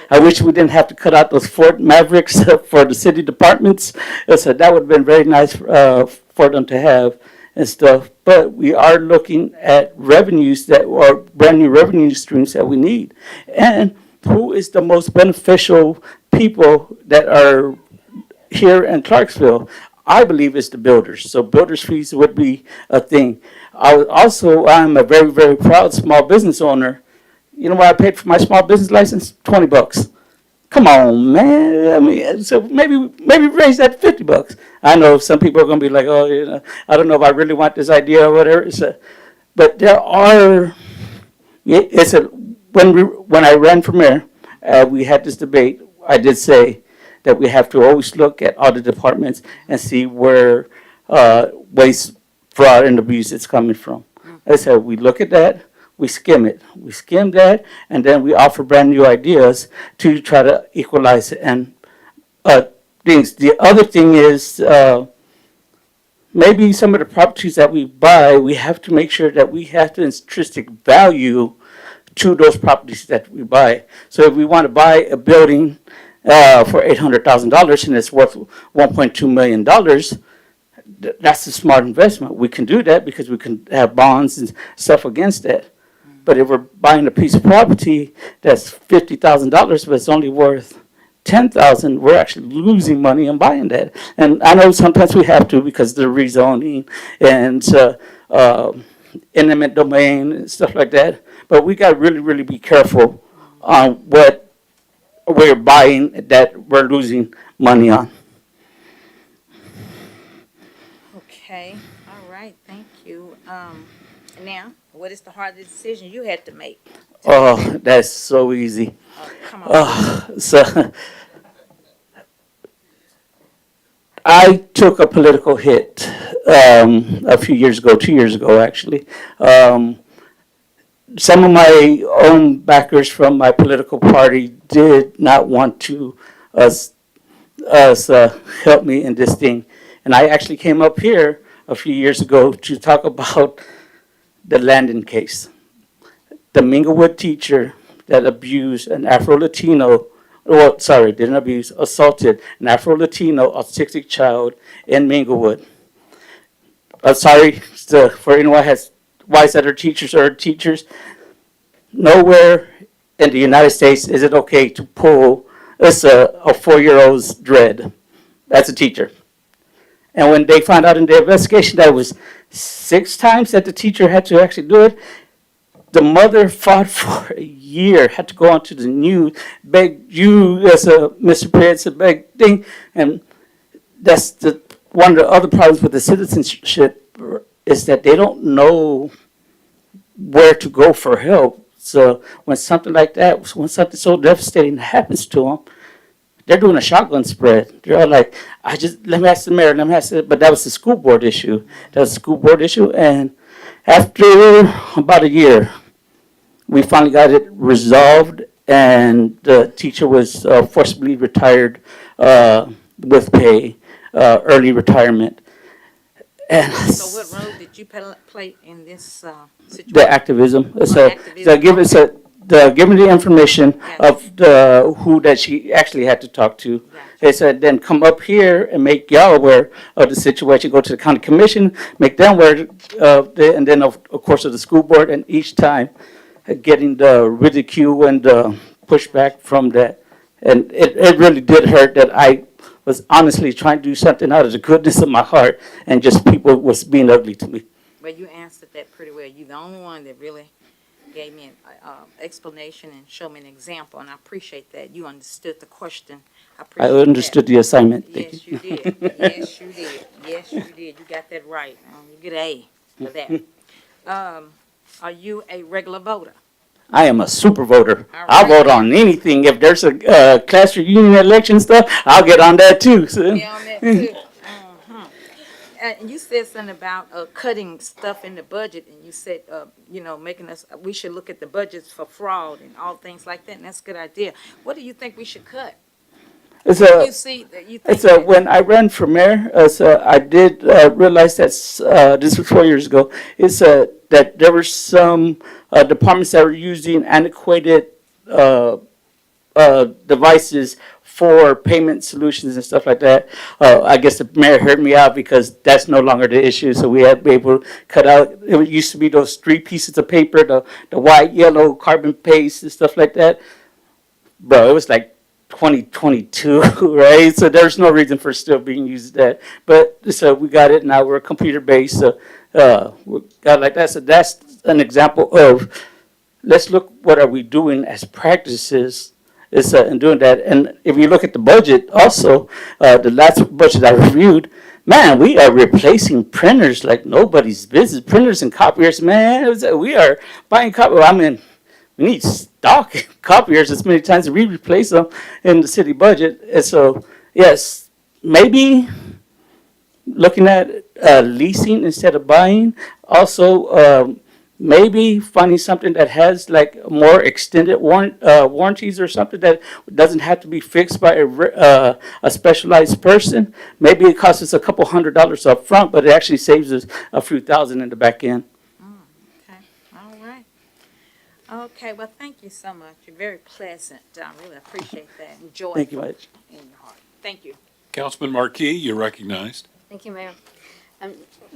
I wish we didn't have to cut out those Ford Mavericks for the city departments. So that would have been very nice for them to have and stuff. But we are looking at revenues that are brand new revenue streams that we need. And who is the most beneficial people that are here in Clarksville? I believe it's the builders. So builders fees would be a thing. I'm a very, very proud small business owner. You know what I paid for my small business license? $20. Come on, man. I mean, so maybe raise that to $50. I know some people are going to be like, oh, I don't know if I really want this idea or whatever. But there are. When I ran for mayor, we had this debate. I did say that we have to always look at all the departments and see where waste, fraud, and abuse is coming from. I said, we look at that, we skim it. We skim that, and then we offer brand new ideas to try to equalize it. And things. The other thing is maybe some of the properties that we buy, we have to make sure that we have the intrinsic value to those properties that we buy. So if we want to buy a building for $800,000 and it's worth $1.2 million, that's a smart investment. We can do that because we can have bonds and stuff against that. But if we're buying a piece of property that's $50,000 but it's only worth 10,000, we're actually losing money on buying that. And I know sometimes we have to because of the rezoning and eminent domain and stuff like that. But we got to really, really be careful on what we're buying that we're losing money on. Okay, all right, thank you. Now, what is the hardest decision you had to make? Oh, that's so easy. Come on. So I took a political hit a few years ago, 2 years ago actually. Some of my own backers from my political party did not want to help me in this thing. And I actually came up here a few years ago to talk about the Landon case. The Minglewood teacher that abused an Afro-Latino, didn't abuse, assaulted an Afro-Latino autistic child in Minglewood. For anyone who has wives that are teachers or teachers, nowhere in the United States is it okay to pull a 4-year-old's dread. That's a teacher. And when they found out in the investigation that it was 6 times that the teacher had to actually do it, the mother fought for a year, had to go onto the news, beg you as a Mr. Prince, a beg thing. And that's one of the other problems with the citizenship is that they don't know where to go for help. So when something like that, when something so devastating happens to them, they're doing a shotgun spread. They're all like, let me ask the mayor, but that was the school board issue. And after about a year, we finally got it resolved, and the teacher was forcibly retired with pay, early retirement. And So what role did you play in this situation? the activism. Activism. Give me the information of who that she actually had to talk to. They said, then come up here and make y'all aware of the situation. Go to the county commission, make them aware and then of course of the school board. And each time, getting the ridicule and the pushback from that, and it really did hurt that I was honestly trying to do something out of the goodness of my heart, and just people was being ugly to me. Well, you answered that pretty well. You're the only one that really gave me an explanation and showed me an example, and I appreciate that. You understood the question. I understood the assignment. Yes, you did. Yes, you did. Yes, you did. You got that right. You get an A for that. Are you a regular voter? I am a super voter. All I'll right. vote on anything. If there's a class reunion election stuff, I'll get on that too. So. Yeah, on that too. And you said something about cutting stuff in the budget, and you said, we should look at the budgets for fraud and all things like that, and that's a good idea. What do you think we should cut? When I ran for mayor, I did realize that this was 4 years ago. That there were some departments that were using antiquated devices for payment solutions and stuff like that. I guess the mayor heard me out because that's no longer the issue. So we had to be able to cut out. It used to be those 3 pieces of paper, the white, yellow, carbon paste and stuff like that. Bro, it was like 2022, right? So there's no reason for still being used that. But so we got it now. We're computer based. So we got like that. So that's an example of let's look what are we doing as practices in doing that. And if you look at the budget, also the last budget I reviewed, man, we are replacing printers like nobody's business. Printers and copiers, man, we are buying copiers. I mean, we need stock copiers as many times as we replace them in the city budget. And so, yes, maybe looking at leasing instead of buying. Also, maybe finding something that has like more extended warranties or something that doesn't have to be fixed by a specialized person. Maybe it costs us a couple $100 up front, but it actually saves us a few thousand in the back end. Okay, all right. Okay, well, thank you so much. You're very pleasant. I really appreciate that. Enjoy Thank you much. in your heart. Thank you. Councilman Marquis, you're recognized. Thank you, Mayor.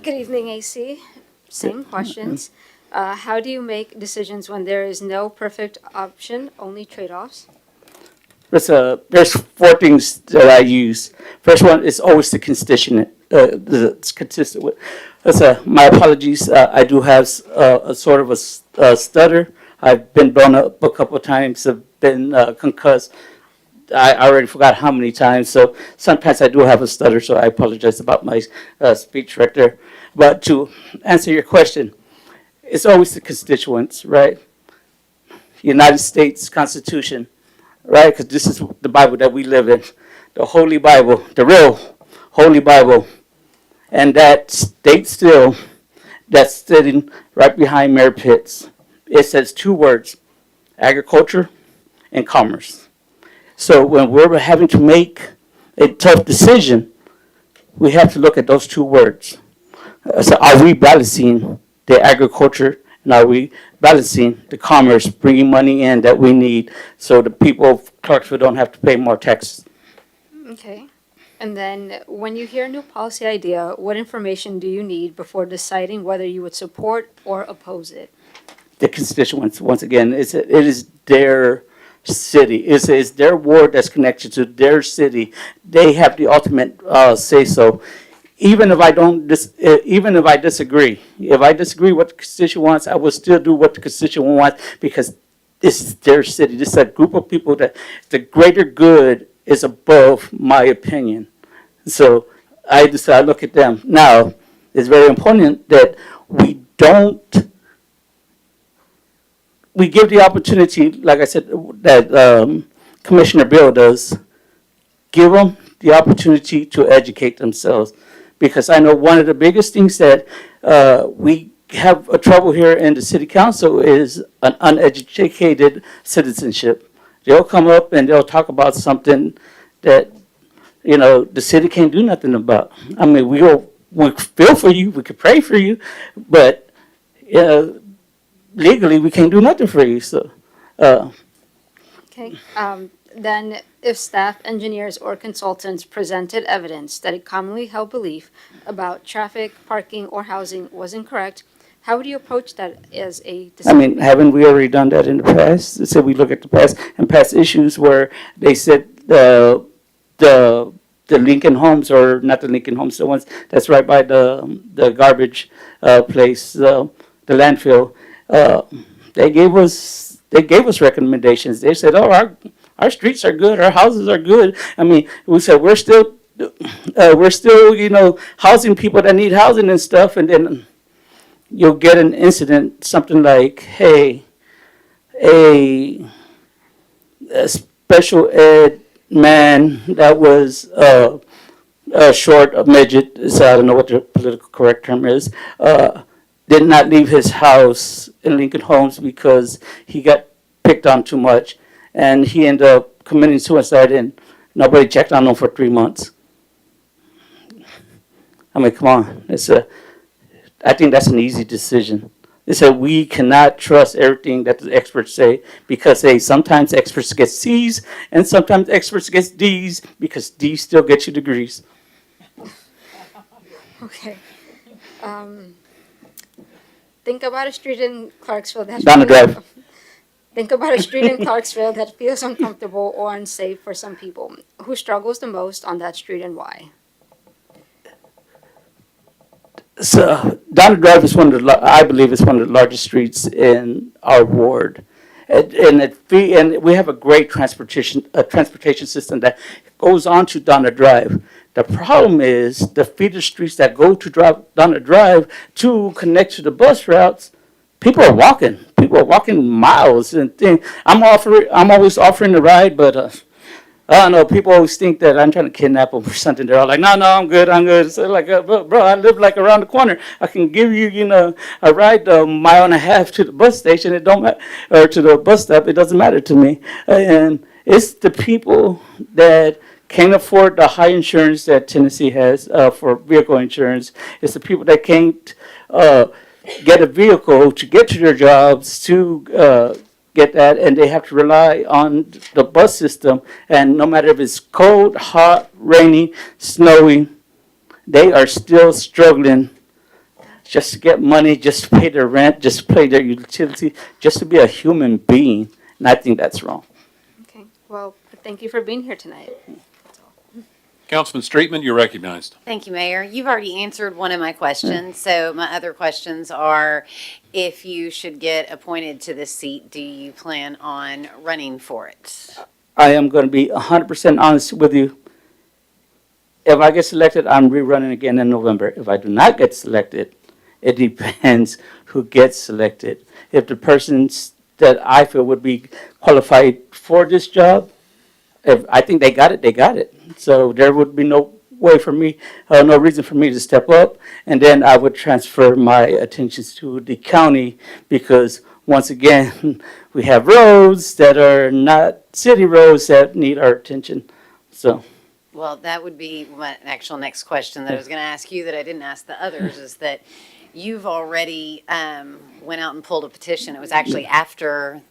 Good evening, AC. Same questions. How do you make decisions when there is no perfect option, only trade-offs? There's four things that I use. First one is always the constituent, consistent with. My apologies. I do have a sort of a stutter. I've been blown up a couple of times. I've been concussed. I already forgot how many times. So sometimes I do have a stutter. So I apologize about my speech right there. But to answer your question, it's always the constituents, right? United States Constitution, right? Because this is the Bible that we live in, the Holy Bible, the real Holy Bible. And that state still, that's sitting right behind Mayor Pitts. It says two words, agriculture and commerce. So when we're having to make a tough decision, we have to look at those two words. So are we balancing the agriculture, and are we balancing the commerce, bringing money in that we need so the people of Clarksville don't have to pay more taxes? Okay. And then when you hear a new policy idea, what information do you need before deciding whether you would support or oppose it? The constituents, once again, it is their city. It's their ward that's connected to their city. They have the ultimate say so. Even if I disagree, if I disagree with the constituent wants, I will still do what the constituent wants because this is their city. This is a group of people that the greater good is above my opinion. So I decide, look at them. Now, it's very important that we give the opportunity, like I said, that Commissioner Bill does, give them the opportunity to educate themselves. Because I know one of the biggest things that we have a trouble here in the city council is an uneducated citizenship. They'll come up and they'll talk about something that, the city can't do nothing about. I mean, we feel for you, we could pray for you, but legally we can't do nothing for you. So, Okay. Then, if staff, engineers, or consultants presented evidence that a commonly held belief about traffic, parking, or housing was incorrect, how would you approach that as a I decision? mean, haven't we already done that in the past? So we look at the past and past issues where they said the Lincoln Homes, or not the Lincoln Homes, the ones that's right by the garbage place, the landfill. They gave us recommendations. They said, "Oh, our streets are good, our houses are good." I mean, we said we're still housing people that need housing and stuff, and then you'll get an incident, something like, hey, a special ed man that was short, a midget, so I don't know what the political correct term is, did not leave his house in Lincoln Homes because he got picked on too much, and he ended up committing suicide, and nobody checked on him for 3 months. I mean, come on. I think that's an easy decision. They said we cannot trust everything that the experts say because sometimes experts get C's and sometimes experts get D's because D's still get you degrees. Okay. Think about a street in Clarksville that Down the drive. Think about a street in Clarksville that feels uncomfortable or unsafe for some people. Who struggles the most on that street and why? So Down the Drive is I believe it's one of the largest streets in our ward, and we have a great transportation system that goes on to Down the Drive. The problem is the feeder streets that go to Down the Drive to connect to the bus routes. People are walking. People are walking miles and things. I'm always offering a ride, but I don't know, people always think that I'm trying to kidnap them or something. They're all like, no, I'm good, I'm good. So like, bro, I live like around the corner. I can give you, a ride a mile and a half to the bus station. It don't matter, or to the bus stop. It doesn't matter to me. And it's the people that can't afford the high insurance that Tennessee has for vehicle insurance. It's the people that can't get a vehicle to get to their jobs, to get that, and they have to rely on the bus system. And no matter if it's cold, hot, rainy, snowy, they are still struggling just to get money, just to pay their rent, just to pay their utility, just to be a human being. And I think that's wrong. Okay, well, thank you for being here tonight. Councilman Streetman, you're recognized. Thank you, Mayor. You've already answered one of my questions. So my other questions are, if you should get appointed to this seat, do you plan on running for it? I am going to be 100% honest with you. If I get selected, I'm rerunning again in November. If I do not get selected, it depends who gets selected. If the persons that I feel would be qualified for this job, if I think they got it, they got it. So there would be no way for me, no reason for me to step up. And then I would transfer my attentions to the county because, once again, we have roads that are not city roads that need our attention. So. Well, that would be my actual next question that I was going to ask you that I didn't ask the others, is that you've already went out and pulled a petition. It was actually after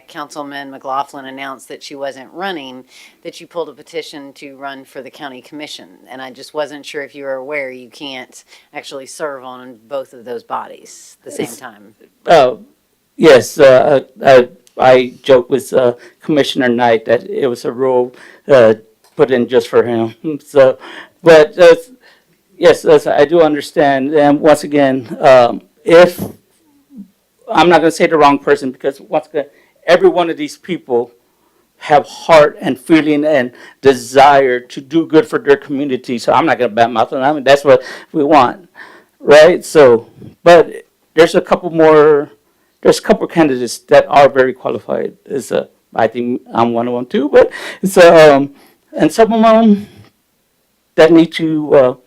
Councilman McLaughlin announced that she wasn't running that you pulled a petition to run for the county commission. And I just wasn't sure if you were aware you can't actually serve on both of those bodies at the same time. Yes, I joked with Commissioner Knight that it was a rule put in just for him. So, but yes, I do understand. And once again, if I'm not going to say the wrong person, because once again, every one of these people have heart and feeling and desire to do good for their community. So I'm not going to badmouth them. I mean, that's what we want, right? So, but there's a couple candidates that are very qualified. I think I'm one of them too. But it's and some of them that need to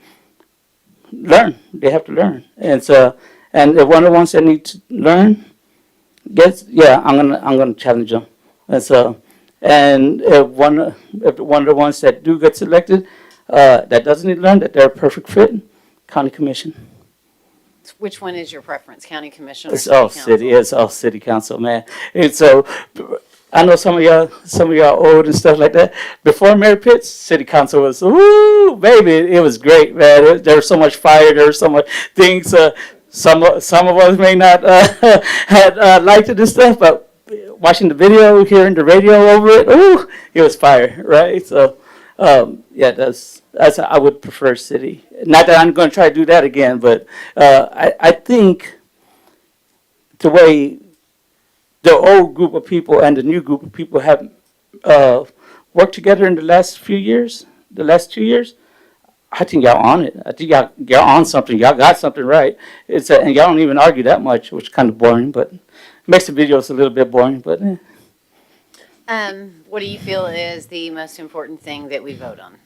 learn. They have to learn. And and if one of the ones that need to learn I'm gonna challenge them. And if one of the ones that do get selected that doesn't need to learn, that they're a perfect fit, county commission. Which one is your preference, county commission or It's city all council? city. It's all city council, man. And so I know some of y'all old and stuff like that. Before Mayor Pitts, city council was, ooh, baby, it was great, man. There was so much fire. There was so much things. Some of us may not had liked it and stuff, but watching the video, hearing the radio over it, ooh, it was fire, right? So, that's I would prefer city. Not that I'm going to try to do that again, but I think the way the old group of people and the new group of people have worked together in the last few years, the last 2 years, I think y'all on it. I think y'all on something. Y'all got something right. And y'all don't even argue that much, which is kind of boring, but makes the videos a little bit boring. But what do you feel is the most important thing that we vote on?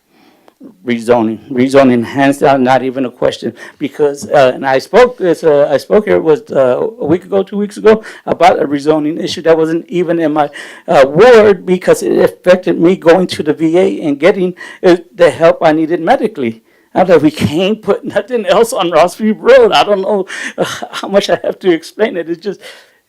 rezoning, hands down, not even a question. Because and I spoke here was a week ago, 2 weeks ago, about a rezoning issue that wasn't even in my ward because it affected me going to the VA and getting the help I needed medically. I was like, we can't put nothing else on Rossview Road. I don't know how much I have to explain it.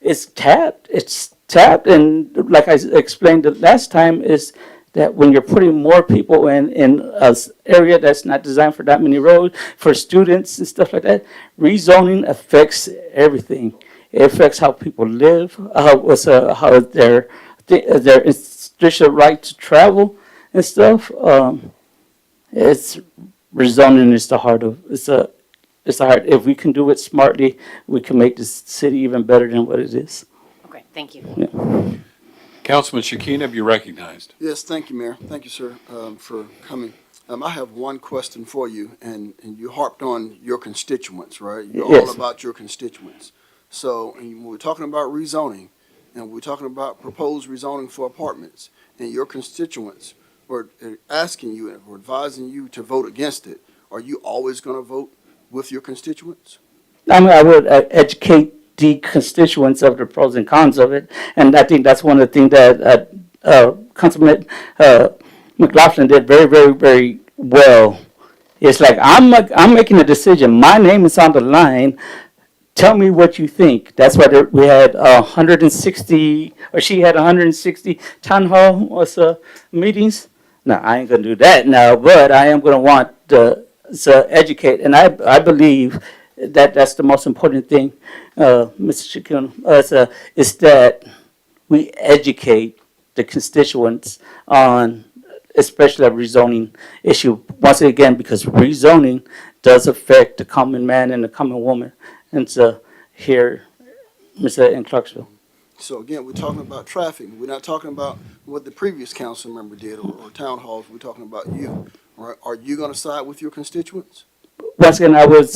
It's tapped. It's tapped, and like I explained the last time, is that when you're putting more people in an area that's not designed for that many roads, for students and stuff like that, rezoning affects everything. It affects how people live, how their institutional right to travel and stuff. It's rezoning is the heart of it's the heart. If we can do it smartly, we can make this city even better than what it is. Okay, thank you. Yeah. Councilman Shekinah, you're recognized. Yes, thank you, Mayor. Thank you, sir, for coming. I have one question for you, and you harped on your constituents, right? You're Yes. all about your constituents. So, and when we're talking about rezoning, and we're talking about proposed rezoning for apartments, and your constituents we're asking you and we're advising you to vote against it, are you always going to vote with your constituents? I would educate the constituents of the pros and cons of it, and I think that's one of the things that Councilman McLaughlin did very, very, very well. It's like I'm making a decision. My name is on the line. Tell me what you think. That's why we had 160, or she had 160 town hall meetings. Now I ain't gonna do that now, but I am gonna want to educate, and I believe that that's the most important thing, Mr. Chacon, is that we educate the constituents on, especially a rezoning issue. Once again, because rezoning does affect the common man and the common woman. And so here, Mr. in Clarksville. So again, we're talking about traffic. We're not talking about what the previous council member did or town halls. We're talking about you. Right? Are you going to side with your constituents? Once again, I would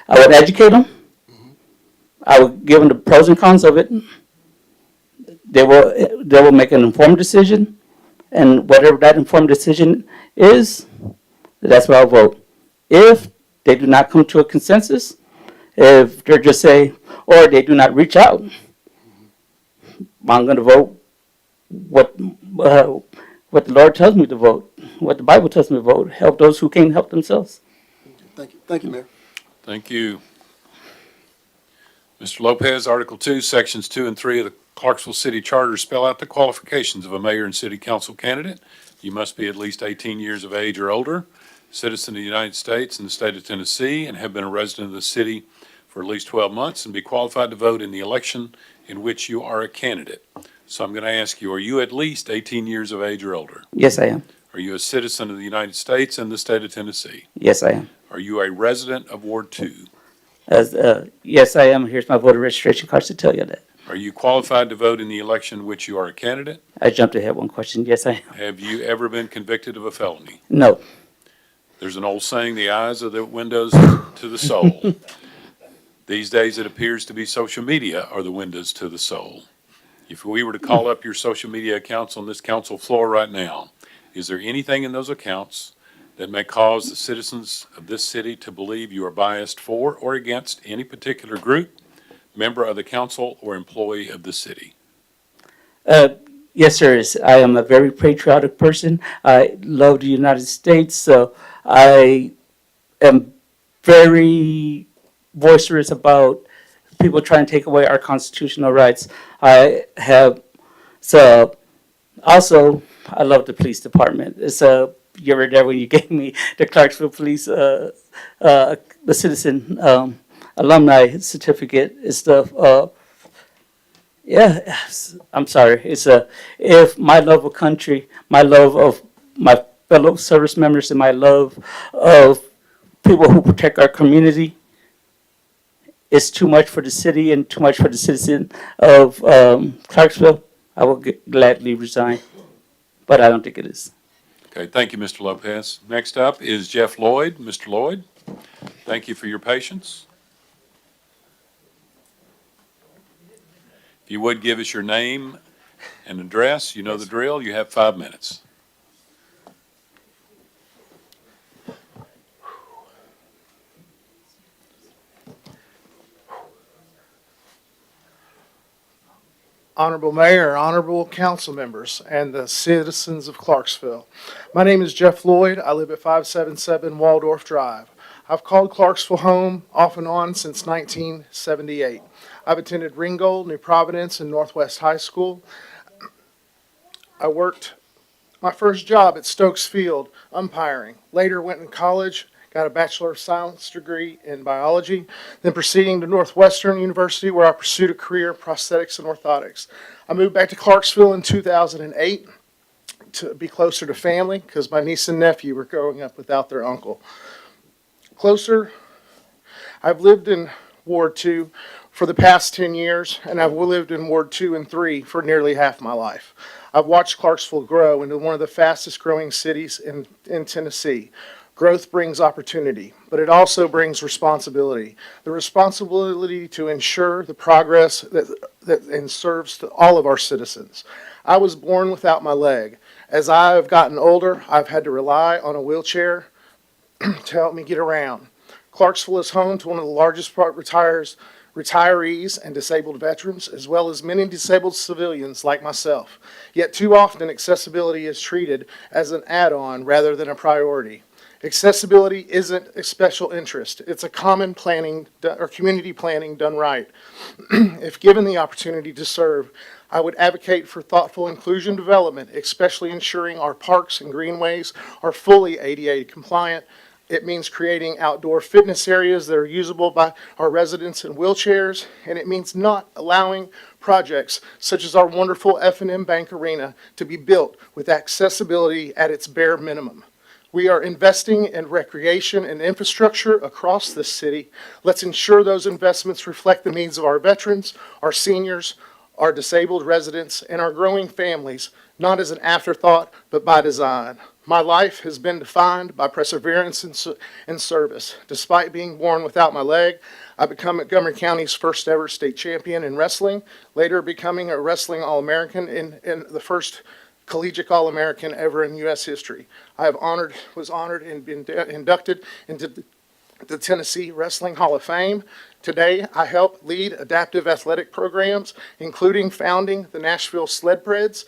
educate them. I would give them the pros and cons of it. They will make an informed decision, and whatever that informed decision is, that's what I'll vote. If they do not come to a consensus, if they're just say, or they do not reach out, I'm going to vote what the Lord tells me to vote, what the Bible tells me to vote. Help those who can't help themselves. Thank you. Thank you, Mayor. Thank you. Mr. Lopez, Article 2, Sections 2 and 3 of the Clarksville City Charter spell out the qualifications of a mayor and city council candidate. You must be at least 18 years of age or older, citizen of the United States and the state of Tennessee, and have been a resident of the city for at least 12 months and be qualified to vote in the election in which you are a candidate. So I'm going to ask you, are you at least 18 years of age or older? Yes, I am. Are you a citizen of the United States and the state of Tennessee? Yes, I am. Are you a resident of Ward 2? Yes, I am. Here's my voter registration card to tell you that. Are you qualified to vote in the election in which you are a candidate? I jumped ahead one question. Yes, I am. Have you ever been convicted of a felony? No. There's an old saying, the eyes are the windows to the soul. These days, it appears to be social media are the windows to the soul. If we were to call up your social media accounts on this council floor right now, is there anything in those accounts that may cause the citizens of this city to believe you are biased for or against any particular group, member of the council, or employee of the city? Yes, sir. I am a very patriotic person. I love the United States, so I am very boisterous about people trying to take away our constitutional rights. Also, I love the police department. You were there when you gave me the Clarksville Police, the citizen alumni certificate and stuff. Yeah, I'm sorry. If my love of country, my love of my fellow service members, and my love of people who protect our community is too much for the city and too much for the citizen of Clarksville, I will gladly resign. But I don't think it is. Okay, thank you, Mr. Lopez. Next up is Jeff Lloyd. Mr. Lloyd, thank you for your patience. If you would give us your name and address, you know the drill. You have 5 minutes. Honorable Mayor, honorable council members, and the citizens of Clarksville. My name is Jeff Lloyd. I live at 577 Waldorf Drive. I've called Clarksville home off and on since 1978. I've attended Ringgold, New Providence, and Northwest High School. I worked my first job at Stokes Field, umpiring. Later went in college, got a Bachelor of Science degree in biology, then proceeding to Northwestern University where I pursued a career in prosthetics and orthotics. I moved back to Clarksville in 2008 to be closer to family because my niece and nephew were growing up without their uncle. I've lived in Ward 2 for the past 10 years, and I've lived in Ward 2 and 3 for nearly half my life. I've watched Clarksville grow into one of the fastest growing cities in Tennessee. Growth brings opportunity, but it also brings responsibility. The responsibility to ensure the progress that serves to all of our citizens. I was born without my leg. As I've gotten older, I've had to rely on a wheelchair to help me get around. Clarksville is home to one of the largest retirees and disabled veterans, as well as many disabled civilians like myself. Yet too often, accessibility is treated as an add-on rather than a priority. Accessibility isn't a special interest. It's a common planning or community planning done right. If given the opportunity to serve, I would advocate for thoughtful inclusion development, especially ensuring our parks and greenways are fully ADA compliant. It means creating outdoor fitness areas that are usable by our residents in wheelchairs, and it means not allowing projects such as our wonderful F&M Bank Arena to be built with accessibility at its bare minimum. We are investing in recreation and infrastructure across this city. Let's ensure those investments reflect the needs of our veterans, our seniors, our disabled residents, and our growing families, not as an afterthought, but by design. My life has been defined by perseverance and service. Despite being born without my leg, I became Montgomery County's first ever state champion in wrestling, later becoming a wrestling All-American and the first collegiate All-American ever in U.S. history. Was honored and been inducted into the Tennessee Wrestling Hall of Fame. Today, I help lead adaptive athletic programs, including founding the Nashville Sledpreds,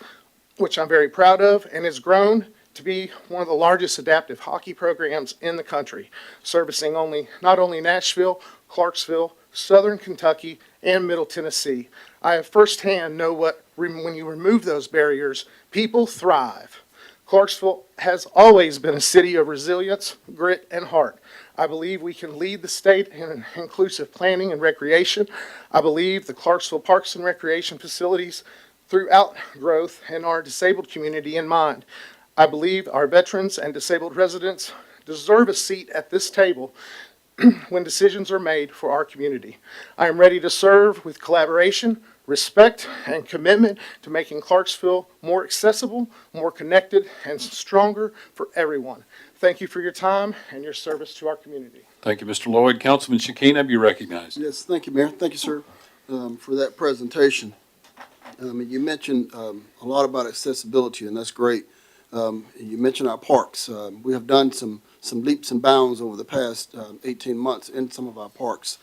which I'm very proud of, and has grown to be one of the largest adaptive hockey programs in the country, servicing not only Nashville, Clarksville, Southern Kentucky, and Middle Tennessee. I have firsthand know when you remove those barriers, people thrive. Clarksville has always been a city of resilience, grit, and heart. I believe we can lead the state in inclusive planning and recreation. I believe the Clarksville Parks and Recreation facilities throughout growth and our disabled community in mind. I believe our veterans and disabled residents deserve a seat at this table when decisions are made for our community. I am ready to serve with collaboration, respect, and commitment to making Clarksville more accessible, more connected, and stronger for everyone. Thank you for your time and your service to our community. Thank you, Mr. Lloyd. Councilman Shekina, be recognized. Yes, thank you, Mayor. Thank you, sir, for that presentation. You mentioned a lot about accessibility, and that's great. You mentioned our parks. We have done some leaps and bounds over the past 18 months in some of our parks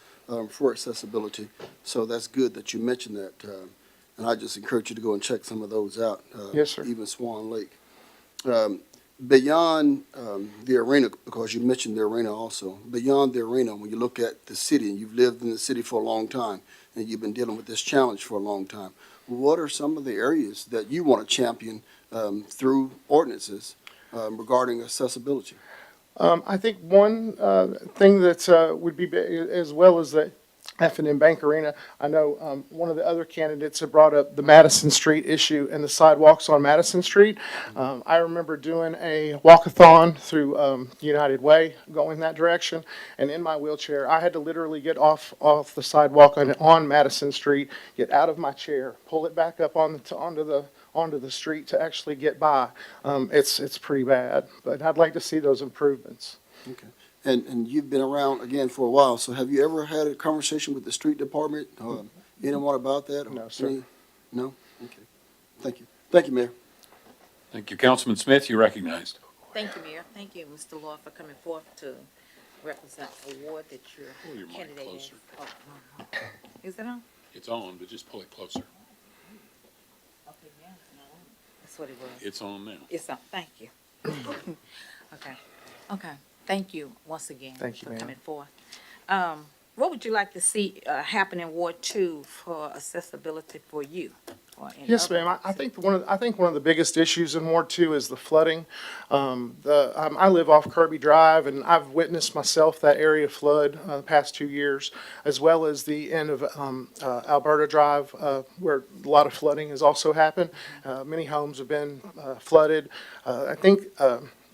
for accessibility. So that's good that you mentioned that. And I just encourage you to go and check some of those out. Yes, sir. Even Swan Lake. Beyond the arena, because you mentioned the arena also, beyond the arena, when you look at the city, and you've lived in the city for a long time, and you've been dealing with this challenge for a long time, what are some of the areas that you want to champion through ordinances regarding accessibility? I think one thing that would be, as well as the F&M Bank Arena, I know one of the other candidates had brought up the Madison Street issue and the sidewalks on Madison Street. I remember doing a walkathon through United Way, going that direction, and in my wheelchair, I had to literally get off the sidewalk on Madison Street, get out of my chair, pull it back up onto the street to actually get by. It's pretty bad, but I'd like to see those improvements. Okay. And you've been around, again, for a while, so have you ever had a conversation with the street department? Anyone about that? No, sir. No? Okay. Thank you. Thank you, Mayor. Thank you. Councilman Smith, you're recognized. Thank you, Mayor. Thank you, Mr. Lloyd, for coming forth to represent the ward that Pull your your mic candidate is. closer. Oh, is it on? It's on, but just pull it closer. Okay, yeah, no, that's what it was. It's on now. It's on, thank you. Okay, thank you once again. Thank you, for ma'am. coming forth. What would you like to see happen in Ward 2 for accessibility for you? or in Yes, other ma'am. I think one of the biggest issues in Ward 2 is the flooding. I live off Kirby Drive, and I've witnessed myself that area flood the past 2 years, as well as the end of Alberta Drive, where a lot of flooding has also happened. Many homes have been flooded. I think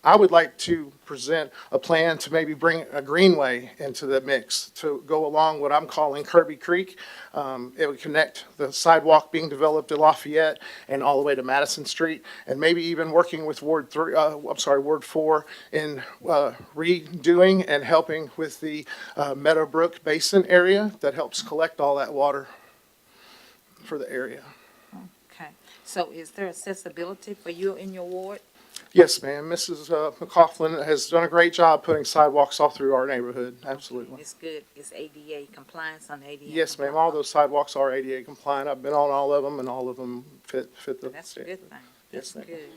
I would like to present a plan to maybe bring a greenway into the mix to go along what I'm calling Kirby Creek. It would connect the sidewalk being developed at Lafayette and all the way to Madison Street, and maybe even working with Ward 4 in redoing and helping with the Meadowbrook Basin area that helps collect all that water for the area. Okay, so is there accessibility for you in your ward? Yes, ma'am. Mrs. McLaughlin has done a great job putting sidewalks all through our neighborhood. Absolutely. It's good, it's ADA compliance on ADA? Yes, ma'am. All those sidewalks are ADA compliant. I've been on all of them, and all of them fit the That's a standard. good thing. Yes, That's ma'am. good.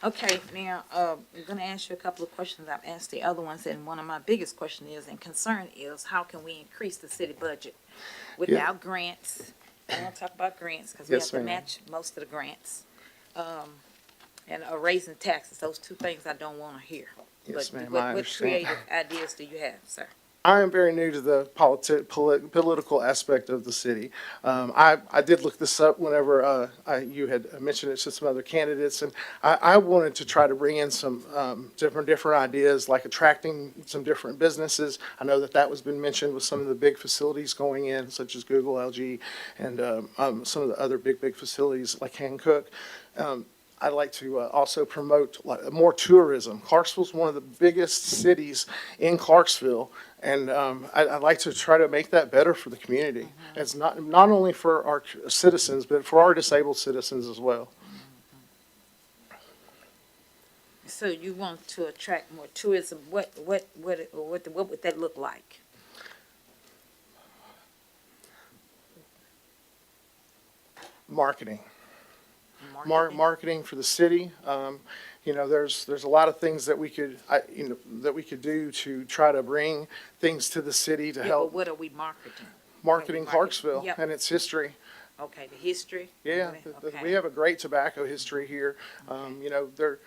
Okay, now, I'm gonna ask you a couple of questions. I've asked the other ones, and one of my biggest question is, and concern is, how can we increase the city budget without grants? I don't talk about grants, because we have Yes, to ma'am. match most of the grants. And raising taxes, those two things I don't wanna hear. Yes, But ma'am, what I understand. creative ideas do you have, sir? I am very new to the political aspect of the city. I did look this up whenever you had mentioned it to some other candidates, and I wanted to try to bring in some different ideas, like attracting some different businesses. I know that was been mentioned with some of the big facilities going in, such as Google, LG, and some of the other big facilities like Hancock. I'd like to also promote more tourism. Clarksville's one of the biggest cities in Clarksville, and I'd like to try to make that better for the community. It's not only for our citizens, but for our disabled citizens as well. So you want to attract more tourism, what would that look like? Marketing. Marketing for the city. There's a lot of things that we could, that we could do to try to bring things to the city to Yeah, help. but what are we marketing? Marketing Clarksville Yep. and its history. Okay, the history? Yeah, Okay. we have a great tobacco history here. The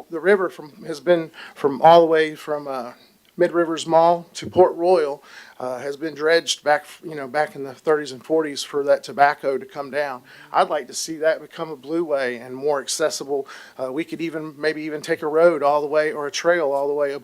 river has been from all the way from Mid Rivers Mall to Port Royal has been dredged back in the 30s and 40s for that tobacco to come down. I'd like to see that become a blueway and more accessible. We could maybe even take a road all the way, or a trail all the way,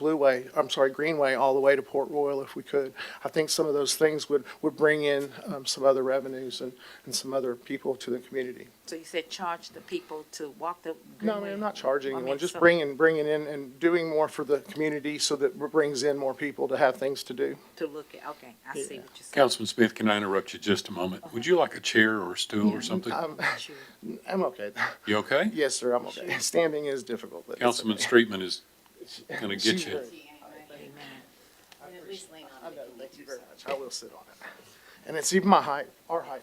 greenway all the way to Port Royal if we could. I think some of those things would bring in some other revenues and some other people to the community. So you said charge the people to walk the No, greenway? ma'am, not charging I mean, anyone, just so- bringing in and doing more for the community so that it brings in more people to have things to do. To look at, okay, I see what you're saying. Councilman Smith, can I interrupt you just a moment? Would you like a chair or a stool or something? I'm okay. You okay? Yes, sir, I'm okay. Standing is difficult, but it's Councilman okay. Streetman is going to get She's you. great. At least lean on it. Thank you very much. I will sit on it. And it's even my height, our height.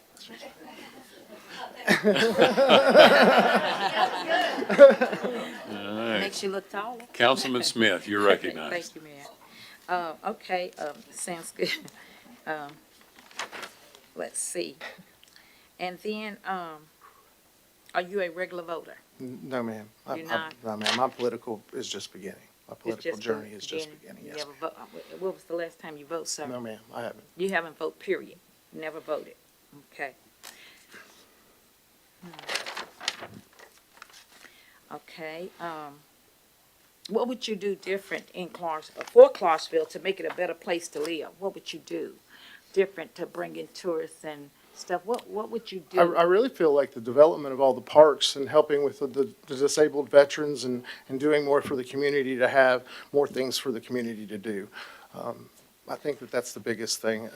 All right. Makes you look taller. Councilman Smith, you're recognized. Thank you, Mayor. Okay, sounds good. Let's see. And then, are you a regular voter? No, ma'am. You're not? No, ma'am. My political is just beginning. My It's political just journey is just beginning, You yes. never vote. What was the last time you voted, sir? No, ma'am, I haven't. You haven't voted, period? Never voted? Okay. Okay, what would you do different in for Clarksville to make it a better place to live? What would you do different to bring in tourists and stuff? What would you do? I really feel like the development of all the parks and helping with the disabled veterans and doing more for the community to have more things for the community to do. I think that's the biggest thing,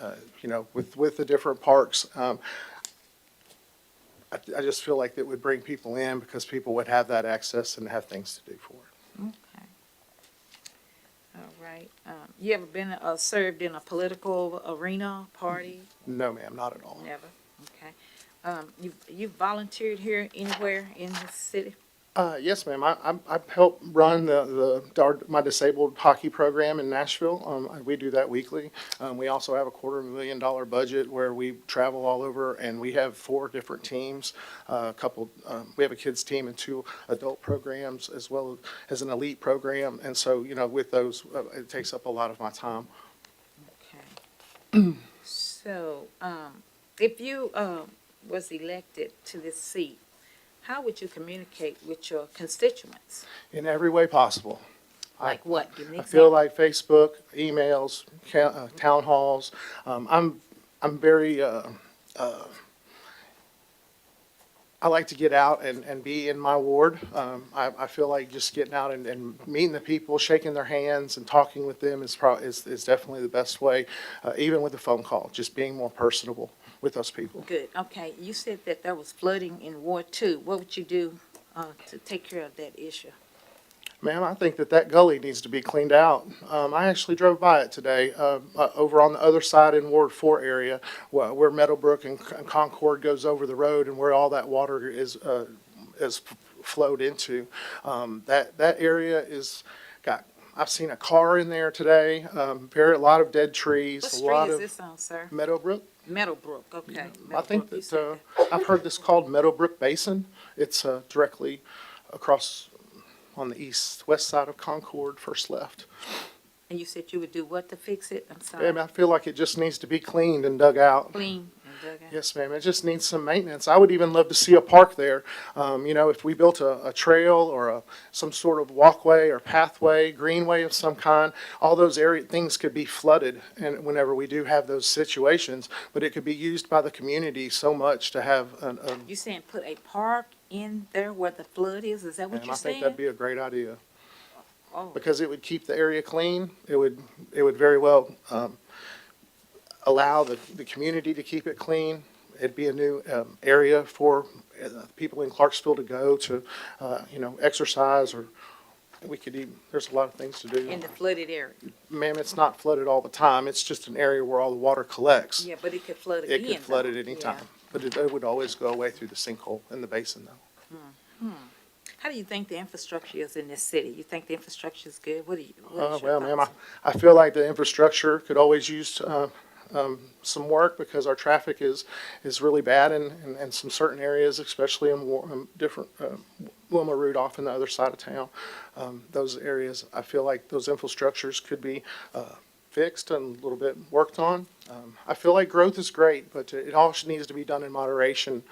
with the different parks. I just feel like it would bring people in because people would have that access and have things to do for it. Okay. All right. You ever been, served in a political arena, party? No, ma'am, not at all. Never? Okay. You volunteered here anywhere in the city? Yes, ma'am. I help run my disabled hockey program in Nashville. We do that weekly. We also have a $250,000 budget where we travel all over, and we have 4 different teams. We have a kids team and 2 adult programs, as well as an elite program. And so, with those, it takes up a lot of my time. Okay. So, if you was elected to this seat, how would you communicate with your constituents? In every way possible. Like what? Give me an I feel example. like Facebook, emails, town halls. I'm very. I like to get out and be in my ward. I feel like just getting out and meeting the people, shaking their hands and talking with them is definitely the best way, even with a phone call, just being more personable with those people. Good, okay. You said that there was flooding in Ward 2. What would you do to take care of that issue? Ma'am, I think that gully needs to be cleaned out. I actually drove by it today, over on the other side in Ward 4 area, where Meadowbrook and Concord goes over the road and where all that water is flowed into. That area I've seen a car in there today, a lot of dead trees, What a street lot is of this on, sir? Meadowbrook. Meadowbrook, okay. I think Meadowbrook, you said that, I've heard this called Meadowbrook Basin. It's directly across on the west side of Concord, first left. And you said you would do what to fix it? I'm sorry. Ma'am, I feel like it just needs to be cleaned and dug out. Clean and dug out? Yes, ma'am. It just needs some maintenance. I would even love to see a park there. If we built a trail or some sort of walkway or pathway, greenway of some kind, all those things could be flooded and whenever we do have those situations, but it could be used by the community so much to have You saying put a park in there where the flood is? Is that what and you're I think saying? that'd be a great idea. Oh. Because it would keep the area clean. It would very well allow the community to keep it clean. It'd be a new area for people in Clarksville to go to, exercise, or we could even, there's a lot of things to do. In the flooded area? Ma'am, it's not flooded all the time. It's just an area where all the water collects. Yeah, but it could flood again. It could flood though. at any Yeah. time, but it would always go away through the sinkhole in the basin though. How do you think the infrastructure is in this city? You think the infrastructure is good? What is Well, your ma'am, thoughts? I feel like the infrastructure could always use some work because our traffic is really bad in some certain areas, especially in different Wilma Rudolph and the other side of town. Those areas, I feel like those infrastructures could be fixed and a little bit worked on. I feel like growth is great, but it all needs to be done in moderation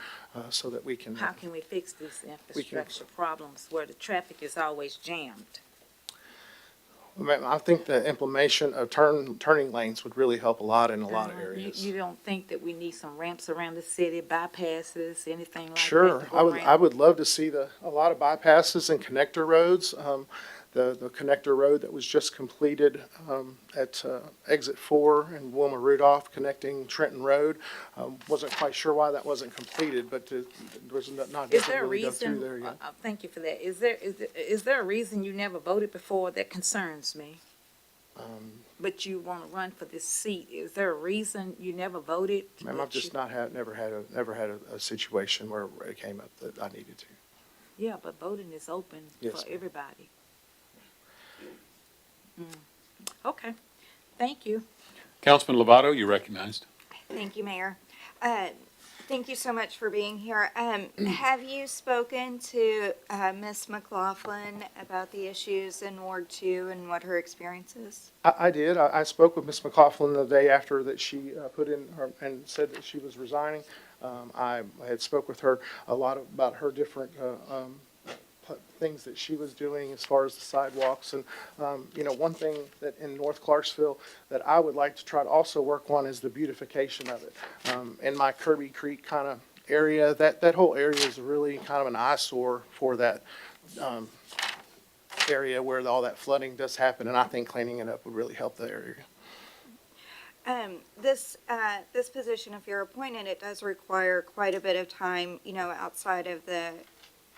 so that we can. How can we fix these infrastructure problems where the traffic is always jammed? Ma'am, I think the implementation of turning lanes would really help a lot in a lot of You, areas. you don't think that we need some ramps around the city, bypasses, anything like that? Sure, to go I around? would love to see a lot of bypasses and connector roads. The connector road that was just completed at Exit 4 in Wilma Rudolph connecting Trenton Road. Wasn't quite sure why that wasn't completed, but it was not. Is there a really go through reason, there yet. thank you for that, is there a reason you never voted before? That concerns me. But you want to run for this seat. Is there a reason you never voted? Ma'am, I've just never had a situation where it came up that I needed to. Yeah, but voting is open Yes, for ma'am. everybody. Okay, thank you. Councilman Lovato, you're recognized. Thank you, Mayor. Thank you so much for being here. Have you spoken to Ms. McLaughlin about the issues in Ward 2 and what her experience is? I did. I spoke with Ms. McLaughlin the day after that she put in and said that she was resigning. I had spoke with her a lot about her different things that she was doing as far as the sidewalks. And, one thing that in North Clarksville that I would like to try to also work on is the beautification of it. In my Kirby Creek kind of area, that whole area is really kind of an eyesore for that area where all that flooding does happen. And I think cleaning it up would really help the area. This position, if you're appointed, it does require quite a bit of time, outside of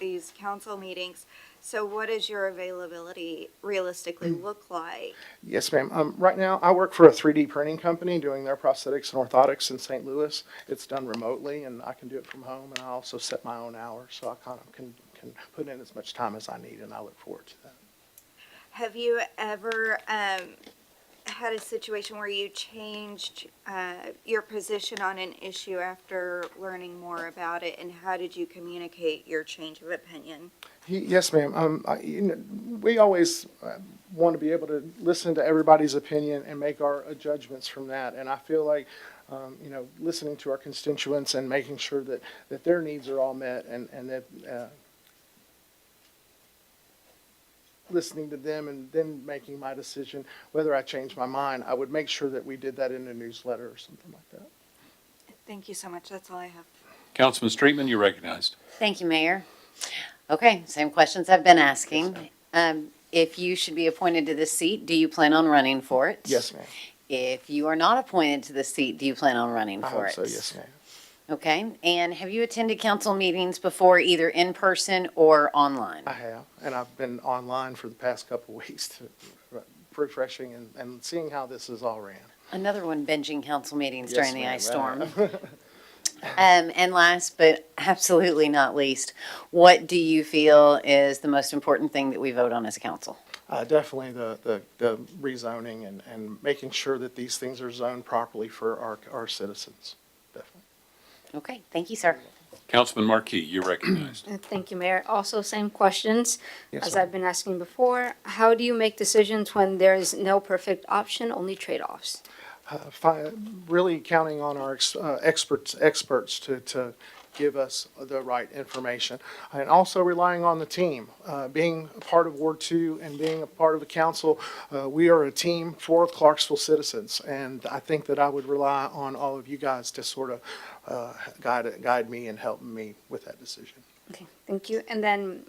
these council meetings. So what does your availability realistically look like? Yes, ma'am. Right now, I work for a 3D printing company doing their prosthetics and orthotics in St. Louis. It's done remotely, and I can do it from home, and I also set my own hours, so I kind of can put in as much time as I need, and I look forward to that. Have you ever had a situation where you changed your position on an issue after learning more about it, and how did you communicate your change of opinion? Yes, ma'am. We always want to be able to listen to everybody's opinion and make our judgments from that. And I feel like, listening to our constituents and making sure that their needs are all met and that listening to them and then making my decision whether I change my mind, I would make sure that we did that in a newsletter or something like that. Thank you so much. That's all I have. Councilman Streetman, you're recognized. Thank you, Mayor. Okay, same questions I've been asking. If you should be appointed to this seat, do you plan on running for it? Yes, ma'am. If you are not appointed to the seat, do you plan on running I for hope it? so, yes, ma'am. Okay, and have you attended council meetings before, either in person or online? I have, and I've been online for the past couple of weeks to refreshing and seeing how this is all ran. Another one binging council meetings Yes, during the ma'am, ice storm. right. And last but absolutely not least, what do you feel is the most important thing that we vote on as a council? Definitely the rezoning and making sure that these things are zoned properly for our citizens, definitely. Okay, thank you, sir. Councilman Marquis, you're recognized. Thank you, Mayor. Also, same questions Yes, as ma'am. I've been asking before. How do you make decisions when there is no perfect option, only trade-offs? Really counting on our experts to give us the right information. And also relying on the team. Being a part of Ward 2 and being a part of the council, we are a team for Clarksville citizens. And I think that I would rely on all of you guys to sort of guide me and help me with that decision. Okay, thank you. And then,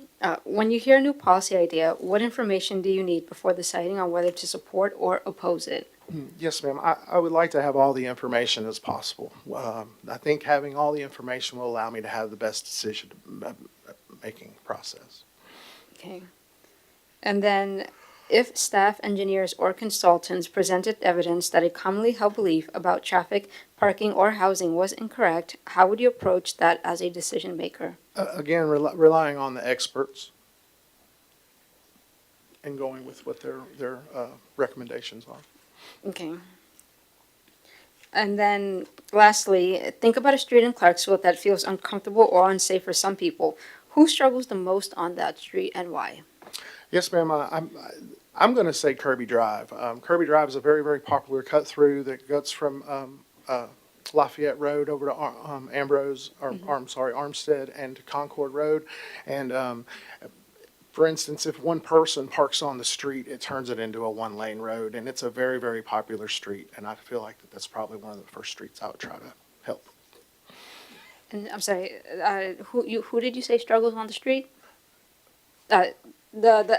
when you hear a new policy idea, what information do you need before deciding on whether to support or oppose it? Yes, ma'am. I would like to have all the information as possible. I think having all the information will allow me to have the best decision making process. Okay. And then, if staff, engineers, or consultants presented evidence that a commonly held belief about traffic, parking, or housing was incorrect, how would you approach that as a decision maker? Again, relying on the experts and going with what their recommendations are. Okay. And then lastly, think about a street in Clarksville that feels uncomfortable or unsafe for some people. Who struggles the most on that street and why? Yes, ma'am. I'm going to say Kirby Drive. Kirby Drive is a very, very popular cut through that goes from Lafayette Road over to Ambrose, or I'm sorry, Armstead, and to Concord Road. And for instance, if one person parks on the street, it turns it into a one-lane road, and it's a very, very popular street. And I feel like that's probably one of the first streets I would try to help. And I'm sorry, who did you say struggles on the street? The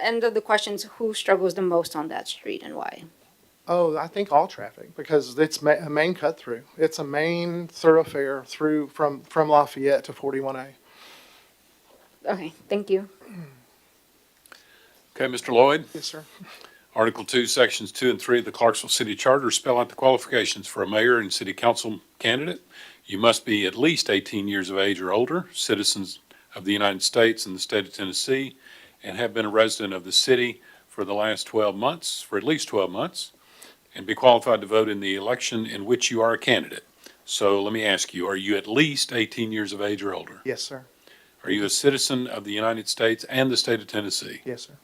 end of the question is who struggles the most on that street and why? Oh, I think all traffic, because it's a main cut through. It's a main thoroughfare through from Lafayette to 41A. Okay, thank you. Okay, Mr. Lloyd? Yes, sir. Article 2, Sections 2 and 3 of the Clarksville City Charter spell out the qualifications for a mayor and city council candidate. You must be at least 18 years of age or older, citizens of the United States and the state of Tennessee, and have been a resident of the city for the last 12 months, for at least 12 months, and be qualified to vote in the election in which you are a candidate. So let me ask you, are you at least 18 years of age or older? Yes, sir. Are you a citizen of the United States and the state of Tennessee? Yes, sir.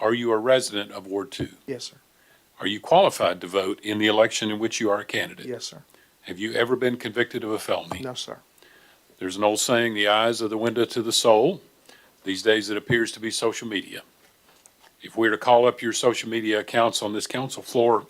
Are you a resident of Ward 2? Yes, sir. Are you qualified to vote in the election in which you are a candidate? Yes, sir. Have you ever been convicted of a felony? No, sir. There's an old saying, the eyes are the window to the soul. These days it appears to be social media. If we were to call up your social media accounts on this council floor,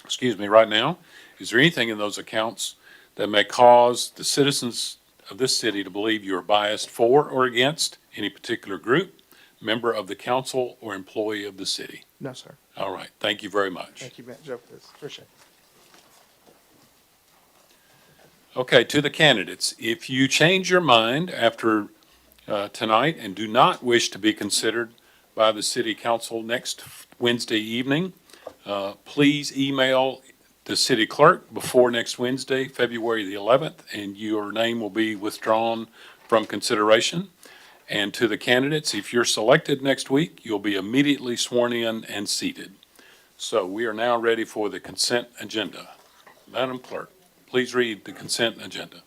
excuse me, right now, is there anything in those accounts that may cause the citizens of this city to believe you are biased for or against any particular group, member of the council, or employee of the city? No, sir. All right, thank you very much. Thank you, Joe, for this. Appreciate it. Okay, to the candidates, if you change your mind after tonight and do not wish to be considered by the city council next Wednesday evening, please email the city clerk before next Wednesday, February the 11th, and your name will be withdrawn from consideration. And to the candidates, if you're selected next week, you'll be immediately sworn in and seated. So we are now ready for the consent agenda. Madam Clerk, please read the consent agenda.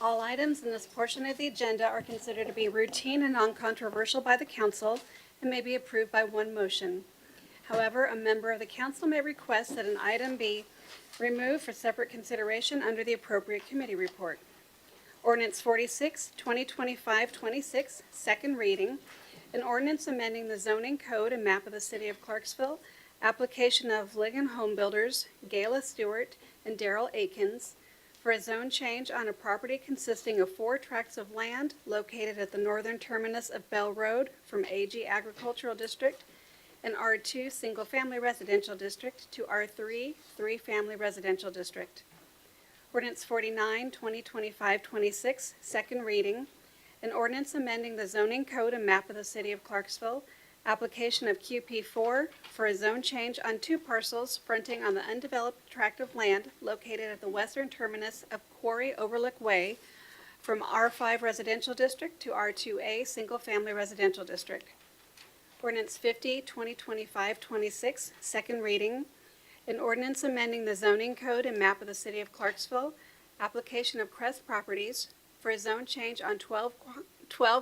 All items in this portion of the agenda are considered to be routine and non-controversial by the council and may be approved by one motion. However, a member of the council may request that an item be removed for separate consideration under the appropriate committee report. Ordinance 46, 2025-26, second reading. An ordinance amending the zoning code and map of the city of Clarksville, application of Ligon Home Builders, Gayla Stewart, and Daryl Akins for a zone change on a property consisting of 4 tracts of land located at the northern terminus of Bell Road from AG Agricultural District and R2 Single Family Residential District to R3 Three Family Residential District. Ordinance 49, 2025-26, second reading. An ordinance amending the zoning code and map of the city of Clarksville, application of QP4 for a zone change on 2 parcels fronting on the undeveloped tract of land located at the western terminus of Quarry Overlook Way from R5 Residential District to R2A Single Family Residential District. Ordinance 50, 2025-26, second reading. An ordinance amending the zoning code and map of the city of Clarksville, application of Crest Properties for a zone change on 12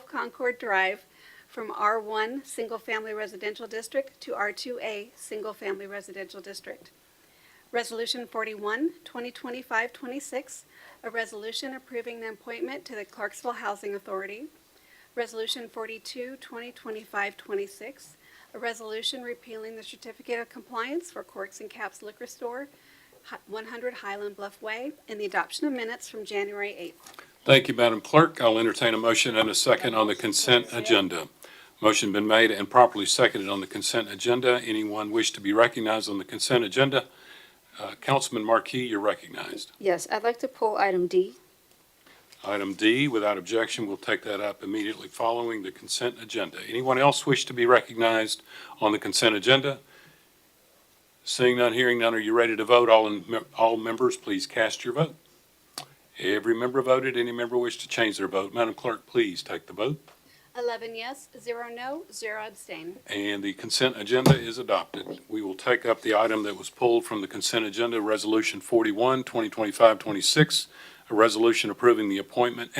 Concord Drive from R1 Single Family Residential District to R2A Single Family Residential District. Resolution 41, 2025-26, a resolution approving the appointment to the Clarksville Housing Authority. Resolution 42, 2025-26, a resolution repealing the certificate of compliance for Corks and Caps Liquor Store, 100 Highland Bluff Way, and the adoption of minutes from January 8th. Thank you, Madam Clerk. I'll entertain a motion and a second on the consent agenda. Motion been made and properly seconded on the consent agenda. Anyone wish to be recognized on the consent agenda? Councilman Marquis, you're recognized. Yes, I'd like to pull item D. Item D, without objection, we'll take that up immediately following the consent agenda. Anyone else wish to be recognized on the consent agenda? Seeing none, hearing none, are you ready to vote? All members, please cast your vote. Every member voted. Any member wish to change their vote? Madam Clerk, please take the vote. 11 yes, 0 no, 0 abstain. And the consent agenda is adopted. We will take up the item that was pulled from the consent agenda, Resolution 41, 2025-26, a resolution approving the appointment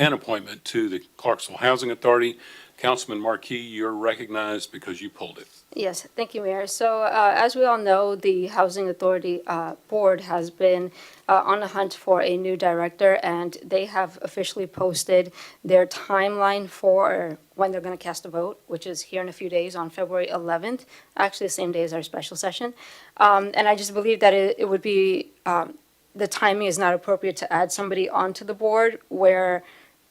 to the Clarksville Housing Authority. Councilman Marquis, you're recognized because you pulled it. Yes, thank you, Mayor. So as we all know, the Housing Authority Board has been on the hunt for a new director, and they have officially posted their timeline for when they're going to cast a vote, which is here in a few days on February 11th, actually the same day as our special session. And I just believe that it would be, the timing is not appropriate to add somebody onto the board where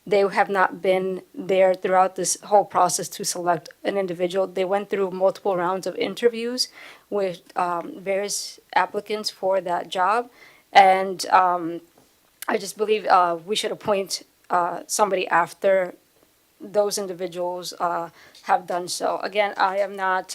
they have not been there throughout this whole process to select an individual. They went through multiple rounds of interviews with various applicants for that job. And I just believe we should appoint somebody after those individuals have done so. Again, I am not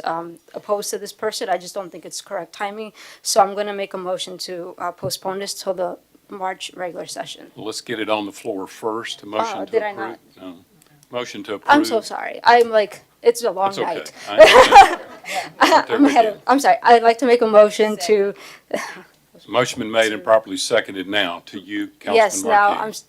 opposed to this person. I just don't think it's correct timing. So I'm going to make a motion to postpone this till the March regular session. Well, let's get it on the floor first. A motion to did I approve. not? No. Motion to approve. I'm so sorry. I'm like, it's a long That's okay. night. I understand. I'm sorry. I'd like to make a motion to, Motion been made and properly seconded now to you, yes, Councilman now Marquis.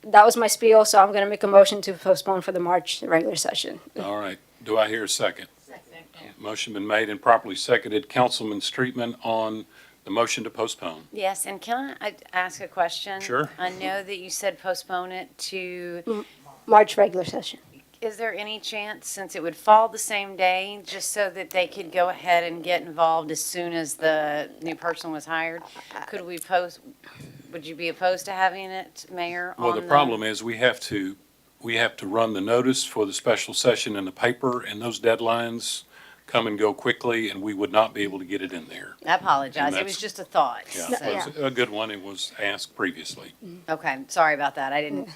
that was my spiel, so I'm going to make a motion to postpone for the March regular session. All right. Do I hear a second? Second. Motion been made and properly seconded. Councilman Streetman on the motion to postpone. Yes, and can I ask a question? Sure. I know that you said postpone it to, March regular session. is there any chance, since it would fall the same day, just so that they could go ahead and get involved as soon as the new person was hired? Could we would you be opposed to having it, Mayor? Well, the problem is we have to run the notice for the special session in the paper, and those deadlines come and go quickly, and we would not be able to get it in there. I apologize. And It was that's- just a thought. Yeah, so- it was a good one. It was asked previously. Okay, sorry about that. I didn't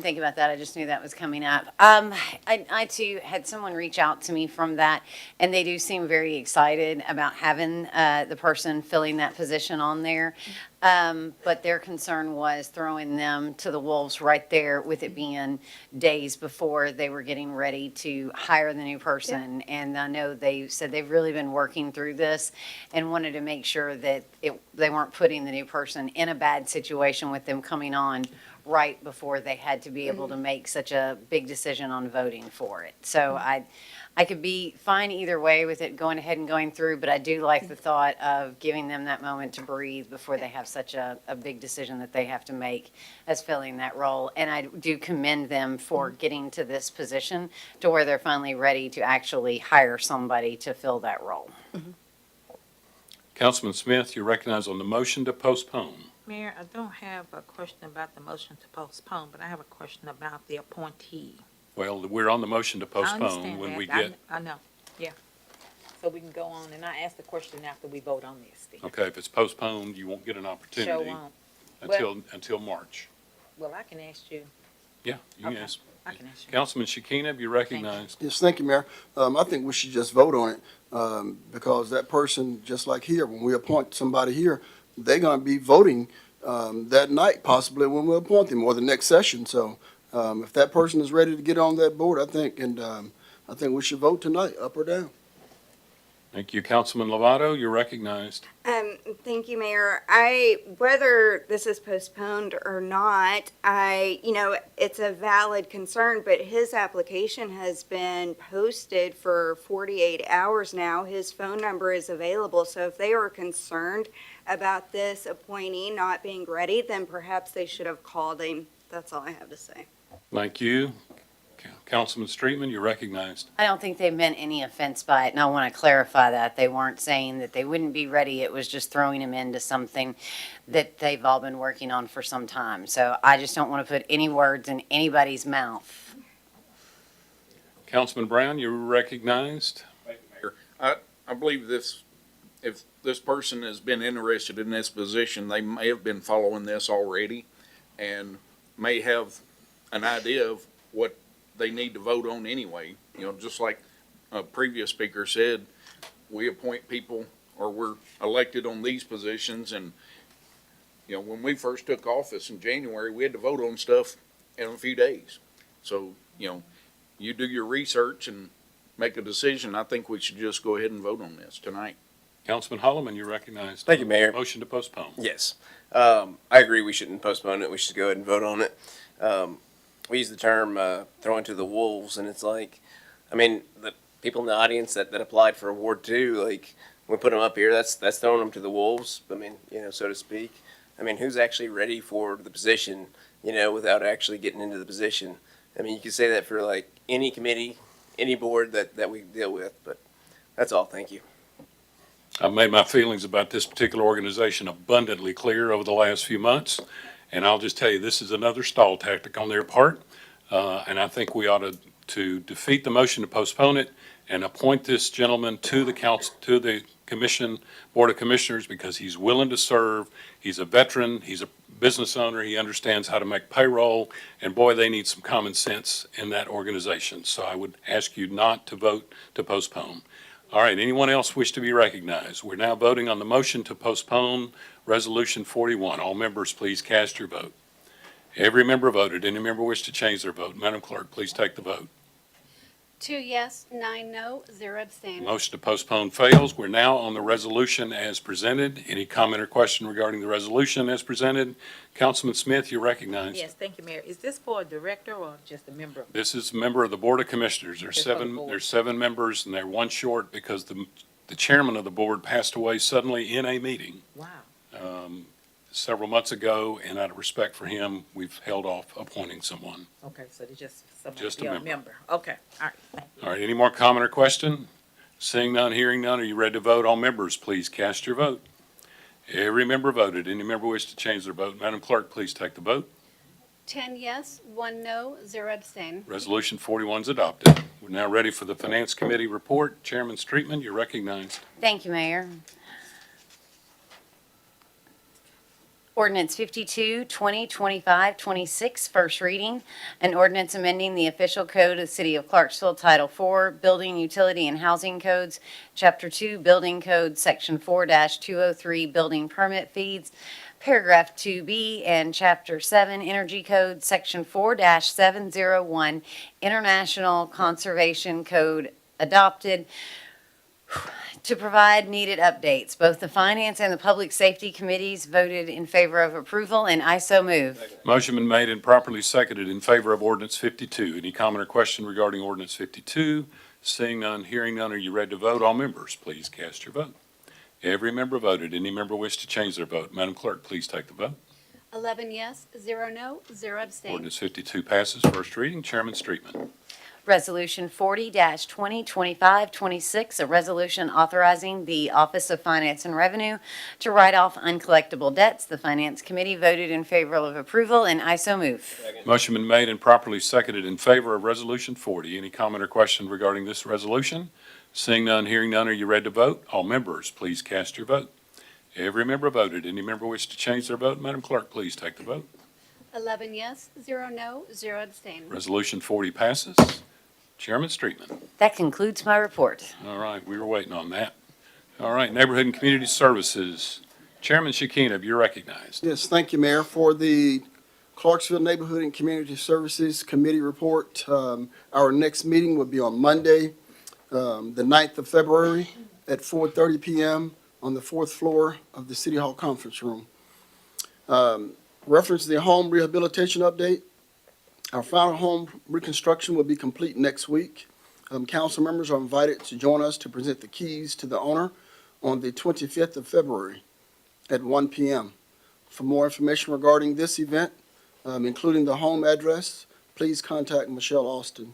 think about that. I just knew that was coming up. I too had someone reach out to me from that, and they do seem very excited about having the person filling that position on there. But their concern was throwing them to the wolves right there with it being days before they were getting ready to hire the new person. And I know they said they've really been working through this and wanted to make sure that they weren't putting the new person in a bad situation with them coming on right before they had to be able to make such a big decision on voting for it. So I could be fine either way with it going ahead and going through, but I do like the thought of giving them that moment to breathe before they have such a big decision that they have to make as filling that role. And I do commend them for getting to this position to where they're finally ready to actually hire somebody to fill that role. Councilman Smith, you're recognized on the motion to postpone. Mayor, I don't have a question about the motion to postpone, but I have a question about the appointee. Well, we're on the motion to I postpone. understand When that. we I get, I know, yeah. So we can go on, and I ask the question after we vote on this then. okay, if it's postponed, you won't get an opportunity won't. until March. Well, I can ask you. Yeah, you can Okay. ask. I can ask you. Councilman Shekinah, you're recognized. Yes, thank you, Mayor. I think we should just vote on it, because that person, just like here, when we appoint somebody here, they're gonna be voting, that night possibly when we appoint them or the next session. So, if that person is ready to get on that board, I think we should vote tonight, up or down. Thank you. Councilman Lovato, you're recognized. Thank you, Mayor. Whether this is postponed or not, it's a valid concern, but his application has been posted for 48 hours now. His phone number is available, so if they were concerned about this appointee not being ready, then perhaps they should have called him. That's all I have to say. Thank you. Councilman Streetman, you're recognized. I don't think they meant any offense by it, and I want to clarify that. They weren't saying that they wouldn't be ready. It was just throwing them into something that they've all been working on for some time. So I just don't want to put any words in anybody's mouth. Councilman Brown, you're recognized. Thank you, Mayor. I believe if this person has been interested in this position, they may have been following this already and may have an idea of what they need to vote on anyway. Just like a previous speaker said, we appoint people or we're elected on these positions. And, when we first took office in January, we had to vote on stuff in a few days. So, you do your research and make a decision. I think we should just go ahead and vote on this tonight. Councilman Holloman, you're recognized. Thank you, Mayor. Motion to postpone. Yes. I agree we shouldn't postpone it. We should go ahead and vote on it. We use the term throwing to the wolves, and it's like, the people in the audience that applied for Award 2, like, we put them up here, that's throwing them to the wolves, so to speak. Who's actually ready for the position, without actually getting into the position? You could say that for, like, any committee, any board that we deal with, but that's all. Thank you. I've made my feelings about this particular organization abundantly clear over the last few months, and I'll just tell you, this is another stall tactic on their part, and I think we ought to defeat the motion to postpone it and appoint this gentleman to the council, to the commission, Board of Commissioners, because he's willing to serve. He's a veteran. He's a business owner. He understands how to make payroll, and boy, they need some common sense in that organization. So I would ask you not to vote to postpone. All right, anyone else wish to be recognized? We're now voting on the motion to postpone Resolution 41. All members, please cast your vote. Every member voted. Any member wish to change their vote? Madam Clerk, please take the vote. 2 yes, 9 no, 0 abstain. Motion to postpone fails. We're now on the resolution as presented. Any comment or question regarding the resolution as presented? Councilman Smith, you're recognized. Yes, thank you, Mayor. Is this for a director or just a member? This is a member of the Board of Commissioners. Just for the board. There's 7 members, and they're one short because the chairman of the board passed away suddenly in a meeting. Wow. Several months ago, and out of respect for him, we've held off appointing someone. Okay, so they're just Just a somebody, member. member. Okay, all right, thank you. All right, any more comment or question? Seeing none, hearing none, are you ready to vote? All members, please cast your vote. Every member voted. Any member wish to change their vote? Madam Clerk, please take the vote. 10 yes, 1 no, 0 abstain. Resolution 41 is adopted. We're now ready for the Finance Committee report. Chairman Streetman, you're recognized. Thank you, Mayor. Ordinance 52, 2025, 26, first reading. An ordinance amending the official code of the City of Clarksville, Title 4, Building, Utility, and Housing Codes, Chapter 2, Building Code, Section 4-203, Building Permit Fees, Paragraph 2B, and Chapter 7, Energy Code, Section 4-701, International Conservation Code, adopted to provide needed updates. Both the Finance and the Public Safety Committees voted in favor of approval, and I so move. Motion been made and properly seconded in favor of Ordinance 52. Any comment or question regarding Ordinance 52? Seeing none, hearing none, are you ready to vote? All members, please cast your vote. Every member voted. Any member wish to change their vote? Madam Clerk, please take the vote. 11 yes, 0 no, 0 abstain. Ordinance 52 passes first reading. Chairman Streetman. Resolution 40-2025-26, a resolution authorizing the Office of Finance and Revenue to write off uncollectible debts. The Finance Committee voted in favor of approval, and I so move. Motion been made and properly seconded in favor of Resolution 40. Any comment or question regarding this resolution? Seeing none, hearing none, are you ready to vote? All members, please cast your vote. Every member voted. Any member wish to change their vote? Madam Clerk, please take the vote. 11 yes, 0 no, 0 abstain. Resolution 40 passes. Chairman Streetman. That concludes my report. All right, we were waiting on that. All right, Neighborhood and Community Services. Chairman Shekinah, you're recognized. Yes, thank you, Mayor. For the Clarksville Neighborhood and Community Services Committee report, our next meeting will be on Monday, the 9th of February at 4:30 p.m. on the 4th floor of the City Hall Conference Room. Reference to the home rehabilitation update. Our final home reconstruction will be complete next week. Council members are invited to join us to present the keys to the owner on the 25th of February at 1 p.m. For more information regarding this event, including the home address, please contact Michelle Austin.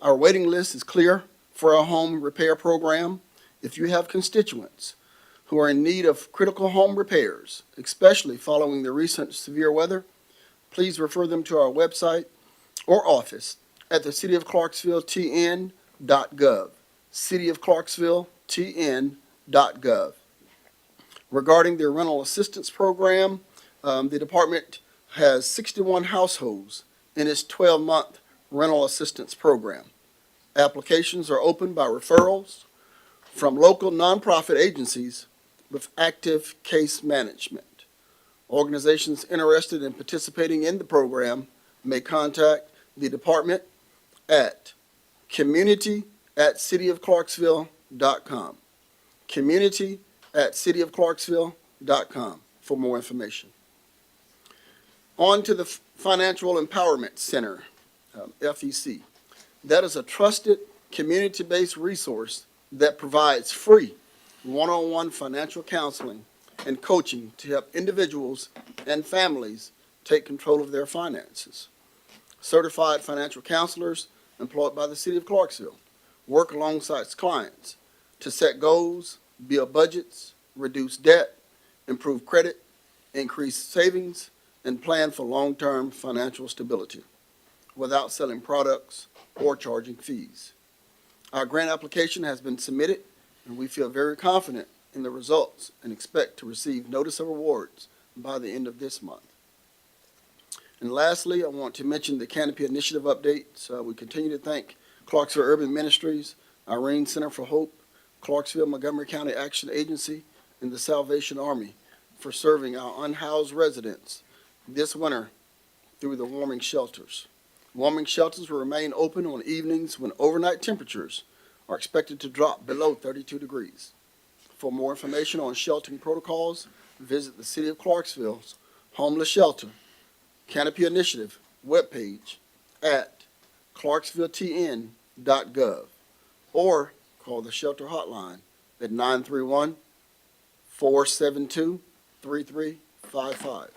Our waiting list is clear for our home repair program. If you have constituents who are in need of critical home repairs, especially following the recent severe weather, please refer them to our website or office at the City of Clarksville TN.gov. City of Clarksville TN.gov. Regarding their rental assistance program, the department has 61 households in its 12-month rental assistance program. Applications are open by referrals from local nonprofit agencies with active case management. Organizations interested in participating in the program may contact the department at community@cityofclarksville.com. community@cityofclarksville.com for more information. On to the Financial Empowerment Center, FEC. That is a trusted, community-based resource that provides free one-on-one financial counseling and coaching to help individuals and families take control of their finances. Certified financial counselors employed by the City of Clarksville work alongside clients to set goals, build budgets, reduce debt, improve credit, increase savings, and plan for long-term financial stability without selling products or charging fees. Our grant application has been submitted, and we feel very confident in the results and expect to receive notice of awards by the end of this month. And lastly, I want to mention the Canopy Initiative updates. We continue to thank Clarksville Urban Ministries, Irene Center for Hope, Clarksville Montgomery County Action Agency, and the Salvation Army for serving our unhoused residents this winter through the warming shelters. Warming shelters will remain open on evenings when overnight temperatures are expected to drop below 32 degrees. For more information on sheltering protocols, visit the City of Clarksville's Homeless Shelter Canopy Initiative webpage at clarksvilletn.gov or call the shelter hotline at 931-472-3355.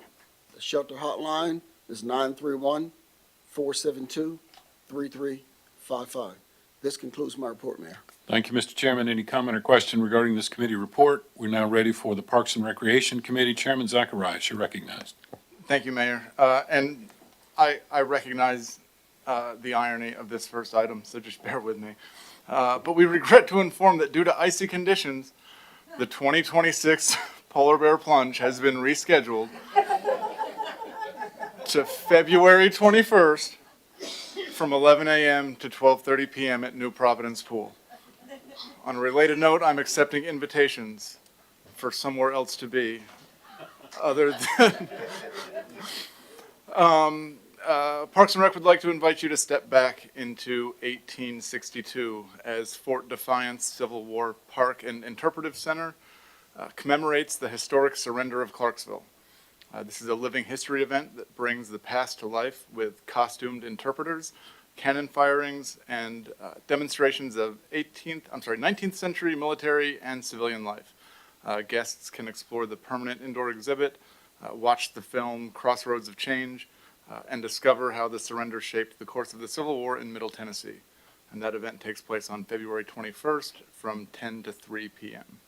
The shelter hotline is 931-472-3355. This concludes my report, Mayor. Thank you, Mr. Chairman. Any comment or question regarding this committee report? We're now ready for the Parks and Recreation Committee. Chairman Zacharias, you're recognized. Thank you, Mayor. And I recognize the irony of this first item, so just bear with me. But we regret to inform that due to icy conditions, the 2026 Polar Bear Plunge has been rescheduled to February 21st from 11 a.m. to 12:30 p.m. at New Providence Pool. On a related note, I'm accepting invitations for somewhere else to be other than Parks and Rec would like to invite you to step back into 1862 as Fort Defiance Civil War Park and Interpretive Center commemorates the historic surrender of Clarksville. This is a living history event that brings the past to life with costumed interpreters, cannon firings, and demonstrations of 19th century military and civilian life. Guests can explore the permanent indoor exhibit, watch the film Crossroads of Change, and discover how the surrender shaped the course of the Civil War in Middle Tennessee. And that event takes place on February 21st from 10 to 3 p.m.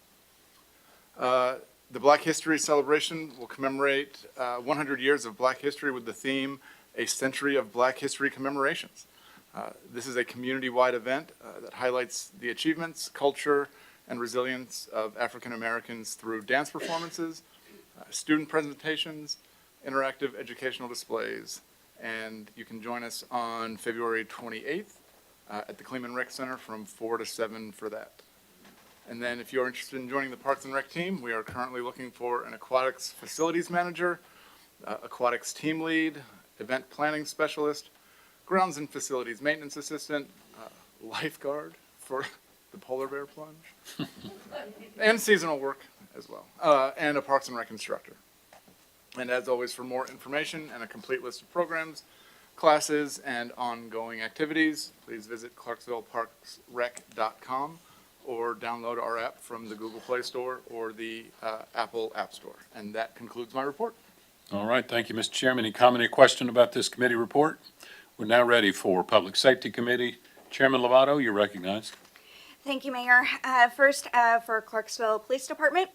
The Black History Celebration will commemorate 100 years of Black history with the theme, A Century of Black History Commemorations. This is a community-wide event that highlights the achievements, culture, and resilience of African Americans through dance performances, student presentations, interactive educational displays. And you can join us on February 28th at the Kleeman Rec Center from 4 to 7 for that. And then if you're interested in joining the Parks and Rec team, we are currently looking for an aquatics facilities manager, aquatics team lead, event planning specialist, grounds and facilities maintenance assistant, lifeguard for the polar bear plunge, and seasonal work as well, and a Parks and Rec instructor. And as always, for more information and a complete list of programs, classes, and ongoing activities, please visit clarksvilleparksrec.com or download our app from the Google Play Store or the Apple App Store. And that concludes my report. All right, thank you, Mr. Chairman. Any comment or question about this committee report? We're now ready for Public Safety Committee. Chairman Lovato, you're recognized. Thank you, Mayor. First, for Clarksville Police Department,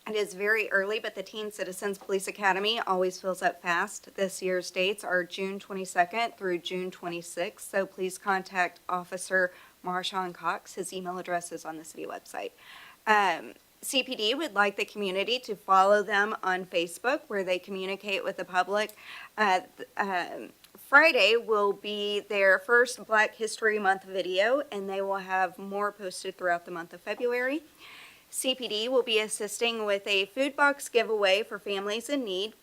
it is very early, but the Teen Citizens Police Academy always fills up fast. This year's dates are June 22nd through June 26th, so please contact Officer Marshawn Cox. His email address is on the city website. CPD would like the community to follow them on Facebook, where they communicate with the public. Friday will be their first Black History Month video, and they will have more posted throughout the month of February. CPD will be assisting with a food box giveaway for families in need,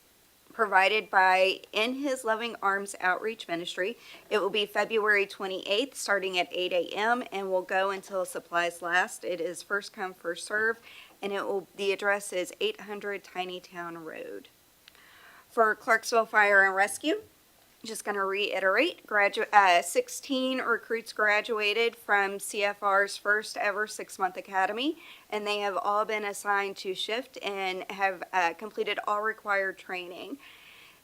provided by In His Loving Arms Outreach Ministry. It will be February 28th, starting at 8 a.m., and will go until supplies last. It is first come, first serve, and the address is 800 Tinytown Road. For Clarksville Fire and Rescue, just going to reiterate, 16 recruits graduated from CFR's first ever 6-month academy, and they have all been assigned to shift and have completed all required training.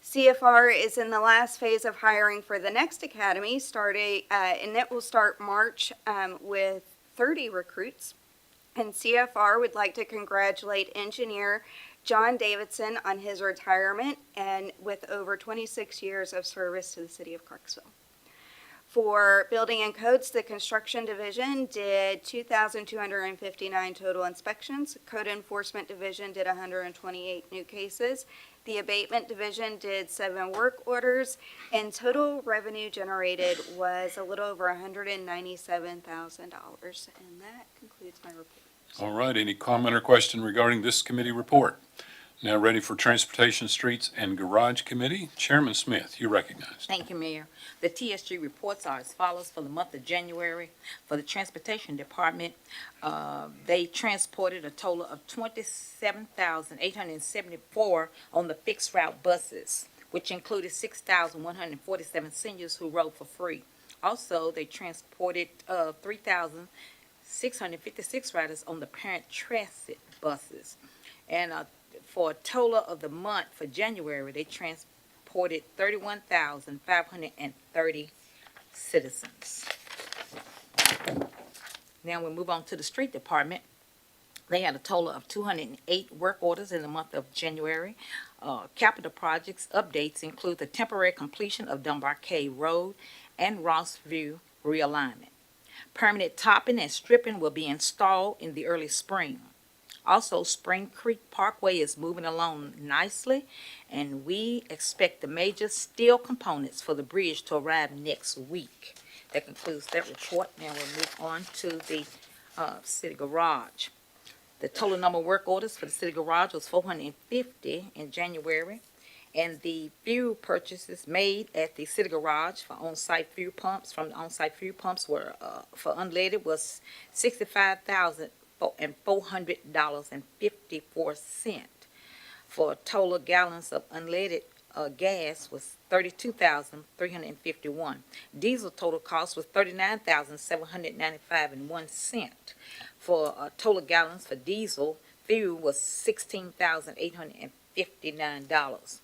CFR is in the last phase of hiring for the next academy, and it will start March with 30 recruits. And CFR would like to congratulate engineer John Davidson on his retirement and with over 26 years of service to the city of Clarksville. For Building and Codes, the Construction Division did 2,259 total inspections. Code Enforcement Division did 128 new cases. The Abatement Division did 7 work orders, and total revenue generated was a little over $197,000. And that concludes my report. All right, any comment or question regarding this committee report? Now ready for Transportation, Streets, and Garage Committee. Chairman Smith, you're recognized. Thank you, Mayor. The TSG reports are as follows for the month of January. For the Transportation Department, they transported a total of 27,874 on the fixed route buses, which included 6,147 seniors who rode for free. Also, they transported 3,656 riders on the parent transit buses. And for a total of the month for January, they transported 31,530 citizens. Now we move on to the Street Department. They had a total of 208 work orders in the month of January. Capital projects updates include the temporary completion of Dunbar Cave Road and Ross View realignment. Permanent topping and stripping will be installed in the early spring. Also, Spring Creek Parkway is moving along nicely, and we expect the major steel components for the bridge to arrive next week. That concludes that report. Now we'll move on to the city garage. The total number of work orders for the city garage was 450 in January, and the fuel purchases made at the city garage for on-site fuel pumps were for unleaded was $65,400.54. For total gallons of unleaded gas was 32,351. Diesel total cost was 39,795.01. For total gallons for diesel fuel was $16,859.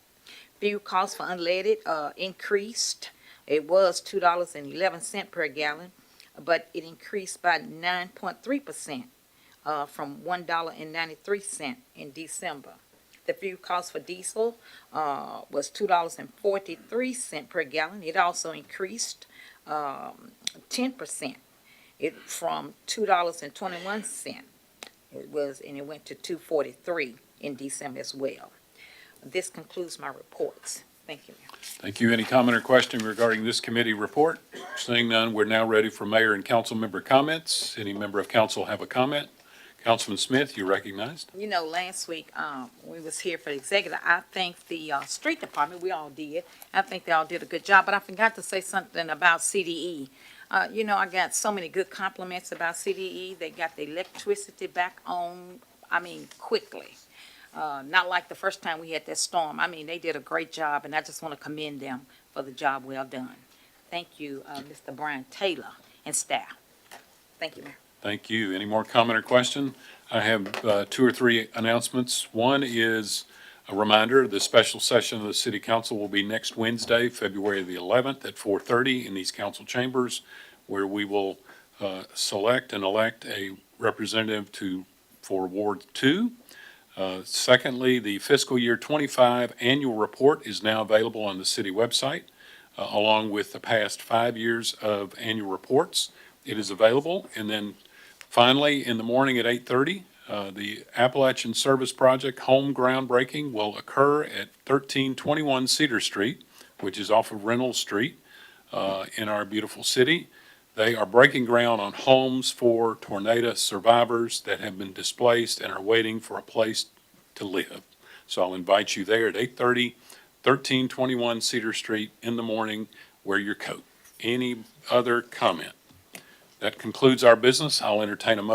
Fuel costs for unleaded increased. It was $2.11 per gallon, but it increased by 9.3% from $1.93 in December. The fuel cost for diesel was $2.43 per gallon. It also increased 10%. It from $2.21. It went to $2.43 in December as well. This concludes my reports. Thank you, Mayor. Thank you. Any comment or question regarding this committee report? Seeing none, we're now ready for mayor and council member comments. Any member of council have a comment? Councilman Smith, you're recognized. You know, last week, we was here for the executive. I think the, street department, we all did. I think they all did a good job, but I forgot to say something about CDE. You know, I got so many good compliments about CDE. They got the electricity back on, quickly. Not like the first time we had that storm. They did a great job, and I just want to commend them for the job well done. Thank you, Mr. Brian Taylor and staff. Thank you, Mayor. Thank you. Any more comment or question? I have 2 or 3 announcements. One is a reminder, the special session of the city council will be next Wednesday, February the 11th at 4:30 in these council chambers, where we will select and elect a representative for Ward 2. Secondly, the fiscal year 25 annual report is now available on the city website, along with the past 5 years of annual reports. It is available. And then finally, in the morning at 8:30, the Appalachian Service Project home groundbreaking will occur at 1321 Cedar Street, which is off of Reynolds Street in our beautiful city. They are breaking ground on homes for tornado survivors that have been displaced and are waiting for a place to live. So I'll invite you there at 8:30, 1321 Cedar Street in the morning. Wear your coat. Any other comment? That concludes our business. I'll entertain a motion